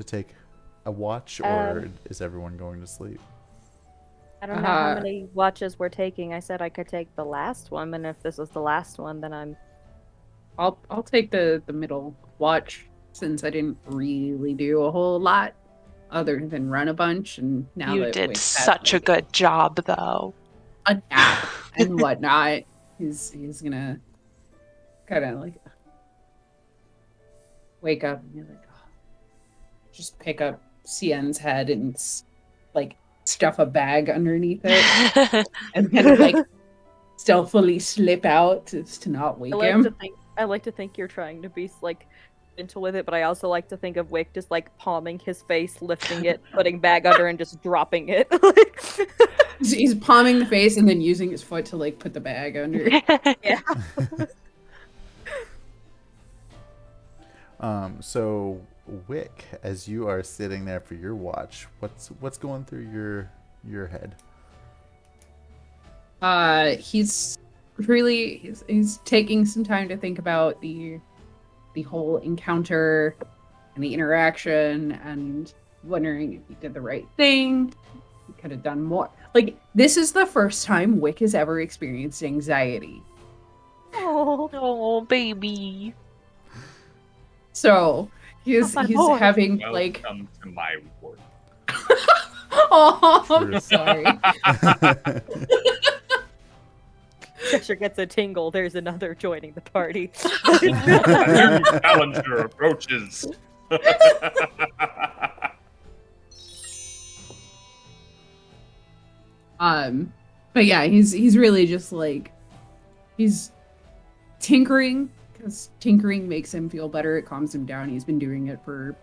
take a watch, or is everyone going to sleep? I don't know how many watches we're taking. I said I could take the last one, and if this is the last one, then I'll take the middle watch, since I didn't really do a whole lot other than run a bunch, and now you did such a good job, though. A nap and whatnot. He's gonna kind of like wake up and be like, just pick up Scinn's head and like stuff a bag underneath it and kind of like stealthily slip out to not wake him. I like to think you're trying to be like gentle with it, but I also like to think of Wick just like palming his face, lifting it, putting bag under, and just dropping it. He's palming the face and then using his foot to like put the bag under. Yeah. So Wick, as you are sitting there for your watch, what's going through your head? He's taking some time to think about the whole encounter and the interaction and wondering if he did the right thing. He could have done more. Like, this is the first time Wick has ever experienced anxiety. Oh, baby. So he's boy. having like Welcome to my world. oh, I'm sorry. Cheshire gets a tingle. There's another joining the party. A new challenger approaches. But yeah, he's really just like he's tinkering because tinkering makes him feel better. It calms him down. He's been doing it for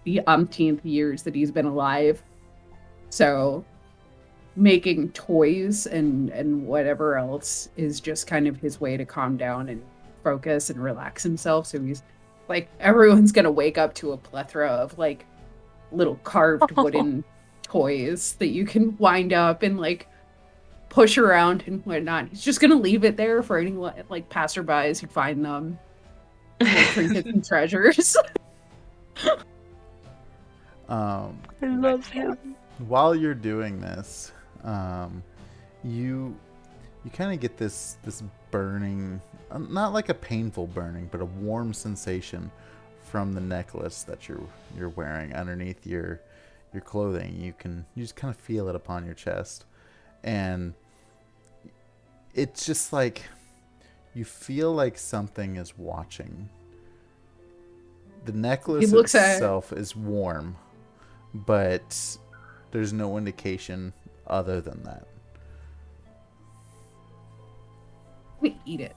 the umpteenth years that he's been alive. So making toys and whatever else is just kind of his way to calm down and focus and relax himself. So he's like, everyone's gonna wake up to a plethora of like little carved wooden toys that you can wind up and like push around and whatnot. He's just gonna leave it there for any like passerbys who find them, like, trinkets and treasures. I love him. While you're doing this, you kind of get this burning, not like a painful burning, but a warm sensation from the necklace that you're wearing underneath your clothing. You just kind of feel it upon your chest, and it's just like you feel like something is watching. The necklace itself is warm, but there's no indication other than that. Let me eat it.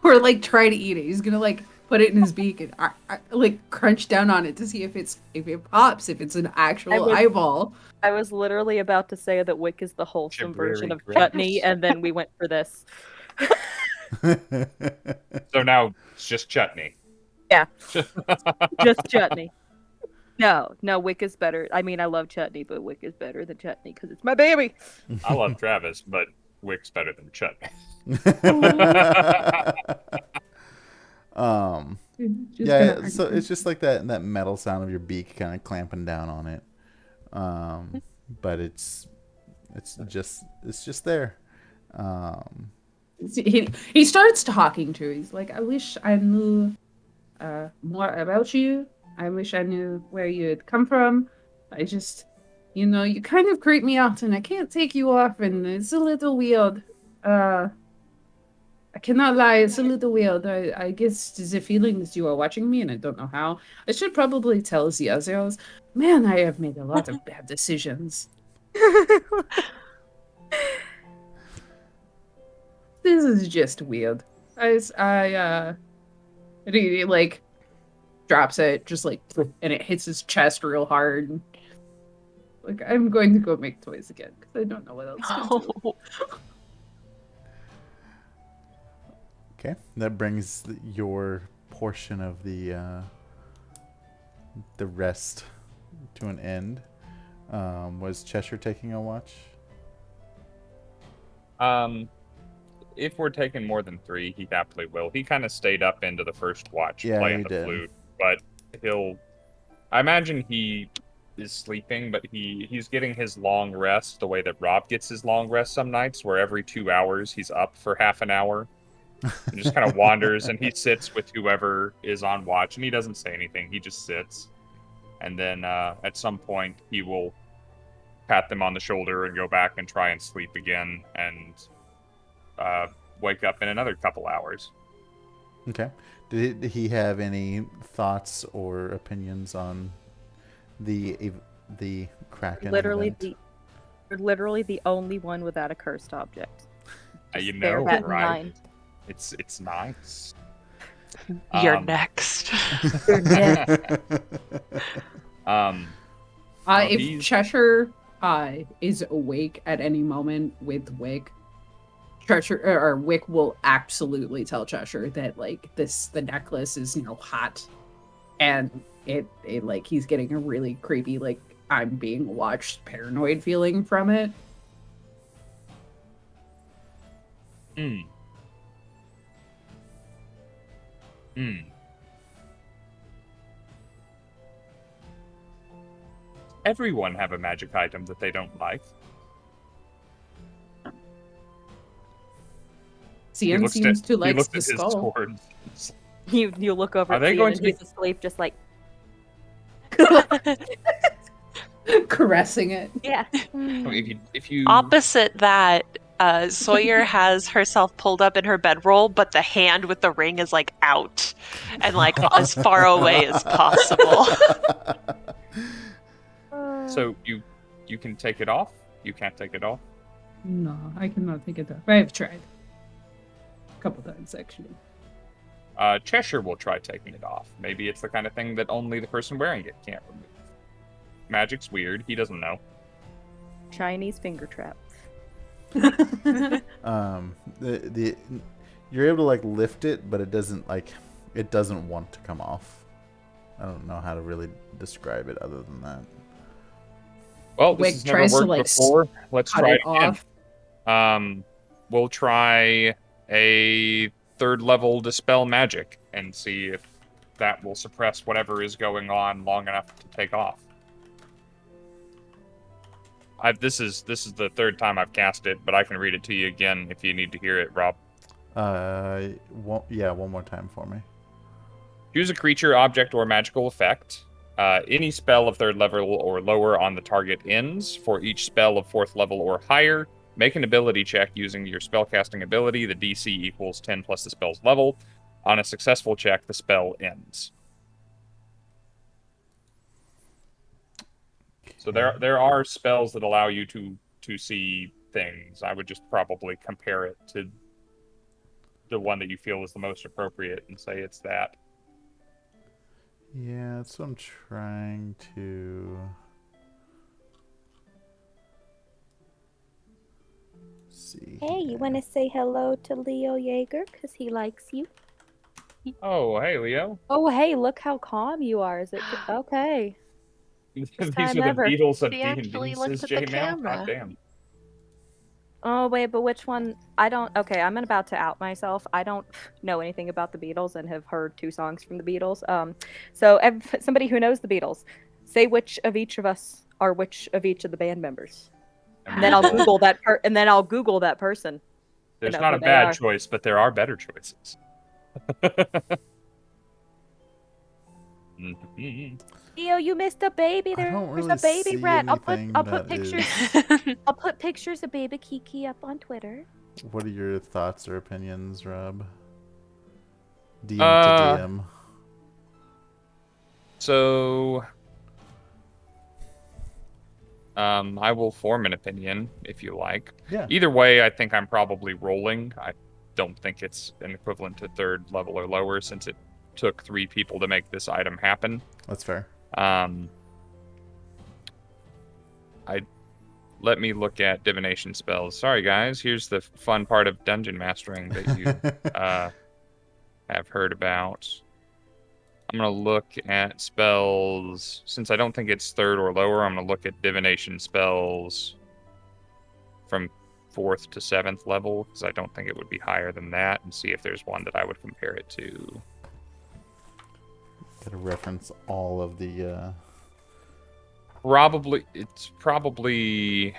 Or like try to eat it. He's gonna like put it in his beak and like crunch down on it to see if it pops, if it's an actual eyeball. I was literally about to say that Wick is the wholesome version of Gibbering. chutney, and then we went for this. So now it's just chutney. Yeah. Just chutney. No, Wick is better. I mean, I love chutney, but Wick is better than chutney because it's my baby. I love Travis, but Wick's better than chutney. Yeah, so it's just like that metal sound of your beak kind of clamping down on it. But it's just there. He starts talking to. He's like, I wish I knew more about you. I wish I knew where you had come from. I just, you kind of creep me out, and I can't take you off, and it's a little weird. I cannot lie, it's a little weird. I guess there's a feeling that you are watching me, and I don't know how. I should probably tell Ziazos. Man, I have made a lot of bad decisions. This is just weird. He like drops it, just like, and it hits his chest real hard. Like, I'm going to go make toys again because I don't know what else to do. Okay, that brings your portion of the rest to an end. Was Cheshire taking a watch? If we're taking more than 3, he happily will. He kind of stayed up into the first watch playing the flute, but I imagine he is sleeping, but he's getting his long rest the way that Rob gets his long rest some nights, where every 2 hours he's up for half an hour and just kind of wanders, and he sits with whoever is on watch, and he doesn't say anything. He just sits, and then at some point he will pat them on the shoulder and go back and try and sleep again, and wake up in another couple hours. Okay. Did he have any thoughts or opinions on the Kraken Literally event? the only one without a cursed object. You Just bear know, that in right? mind. It's nice. You're next. You're next. If he's- Cheshire is awake at any moment with Wick, Cheshire or Wick will absolutely tell Cheshire that like the necklace is hot, and it like he's getting a really creepy like I'm being watched paranoid feeling from it. Hmm. Everyone have a magic item that they don't like. Cian seems to like the his skull. sword. You look over Are at they Cian going and to be- he's asleep, just like Caressing it. yeah. If you Opposite that, Sawyer has herself pulled up in her bedroll, but the hand with the ring is like out and like as far away as possible. So you can take it off. You can't take it off. No, I cannot take it off. I've tried. A couple times, actually. Cheshire will try taking it off. Maybe it's the kind of thing that only the person wearing it can't remove. Magic's weird. He doesn't know. Chinese finger trap. The you're able to like lift it, but it doesn't want to come off. I don't know how to really describe it other than that. Well, this Wick has never tries to, worked like, before. Let's cut try it it again. off. We'll try a 3rd level dispel magic and see if that will suppress whatever is going on long enough to take off. This is the 3rd time I've cast it, but I can read it to you again if you need to hear it, Rob. One more time for me. Choose a creature, object, or magical effect. Any spell of 3rd level or lower on the target ends. For each spell of 4th level or higher, make an ability check using your spellcasting ability. The DC equals 10 plus the spell's level. On a successful check, the spell ends. So there are spells that allow you to see things. I would just probably compare it to the one that you feel is the most appropriate and say it's that. Yeah, that's what I'm trying to see. Hey, you want to say hello to Leo Yeager because he likes you? Oh, hey, Leo. Oh, hey, look how calm you are. Is it okay? These time are the ever. Beatles of She D&D, actually looked says at the J Mal. camera. God damn. Oh, wait, but which one? I don't. Okay, I'm about to out myself. I don't know anything about the Beatles and have heard 2 songs from the Beatles. So somebody who knows the Beatles, say which of each of us are which of each of the band members, and then I'll Google that. And then I'll Google that person. There's know not who a they bad are. choice, but there are better choices. Leo, you missed a baby. I don't There's really a baby see rat. I'll anything put that pictures. is- I'll put pictures of baby Kiki up on Twitter. What are your thoughts or opinions, Rob? DM to DM. So, I will form an opinion if you like. Yeah. Either way, I think I'm probably rolling. I don't think it's an equivalent to 3rd level or lower since it took 3 people to make this item happen. That's fair. Let me look at divination spells. Sorry, guys. Here's the fun part of dungeon mastering that you have heard about. I'm going to look at spells. Since I don't think it's 3rd or lower, I'm going to look at divination spells from 4th to 7th level, because I don't think it would be higher than that, and see if there's one that I would compare it to. Gotta reference all of the It's probably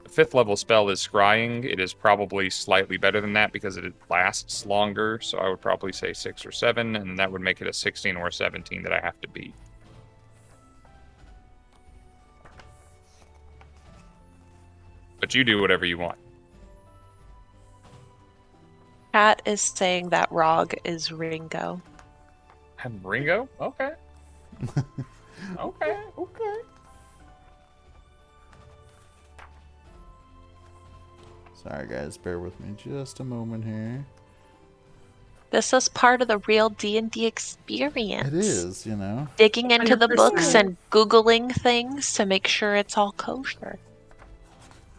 5th level spell is scrying. It is probably slightly better than that because it lasts longer. So I would probably say 6 or 7, and that would make it a 16 or a 17 that I have to beat. But you do whatever you want. Kat is saying that Rog is Ringo. And Ringo? Okay. Okay. Sorry guys, bear with me just a moment here. This is part of the real D&D experience. It is, you know. Digging into the books 100%. and Googling things to make sure it's all kosher.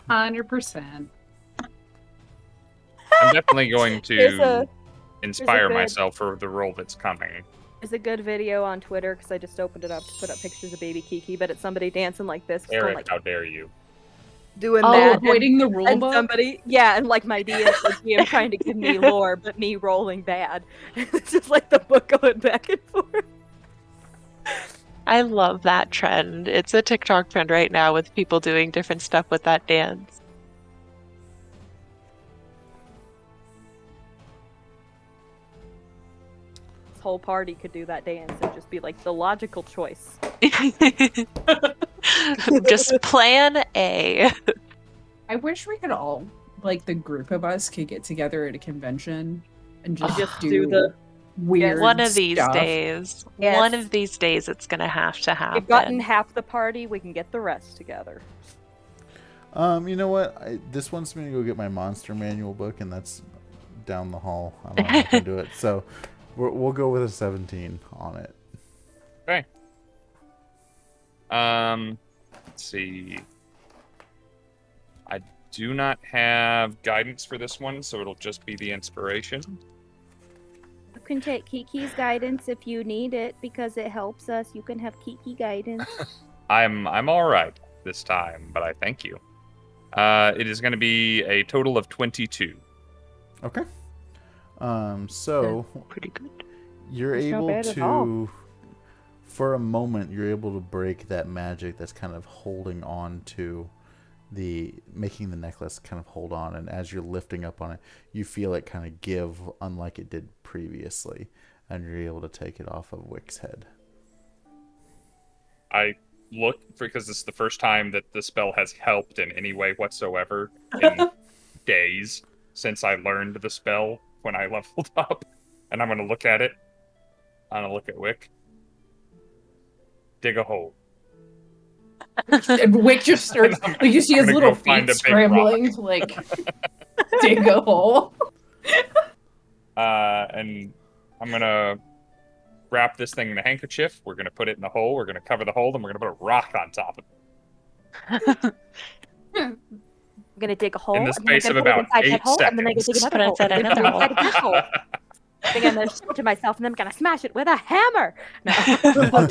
100%. I'm definitely going There's to a inspire good- myself for the role that's coming. There's a good video on Twitter because I just opened it up to put up pictures of baby Kiki, but it's somebody dancing like this, just going Eric, like how dare you? doing Oh, that. avoiding the rule And book? somebody, yeah, and like my DM trying to give me lore, but me rolling bad. It's just like the book going back and forth. I love that trend. It's a TikTok trend right now with people doing different stuff with that dance. This whole party could do that dance and just be like the logical choice. Just plan A. I wish we could all, like, the group of us could get together at a convention and just do the- weird One of these stuff. days. Yes. One of these days it's gonna have to happen. We've gotten half the party, we can get the rest together. You know what? This wants me to go get my monster manual book, and that's down the hall. I don't know if I can do it. So we'll go with a 17 on it. Okay. Let's see. I do not have guidance for this one, so it'll just be the inspiration. You can take Kiki's guidance if you need it because it helps us. You can have Kiki guidance. I'm all right this time, but I thank you. It is going to be a total of 22. Okay. So Pretty good. you're That's not able bad at all. to, for a moment, you're able to break that magic that's kind of holding on to making the necklace kind of hold on. And as you're lifting up on it, you feel it kind of give, unlike it did previously, and you're able to take it off of Wick's head. I look because this is the first time that the spell has helped in any way whatsoever in days since I learned the spell when I leveled up. And I'm going to look at it. I'm going to look at Wick. Dig a hole. And Wick just starts, like, you see I'm his gonna little go find feet a big scrambling to, like, dig a hole. And I'm going to wrap this thing in a handkerchief. We're going to put it in the hole. We're going to cover the hole. Then we're going to put a rock on top of it. I'm gonna dig a hole. In the and then I'm space of gonna put it about inside that 8 hole, and then I'm gonna dig seconds. another hole. Put it and then inside put it another inside this hole. Then I'm gonna show it to myself, and then I'm gonna smash it with a hammer. No.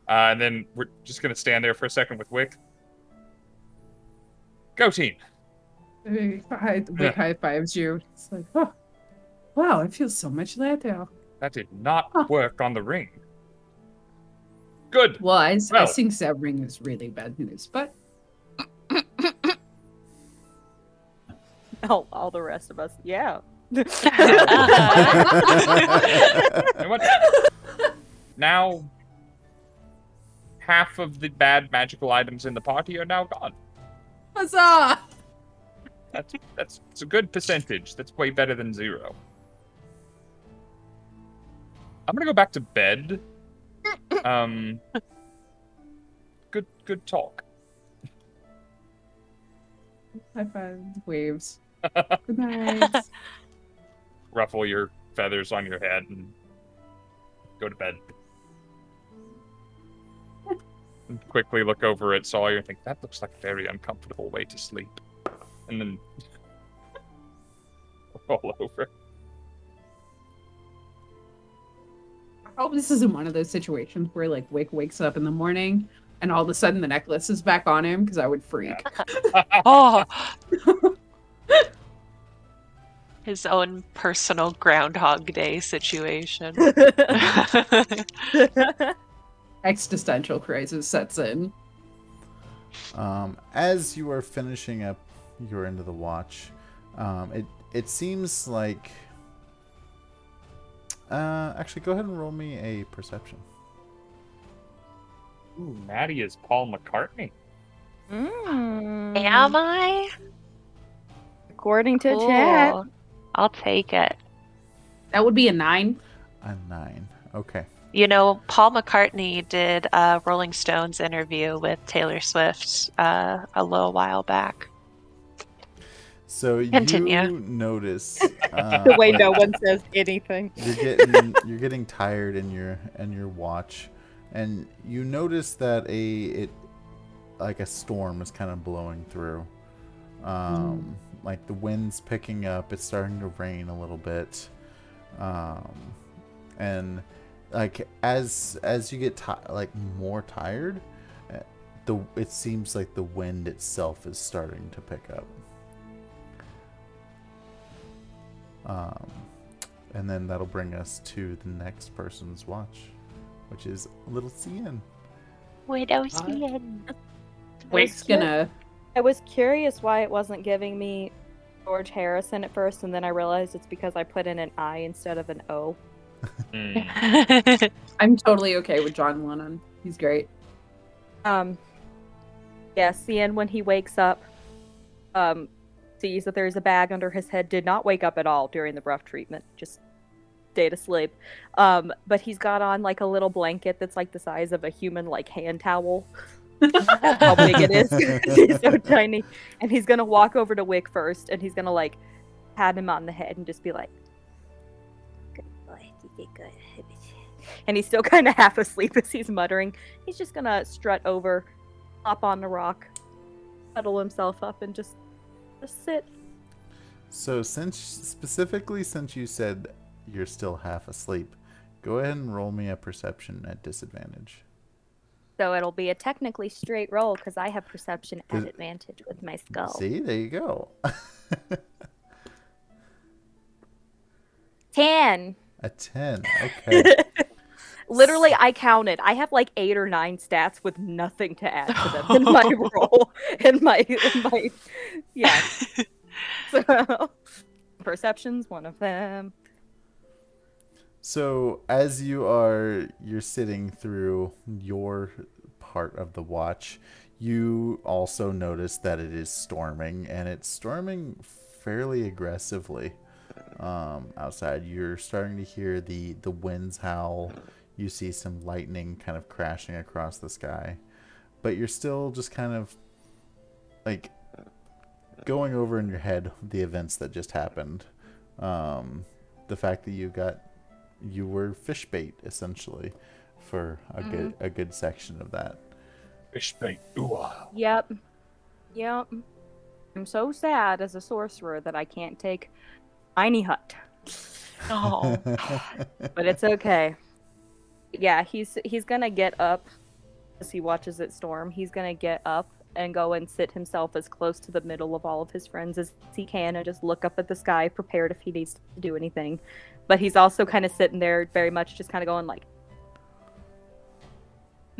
And then we're just going to stand there for a second with Wick. Go team. Wick high fives you. It's like, oh, wow, I feel so much better. That did not work on the ring. Good. Well, I Well. think that ring is really bad news, but All the rest of us, yeah. You know what? Now, half of the bad magical items in the party are now gone. huzzah! That's a good percentage. That's way better than 0. I'm gonna go back to bed. Good talk. High five, waves. Good night. Ruffle your feathers on your head and go to bed. And quickly look over at Sawyer and think, that looks like a very uncomfortable way to sleep. And then roll over. I hope this isn't one of those situations where, like, Wick wakes up in the morning and all of a sudden the necklace is back on him, because I would freak. Oh! His own personal Groundhog Day situation. Existential crisis sets in. As you are finishing up your end of the watch, it seems like... actually, go ahead and roll me a perception. Ooh, Maddie is Paul McCartney. Am I? According to chat. Cool. I'll take it. That would be a 9. A 9. Okay. You know, Paul McCartney did a Rolling Stones interview with Taylor Swift a little while back. So Continue. you notice The way no one says anything. you're getting tired in your watch, and you notice that like a storm is kind of blowing through. Like the wind's picking up. It's starting to rain a little bit, and like as you get more tired, it seems like the wind itself is starting to pick up. And then that'll bring us to the next person's watch, which is little Scinn. Widow Scinn. Wick's gonna. I was curious why it wasn't giving me George Harrison at first, and then I realized it's because I put in an I instead of an O. I'm totally okay with John Lennon. He's great. Yeah, Scinn, when he wakes up, sees that there's a bag under his head, did not wake up at all during the rough treatment, just stayed asleep. But he's got on like a little blanket that's like the size of a human like hand towel. How big it is. He's so tiny. And he's gonna walk over to Wick first, and he's gonna like pat him on the head and just be like, "Good boy, you did good." And he's still kind of half asleep as he's muttering. He's just gonna strut over, hop on the rock, cuddle himself up, and just sit. So since you said you're still half asleep, go ahead and roll me a perception at disadvantage. So it'll be a technically straight roll because I have perception at advantage with my skull. See, there you go. 10. A 10. Okay. Literally, I counted. I have like 8 or 9 stats with nothing to add to them in my roll. Yeah. So, perception's one of them. So as you're sitting through your part of the watch, you also notice that it is storming, and it's storming fairly aggressively. Outside, you're starting to hear the winds howl. You see some lightning kind of crashing across the sky, but you're still just kind of like going over in your head the events that just happened. The fact that you were fish bait essentially for a good section of that. Fish bait. Ooh. Yep. I'm so sad as a sorcerer that I can't take Tiny Hut. Oh. But it's okay. Yeah, he's gonna get up as he watches it storm. He's gonna get up and go and sit himself as close to the middle of all of his friends as he can and just look up at the sky, prepared if he needs to do anything. But he's also kind of sitting there very much just kind of going like,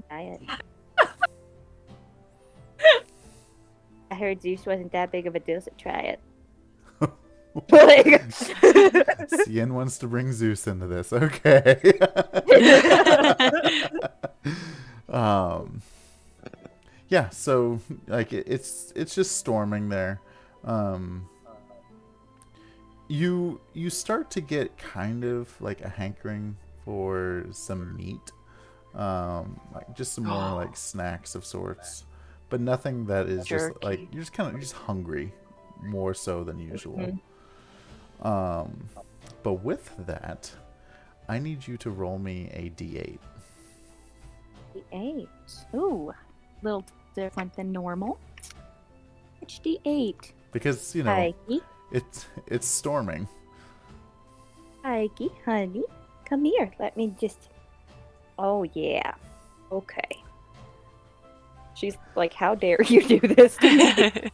I heard Zeus wasn't that big of a deal, so try it. Scinn wants to bring Zeus into this. Okay. Yeah, so like it's just storming there. You start to get kind of like a hankering for some meat. Like just some more like snacks of sorts. But nothing that is Jerky. just like you're just hungry more so than usual. Mm-hmm. But with that, I need you to roll me a d8. D8. Ooh, a little different than normal. Which D8? Because, you know, Mikey, it's storming. Mikey, honey, come here. Let me just. Oh yeah. Okay. She's like, "How dare you do this to me?"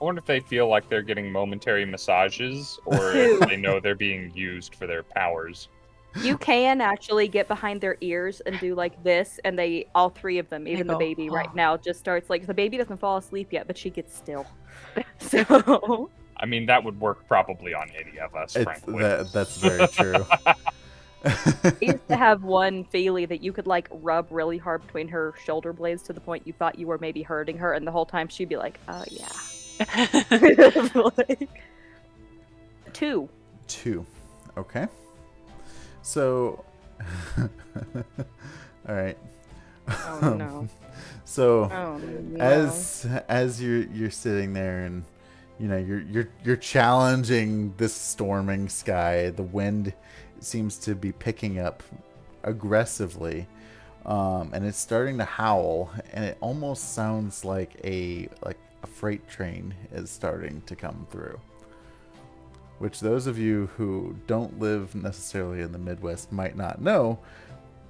I wonder if they feel like they're getting momentary massages, or if they know they're being used for their powers. You can actually get behind their ears and do like this, and all 3 of them, even the go, baby right now, just starts like, the baby doesn't fall asleep yet, but she gets still. So I mean, that would work probably on any of us, frankly. That's very true. I used to have one Feely that you could like rub really hard between her shoulder blades to the point you thought you were maybe hurting her, and the whole time she'd be like, "Oh yeah." Like, 2. 2. Okay. So, all right. Oh no. So, Oh no. as you're sitting there and you know, you're challenging this storming sky. The wind seems to be picking up aggressively, and it's starting to howl, and it almost sounds like a freight train is starting to come through. Which those of you who don't live necessarily in the Midwest might not know,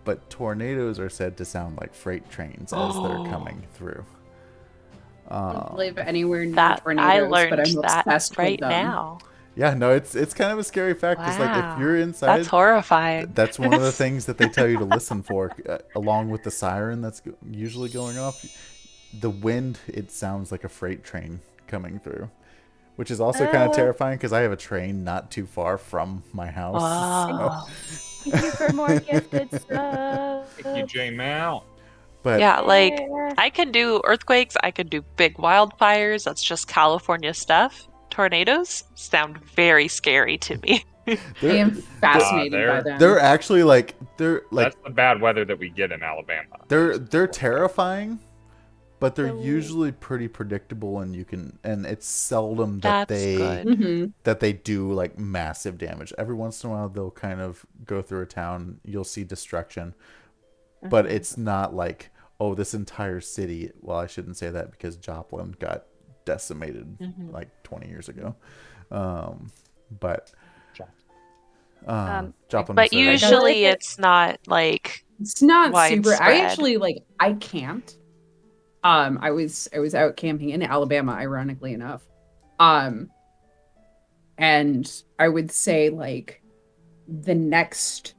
but tornadoes are said to sound like freight trains as they're coming through. I don't live anywhere near That tornadoes, I learned but I'm that obsessed right with them. now. Yeah, no, it's kind of a scary fact because like if you're inside, That's horrifying. that's one of the things that they tell you to listen for, along with the siren that's usually going off. The wind, it sounds like a freight train coming through, which is also kind of terrifying because I have a train not too far from my house. Wow. Thank you for more gifted stuff. Thank you, J Mount. But Yeah, like I can do earthquakes, I can do big wildfires. That's just California stuff. Tornadoes sound very scary to me. I am fascinated by them. they're actually like That's the bad weather that we get in Alabama. they're terrifying, but they're So- usually pretty predictable, and it's seldom that That's they good. Mhm. that they do like massive damage. Every once in a while they'll kind of go through a town, you'll see destruction, but it's not like, oh, this entire city. Well, I shouldn't say that because Joplin got decimated like 20 years ago. But Joplin, But Missouri. usually it's not like It's not super. I widespread. actually I camped. I was out camping in Alabama, ironically enough. And I would say like the next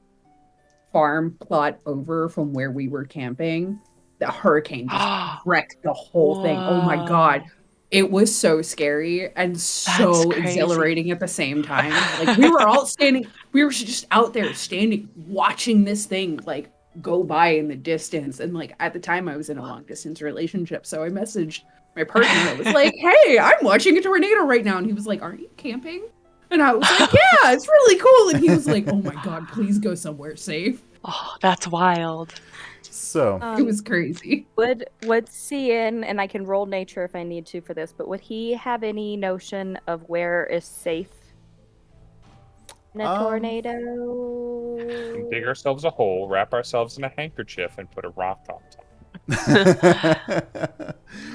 farm plot over from where we were camping, the hurricane just wrecked the whole thing. Oh my god. It was so scary and so crazy. exhilarating at the same time. Like we were all standing, we were just out there standing, watching this thing like go by in the distance. And like at the time I was in a long distance relationship. So I messaged my partner. I was like, hey, I'm watching a tornado right now. And he was like, aren't you camping? And I was like, yeah, it's really cool. And he was like, oh my God, please go somewhere safe. Oh, that's wild. So It was crazy. Would Scinn, and I can roll nature if I need to for this, but would he have any notion of where is safe in a tornado? Dig ourselves a hole, wrap ourselves in a handkerchief, and put a rock on top.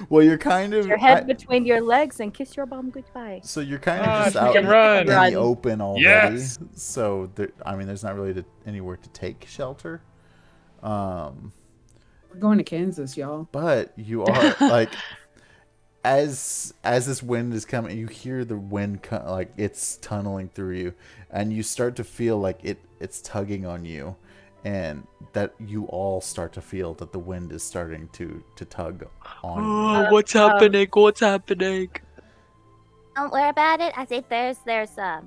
well, you're kind of Your head between your legs and kiss your bum goodbye. so you're kind of just we out can run. in the open already. Yes. So there's not really anywhere to take shelter. We're going to Kansas, y'all. But you are like, as this wind is coming, you hear the wind like it's tunneling through you, and you start to feel like it's tugging on you, and that you all start to feel that the wind is starting to tug on you. What's happening? What's happening? Don't worry about it. I think there's a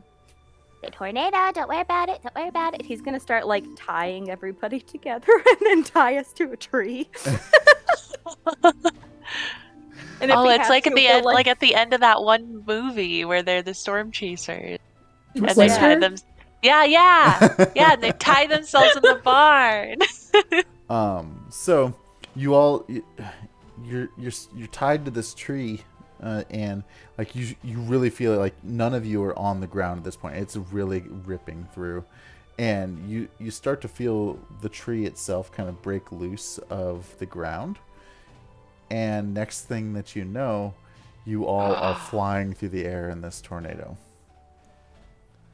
tornado. Don't worry about it. Don't worry about it. He's gonna start like tying everybody together and then tie us to a tree. And if Oh, he it's has like to, at the he'll, end, like at the end of that one movie where they're the storm chasers, and they Twister? tie them. Yeah. And they tie themselves in the barn. So you all you're tied to this tree, and like you really feel it, like none of you are on the ground at this point. It's really ripping through, and you start to feel the tree itself kind of break loose of the ground, and next thing that you know, you all are flying through the air in this tornado.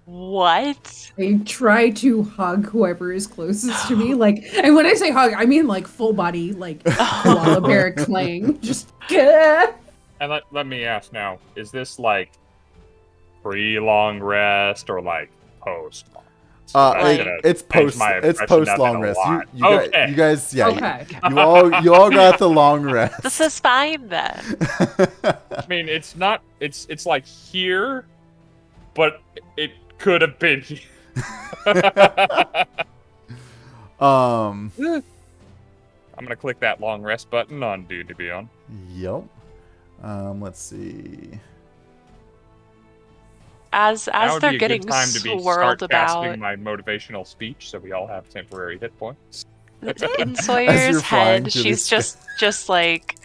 What? I try to hug whoever is closest to me, like, and when I say hug, I mean like full body, like koala bear clang. Just And let me ask now: is this like pre-long rest or like post? It's post long rest. You guys, yeah. Okay. You all got the long rest. This is fine then. I mean, it's not. It's like here, but it could have been. Um. I'm gonna click that long rest button on Dude to be on. Yep. Let's see. As Now would they're be a getting good time to be swirled start casting about my motivational speech, so we all have temporary hit points. in Sawyer's flying head, through she's the just like,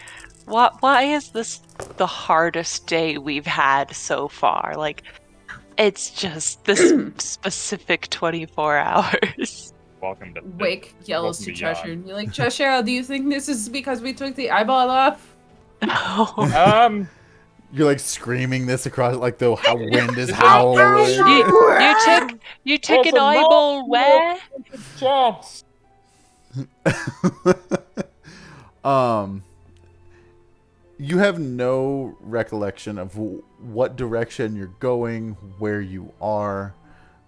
why is this like the hardest day we've had so far. Like, it's just this specific 24 hours. Welcome to Wick yells to Welcome Cheshire. beyond. You're like, Cheshire, do you think this is because we took the eyeball off? No. You're like screaming this across, like the wind is Is it- howling. You took There's an a eyeball where? Chance. You have no recollection of what direction you're going, where you are,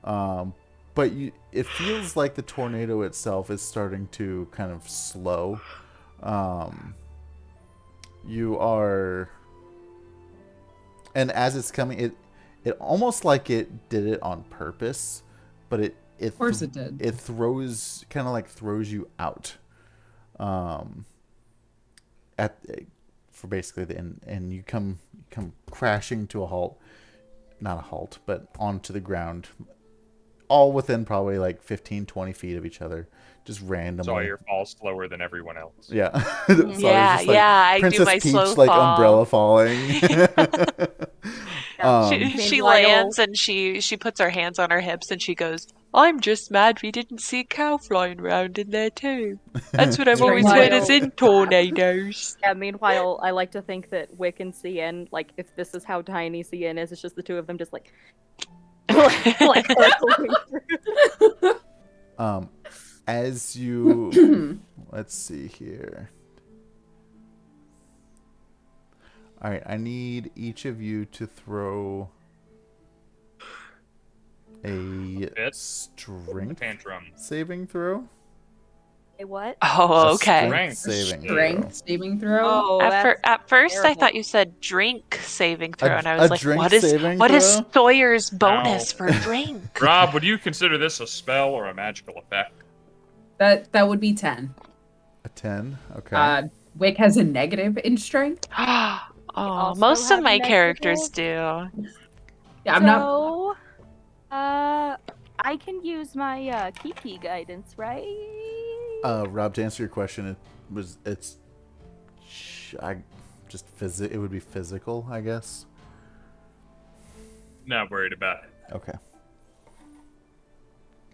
but it feels like the tornado itself is starting to kind of slow. You are, and as it's coming, it almost like it did it on purpose, but Of course it did. It throws you out. For basically the end, and you come crashing to a halt, not a halt, but onto the ground, all within probably like 15-20 feet of each other, just randomly. Sawyer falls slower than everyone else. Yeah. Yeah, I do Princess my Peach, slow like fall. umbrella falling. She lands and she puts her hands on her hips and she goes, "I'm just mad we didn't see a cow flying around in there too. That's what I've always heard is in tornadoes." Yeah, meanwhile, I like to think that Wick and Cien, like, if this is how tiny Cien is, it's just the two of them just like like hurtling through. As you let's see here. All right, I need each of you to throw a strength Tantrum. saving throw. Hey, what? Oh, A okay. strength saving throw. Strength saving throw. Oh, At first, I terrible. thought you said drink saving throw, and I A was like, drink "What is saving throw? Sawyer's bonus Ow. for drink?" Rob, would you consider this a spell or a magical effect? That would be 10. A 10. Okay. Wick has a negative in strength. Oh, also most of have my negative? characters do. Yeah, I'm not. So, I can use my Kiki guidance, right? Rob, to answer your question, it would be physical, I guess. Not worried about it. Okay.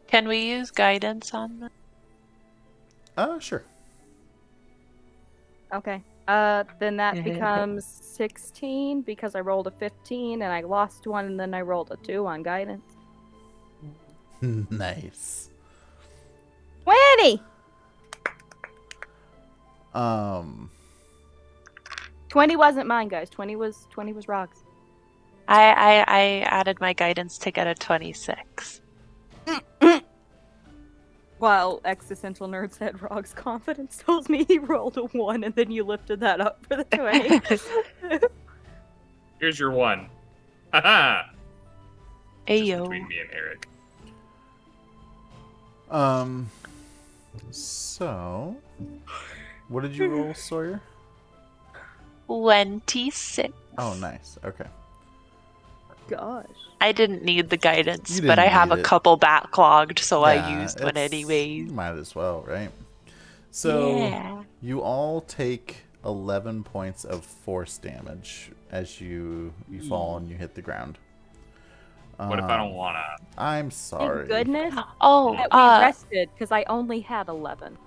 Can we use guidance on them? Sure. Okay. Then that becomes 16 because I rolled a 15 and I lost one, and then I rolled a 2 on guidance. Nice. 20. 20 wasn't mine, guys. 20 was Rock's. I added my guidance to get a 26. While Existential Nerd said Rock's confidence tells me he rolled a 1, and then you lifted that up for the 20. Here's your one. Haha. Just Ayo. between me and Eric. So, what did you roll, Sawyer? 26. Oh, nice. Okay. Gosh. I didn't need the guidance, You but I didn't have need a it. couple backlogged, so I Yeah, used one it's- anyways. Might as well, right? So, Yeah. you all take 11 points of force damage as you fall and you hit the ground. What if I don't wanna? I'm sorry. Thank goodness Oh, that we rested, because I only had 11.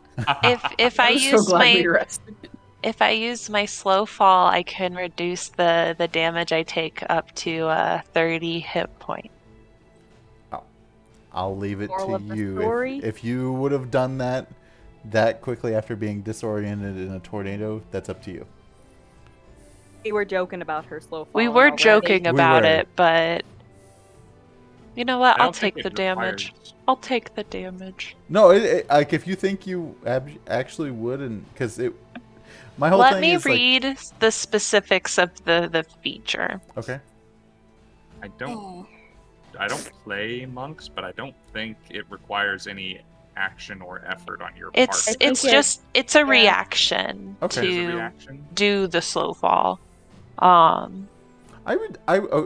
if I I'm so use glad my we rested. if I use my slow fall, I can reduce the damage I take up to 30 hit point. I'll leave it Moral to of the you. story? If you would have done that quickly after being disoriented in a tornado, that's up to you. We were joking about her slow fall. We were already. joking about were. it, but you know what? I I'll don't think take it the damage. requires- I'll take the damage. No, like if you think you actually would, and because my whole Let thing me is read the specifics of the feature. like, okay. I don't play monks, but I don't think it requires any action or effort on your It's part. think it's a reaction Okay. There's a to reaction. do the slow fall.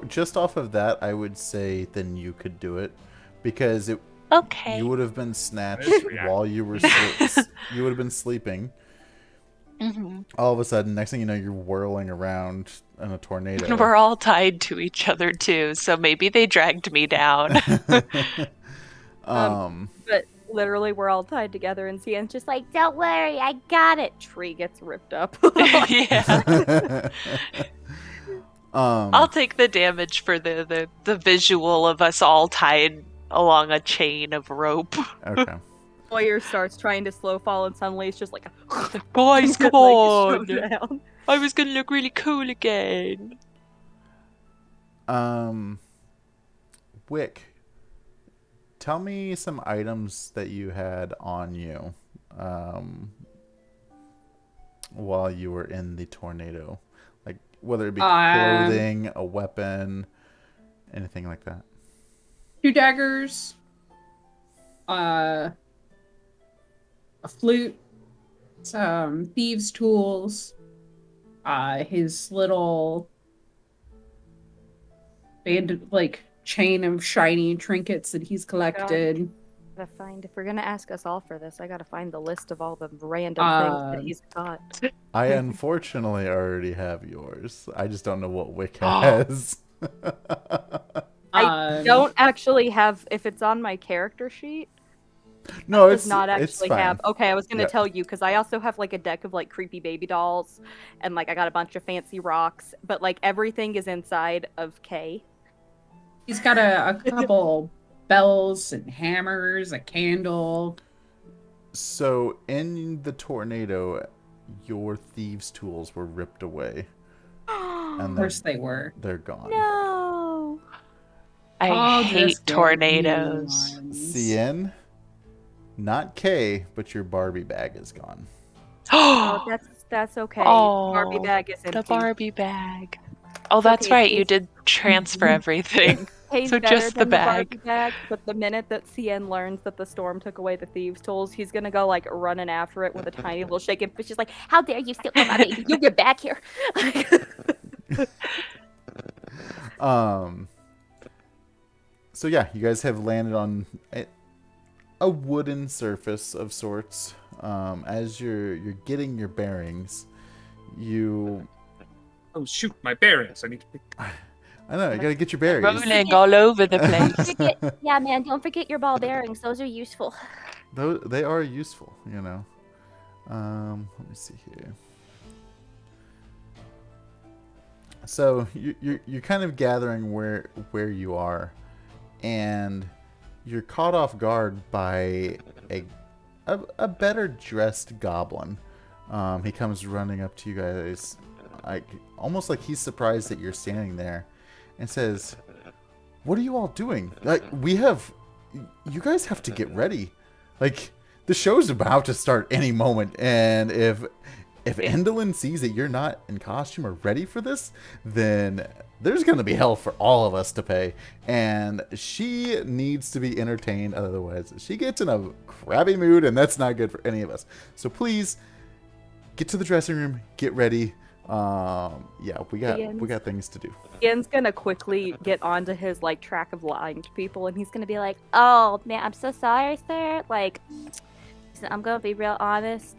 Just off of that, I would say then you could do it because Okay. you would have been snatched It's reaction. while you were you would have been sleeping, Mm-hmm. All of a sudden, next thing you know, you're whirling around in a tornado. We're all tied to each other too, so maybe they dragged me down. But literally, we're all tied together, and Cian's just like, "Don't worry, I got it." Tree gets ripped up. Yeah. I'll take the damage for the visual of us all tied along a chain of rope. Okay. Sawyer starts trying to slow fall, and suddenly it's just like, Guys, come like, on! shoved down. I was gonna look really cool again. Wick, tell me some items that you had on you while you were in the tornado. Like, whether it be clothing, a weapon, anything like that. 2 daggers, a flute, some thieves' tools, his little chain of shiny trinkets that he's collected. Gotta find, if we're gonna ask us all for this, I gotta find the list of all the random things that he's got. I unfortunately already have yours. I just don't know what Wick has. I don't actually have, if it's on my character sheet. No, Does not actually fine. have. Okay, I was gonna Yeah. tell you because I also have like a deck of like creepy baby dolls, and like I got a bunch of fancy rocks, but like everything is inside of K. He's got a couple bells and hammers, a candle. So, in the tornado, your thieves' tools were ripped away. And Of course they were. They're gone. No. I I'll hate just get tornadoes. new ones. CN, not K, but your Barbie bag is gone. Oh, that's okay. Oh, Barbie bag is empty. the Barbie bag. Oh, It's that's okay, right. You Kay's- did transfer everything. Kay's So better just the than bag. Barbie bag. But the minute that Cien learns that the storm took away the thieves' tools, he's gonna go like running after it with a tiny little shaking fish. Just like, How dare you steal from my baby? You get back here. So yeah, you guys have landed on a wooden surface of sorts. As you're getting your bearings, you. Oh shoot, my bearings! I need to pick. I know, you gotta get your bearings. Rolling all over the place. Yeah, man, don't forget your ball bearings. Those are useful. They are useful, you know. Let me see here. So you're kind of gathering where you are, and you're caught off guard by a better dressed goblin. He comes running up to you guys, like almost like he's surprised that you're standing there, and says, "What are you all doing? Like you guys have to get ready. Like the show's about to start any moment, and if Endolin sees that you're not in costume or ready for this, then there's going to be hell for all of us to pay. And she needs to be entertained, otherwise she gets in a crabby mood, and that's not good for any of us. So please, get to the dressing room, get ready. Yeah, we got things to do." Ian's gonna quickly get onto his like track of lying to people, and he's gonna be like, Oh, man, I'm so sorry, sir. Like, listen, I'm gonna be real honest.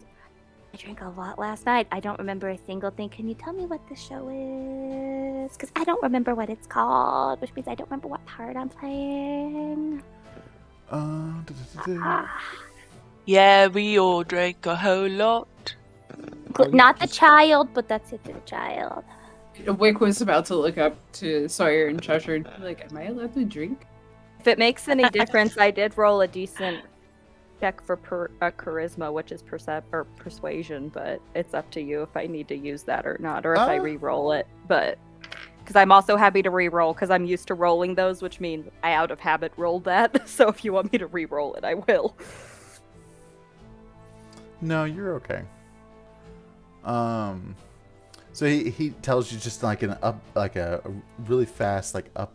I drank a lot last night. I don't remember a single thing. Can you tell me what the show is? Because I don't remember what it's called, which means I don't remember what part I'm playing. Yeah, we all drank a whole lot. Not the child, but that's it to the child. Wick was about to look up to Sawyer and Cheshire and be like, am I allowed to drink? if it makes any difference, I did roll a decent check for charisma, which is persuasion, but it's up to you if I need to use that or not, or if I re-roll it. But because I'm also happy to re-roll because I'm used to rolling those, which means I out of habit rolled that. So if you want me to re-roll it, I will. No, you're okay. So he tells you just like a really fast, a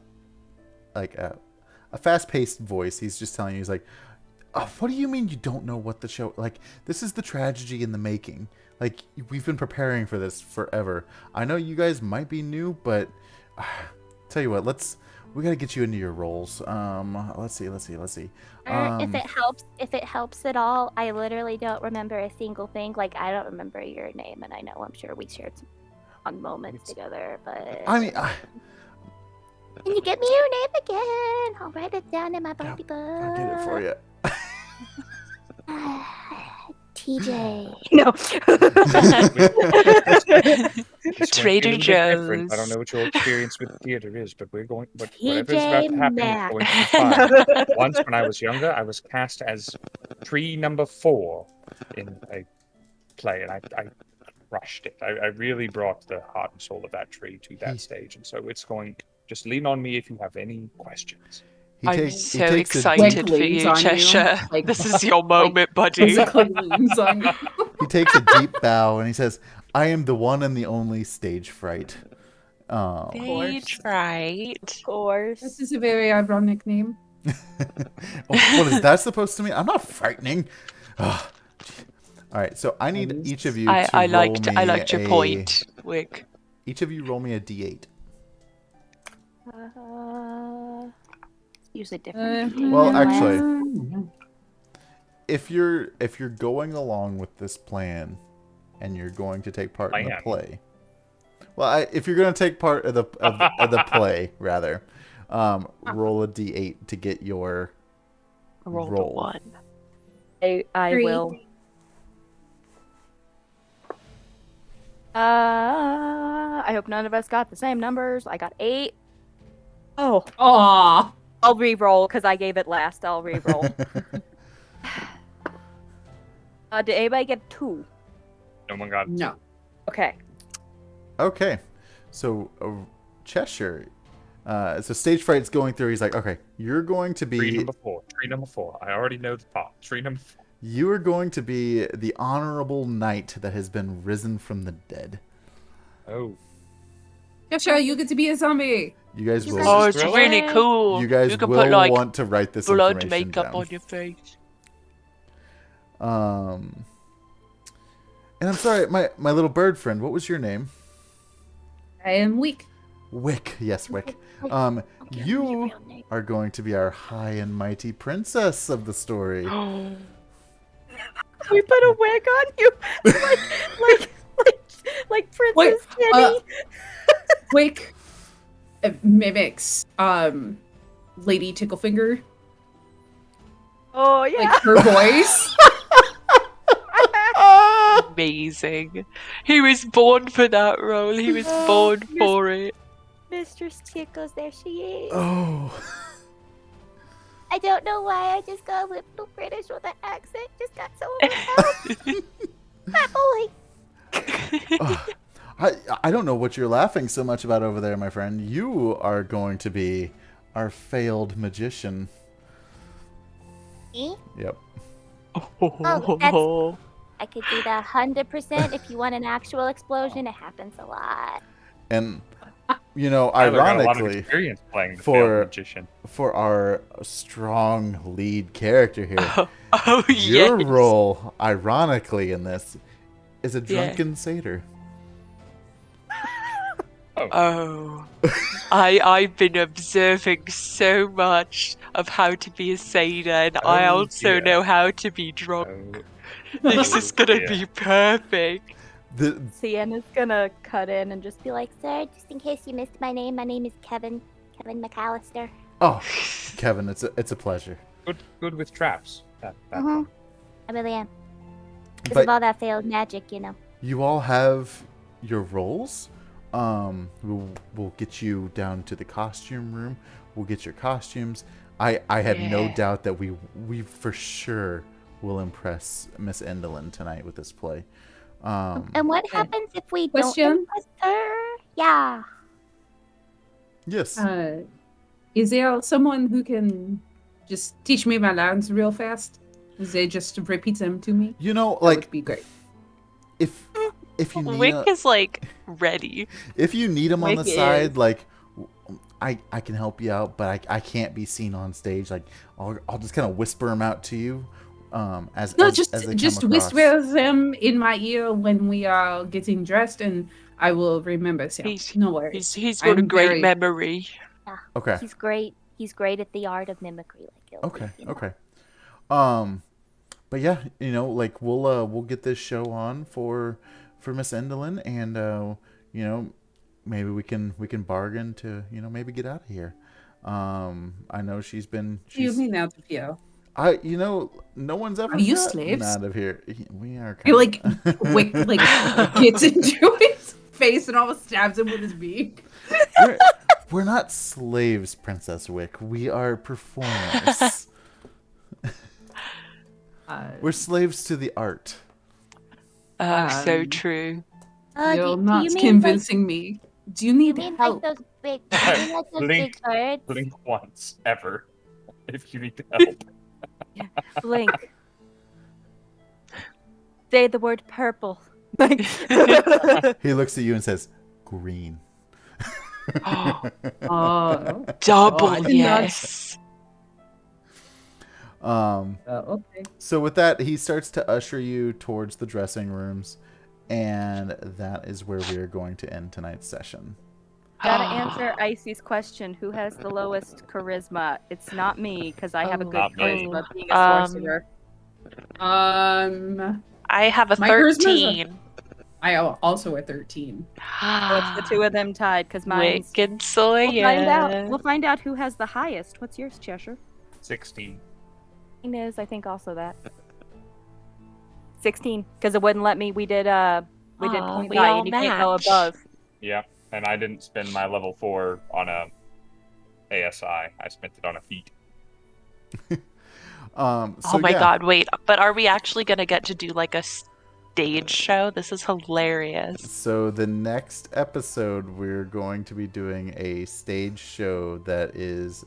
fast-paced voice. He's just telling you, he's like, "Oh, what do you mean you don't know what the show, like, this is the tragedy in the making. Like, we've been preparing for this forever. I know you guys might be new, but tell you what, we gotta get you into your roles. Let's see. If it helps at all, I literally don't remember a single thing. Like, I don't remember your name, and I know I'm sure we shared some fun moments together, but... I mean, Can you get me your name again? I'll write it down in my Barbie book. I'll get it for you. TJ. No. Trader Joe's. I don't know what your experience with theater is, but whatever's about to happen Mac. is going to be fun. Once, when I was younger, I was cast as tree number 4 in a play, and I crushed it. I really brought the heart and soul of that tree to that stage, and so it's going. Just lean on me if you have any questions. I'm so excited for you, Cheshire. Like, this is your moment, buddy. Physically leans on you. He takes a deep bow and he says, "I am the one and the only stage fright." Stage fright. Of course. This is a very ironic name. What is that supposed to mean? I'm not frightening. All right, so I need each of you to I roll liked me your point, Wick. Each of you roll me a d8. Usually different. Well, actually, if you're going along with this plan, and you're going to take part in the play, well, if you're going to take part of the play, rather, roll a d8 to get your roll. 1. I 3. will. I hope none of us got the same numbers. I got 8. Oh, Aww. I'll re-roll because I gave it last. I'll re-roll. Did anybody get 2? No one got No. Okay. Okay, so Cheshire. So stage fright's going through. He's like, okay, you're going to be tree number 4. I already know the part. Tree number 4. You are going to be the honorable knight that has been risen from the dead. Oh. Cheshire, you get to be a zombie. You guys will. Oh, it's really cool. You guys can will put, like, want to write this blood information makeup down. on your face. And I'm sorry, my little bird friend. What was your name? I am weak. Wick. Yes, Wick. You are going to be our high and mighty princess of the story. We put a wig on you, like Princess Jenny. Wick mimics Lady Ticklefinger. Oh yeah. Like her voice. Amazing. He was born for that role. He was born for it. Mistress Tickles, there she is. Oh. I don't know why I just got a little British with an accent. Just got so overwhelmed. That boy. I don't know what you're laughing so much about over there, my friend. You are going to be our failed magician. Me? Yep. Oh, I could do that 100%. If you want an actual explosion, it happens a lot. And you know, Tyler got a lot of ironically, experience playing the failed magician. for our strong lead character here, Your your role, ironically, in this is a drunken satyr. I've been observing so much of how to be a satyr, and I also know how to be drunk. This is gonna be perfect. Sienna's gonna cut in and just be like, Sir, just in case you missed my name is Kevin McAllister. Oh, Kevin, it's a pleasure. Good with traps. I really am. Because But of all that failed magic, you know. you all have your roles. We'll get you down to the costume room. We'll get your costumes. I have no doubt that we for sure will impress Miss Endelin tonight with this play. And what happens if we Question? don't impress her? Yeah. Yes. Is there someone who can just teach me my lines real fast? They just repeat them to me? You know, That like would be great. if you need Wick is like ready. if you need him on the Wick side, is. like I can help you out, but I can't be seen on stage. Like I'll just kind of whisper them out to you. As they Just come across. whisper them in my ear when we are getting dressed, and I will remember. So no worries. He's got a I'm great very- memory. Okay. He's great. He's great at the art of mimicry. Like, Okay. Okay. But yeah, like we'll get this show on for Miss Endelin, and maybe we can bargain to maybe get out of here. I know she's You mean out of here? No one's ever Are you gotten slaves? out of here. We are. I like Wick gets into his face and almost stabs him with his beak. We're not slaves, Princess Wick. We are performers. We're slaves to the art. So true. You're do not you mean, convincing me. Do you You need mean help? like those big? You mean like those big birds? Blink once, ever, if you need help. Blink. Say the word purple. He looks at you and says, "Green." Double yes. Okay. So with that, he starts to usher you towards the dressing rooms, and that is where we are going to end tonight's session. Gotta answer Icy's question. Who has the lowest charisma? It's not me, because I have a good Not me. charisma being a sorcerer. I have a My charisma is 13. I also a 13. So it's the two of them tied, because mine's... Wick and Sawyer. We'll find out who has the highest. What's yours, Cheshire? 16. Mine is, I think, also that. 16, because it wouldn't let me. We did point we die, all and you can't go match. above. Yeah, and I didn't spend my level 4 on a ASI. I spent it on a feat. Oh my god, wait. But are we actually going to get to do like a stage show? This is hilarious. So the next episode, we're going to be doing a stage show that is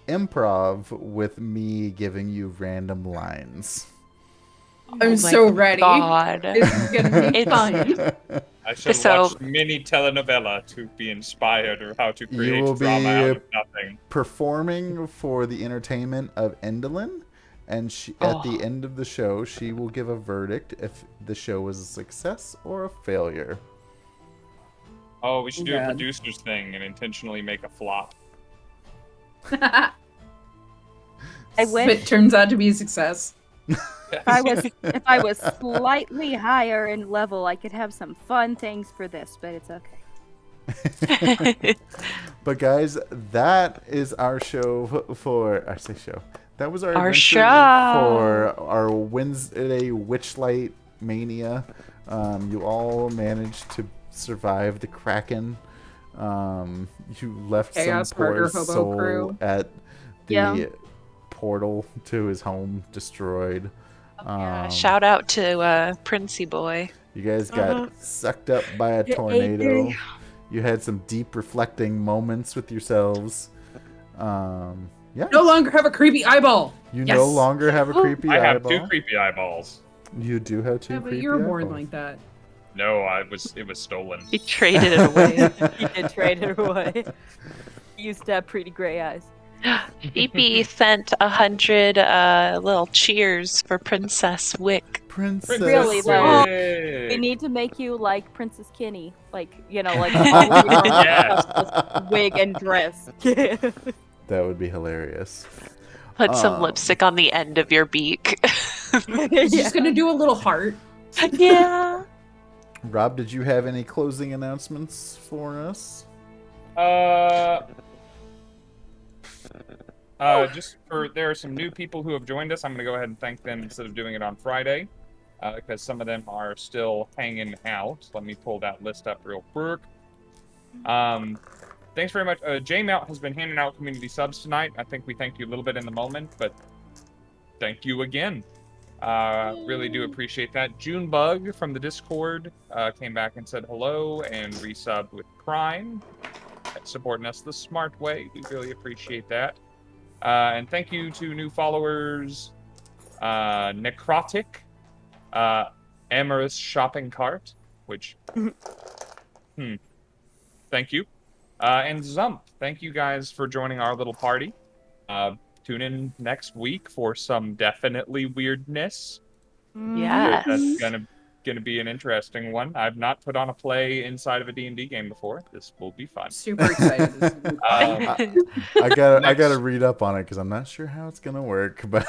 improv with me giving you random lines. I'm so ready. God. This is gonna be fun. I shall watch mini telenovela to be inspired or how to create drama out of nothing. Performing for the entertainment of Endelin, and at the end of the show, she will give a verdict if the show was a success or a failure. Oh, we should do a producer's thing and intentionally make a flop. I wish It turns out to be a success. if I was slightly higher in level, I could have some fun things for this, but it's okay. But guys, that is our show for... I say show. That was our adventure show for our Wednesday Witchlight Mania. You all managed to survive the Kraken. You left Chaos some poor Murder Hobo soul crew. at the portal to his home destroyed. Shout out to Princey Boy. You guys got sucked up by a tornado. You had some deep reflecting moments with yourselves. Yeah. No longer have a creepy eyeball. You no longer have a creepy eyeball. I have 2 creepy eyeballs. You do have 2 Yeah, but creepy you're eyeballs. born like that. No, it was stolen. He traded it away. He did trade it away. He used to have pretty gray eyes. Phoebe sent 100 little cheers for Princess Wick. Princess Really, Wick. though. We need to make you like Princess Kinney. Like, Yes. wig and dress. That would be hilarious. Put some lipstick on the end of your beak. He's just gonna do a little heart. Yeah. Rob, did you have any closing announcements for us? There are some new people who have joined us. I'm going to go ahead and thank them instead of doing it on Friday, because some of them are still hanging out. Let me pull that list up real quick. Thanks very much. J-Mount has been handing out community subs tonight. I think we thanked you a little bit in the moment, but thank you again. Really do appreciate that. Junebug from the Discord came back and said hello and resubbed with Prime. Supporting us the smart way. We really appreciate that. And thank you to new followers, Necrotic, Amorous Shopping Cart, which, thank you. And Zump, thank you guys for joining our little party. Tune in next week for some definitely weirdness. Yes. That's gonna going to be an interesting one. I've not put on a play inside of a D&D game before. This will be fun. Super excited. This is gonna be fun. I gotta Next. read up on it because I'm not sure how it's gonna work. But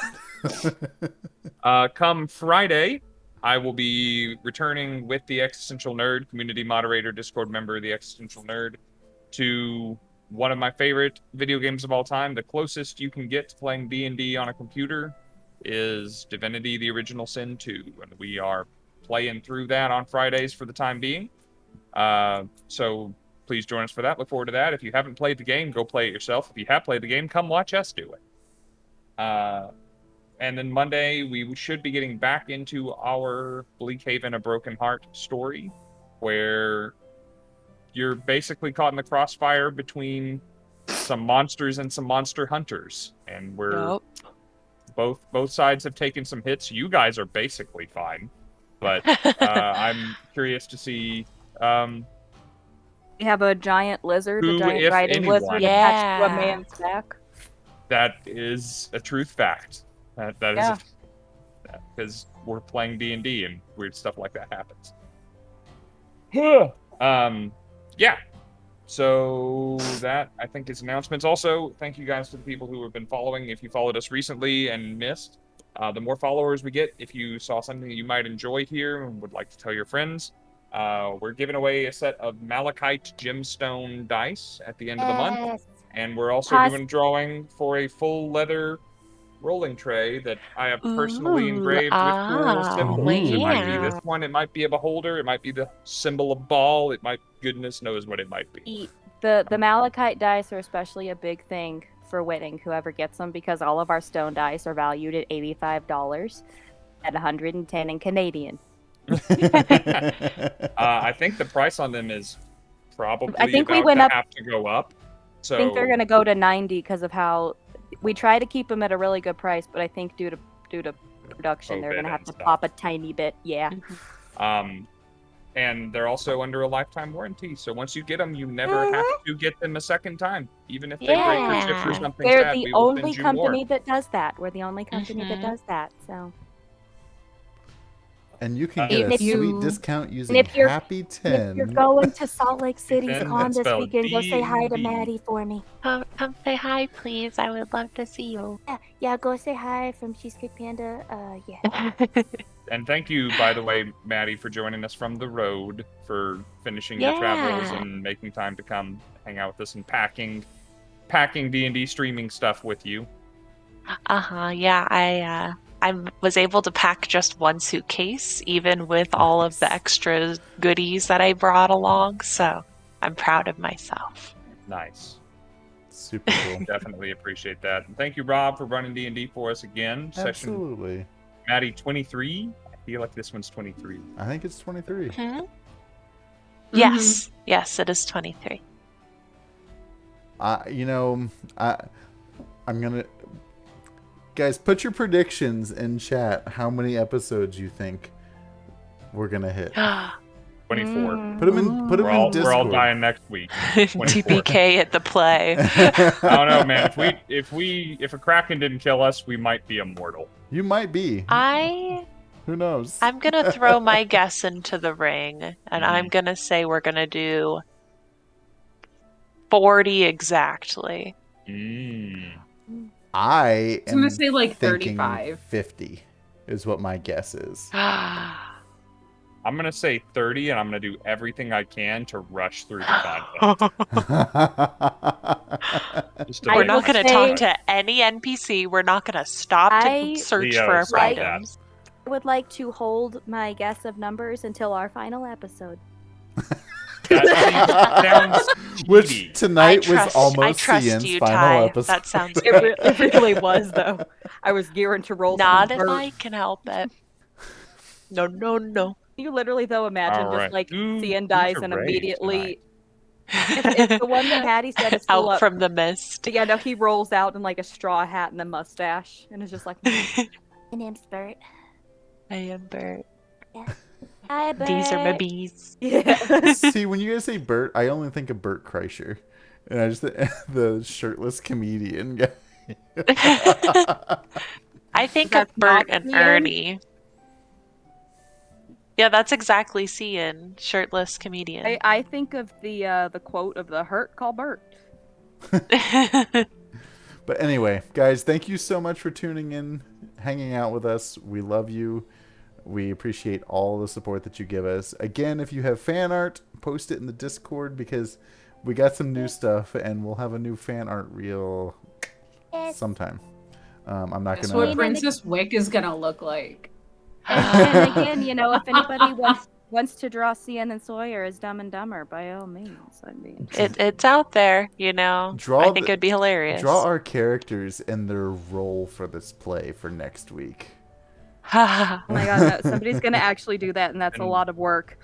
Come Friday, I will be returning with the Existential Nerd, community moderator, Discord member, the Existential Nerd, to one of my favorite video games of all time. The closest you can get to playing D&D on a computer is Divinity: The Original Sin 2, and we are playing through that on Fridays for the time being. So please join us for that. Look forward to that. If you haven't played the game, go play it yourself. If you have played the game, come watch us do it. And then Monday, we should be getting back into our Bleak Haven: A Broken Heart story, where you're basically caught in the crossfire between some monsters and some monster hunters. And we're both sides have taken some hits. You guys are basically fine. But I'm curious to see... We have a giant lizard, Who, a giant if riding anyone- lizard attached to a man's back. That is a truth fact. That is because we're playing D&D and weird stuff like that happens. Yeah. So that, I think, is announcements. Also, thank you guys to the people who have been following. If you followed us recently and missed, the more followers we get, if you saw something that you might enjoy here and would like to tell your friends, we're giving away a set of Malachite gemstone dice at the end of the month. And we're also doing a drawing for a full leather rolling tray that I have personally engraved with cool symbols. It might be this one, it might be a beholder, it might be the symbol of Baal, it might, goodness knows what it might be. The Malachite dice are especially a big thing for winning, whoever gets them, because all of our stone dice are valued at $85 at 110 in Canadian. I think the price on them is probably I think we about went to up, have to go up. So I think they're going to go to 90 because of how we try to keep them at a really good price, but I think due to production, they're going to have to pop a tiny bit. Yeah. And they're also under a lifetime warranty. So once you get them, you never have to get them a second time, even if they break or chip or something. They're bad, the we will only send you company more. that does that. We're the only company that does that. So. And you can get a sweet discount using Happy 10. If you're going to Salt Lake City's 10, con this spelled weekend, go say hi to D&D. Maddie for me. Come say hi, please. I would love to see you. Yeah, go say hi from Cheesecake Panda. Yeah. And thank you, by the way, Maddie, for joining us from the road, for finishing your travels and making time to come hang out with us and packing D&D streaming stuff with you. Yeah, I was able to pack just one suitcase, even with all of the extra goodies that I brought along, so I'm proud of myself. Nice. Super cool. Definitely appreciate that. And thank you, Rob, for running D&D for us again. Absolutely. Session Maddie 23. I feel like this one's 23. I think it's 23. Yes, it is 23. I'm gonna... Guys, put your predictions in chat. How many episodes you think we're gonna hit? 24. Put them in Discord. We're all dying next week. 24. TPK at the play. I don't know, man. If a Kraken didn't kill us, we might be immortal. You might be. Who knows? I'm gonna throw my guess into the ring, and I'm gonna say we're gonna do 40 exactly. I am gonna say like thinking 35. 50 is what my guess is. I'm going to say 30, and I'm going to do everything I can to rush through the content. We're not going to talk to any NPC. We're not going to stop to search for our items. I would like to hold my guess of numbers until our final episode. That sounds Which tonight was almost Cian's final episode. That sounds It really was, though. I was gearing to roll. Not if I can help it. No. You literally, though, imagine just like Cian dies and immediately. It's the one that Maddie said is still out from the mist. Yeah, no, he rolls out in like a straw hat and a mustache, and is just like. My name's Bert. I am Bert. Yeah. Hi, Bert. These are my bees. Yeah. See, when you guys say Bert, I only think of Bert Kreischer. And I just the shirtless comedian guy. I think of Bert and Ernie. Yeah, that's exactly Scinn, shirtless comedian. I think of the quote of the Hurt Call Bert. But anyway, guys, thank you so much for tuning in, hanging out with us. We love you. We appreciate all the support that you give us. Again, if you have fan art, post it in the Discord because we got some new stuff and we'll have a new fan art reel sometime. I'm not That's gonna. what Princess Wick is gonna look like. And again, if anybody wants to draw Scinn and Sawyer as Dumb and Dumber, by all means. I mean, It's out there, I think it'd be hilarious. Draw our characters and their role for this play for next week. Oh my god, no, somebody's gonna actually do that, and that's a lot of work.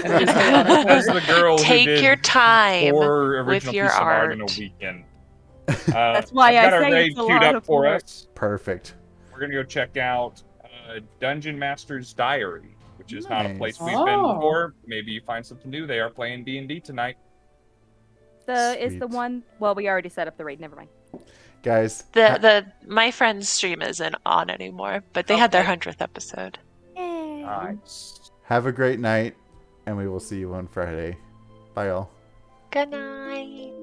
As the girl who Take did your time 4 original with your pieces of art in a art. weekend. That's why I've got I our say raid it's a queued lot up of for work. us. Perfect. We're gonna go check out Dungeon Master's Diary, which is not a Nice. place we've been before. Maybe you find something new. They are playing D&D tonight. Is the Sweet. one? Well, we already set up the raid. Never mind. Guys, My friend's stream isn't on anymore, but they had their 100th episode. Nice. have a great night, and we will see you on Friday. Bye, all. Good night.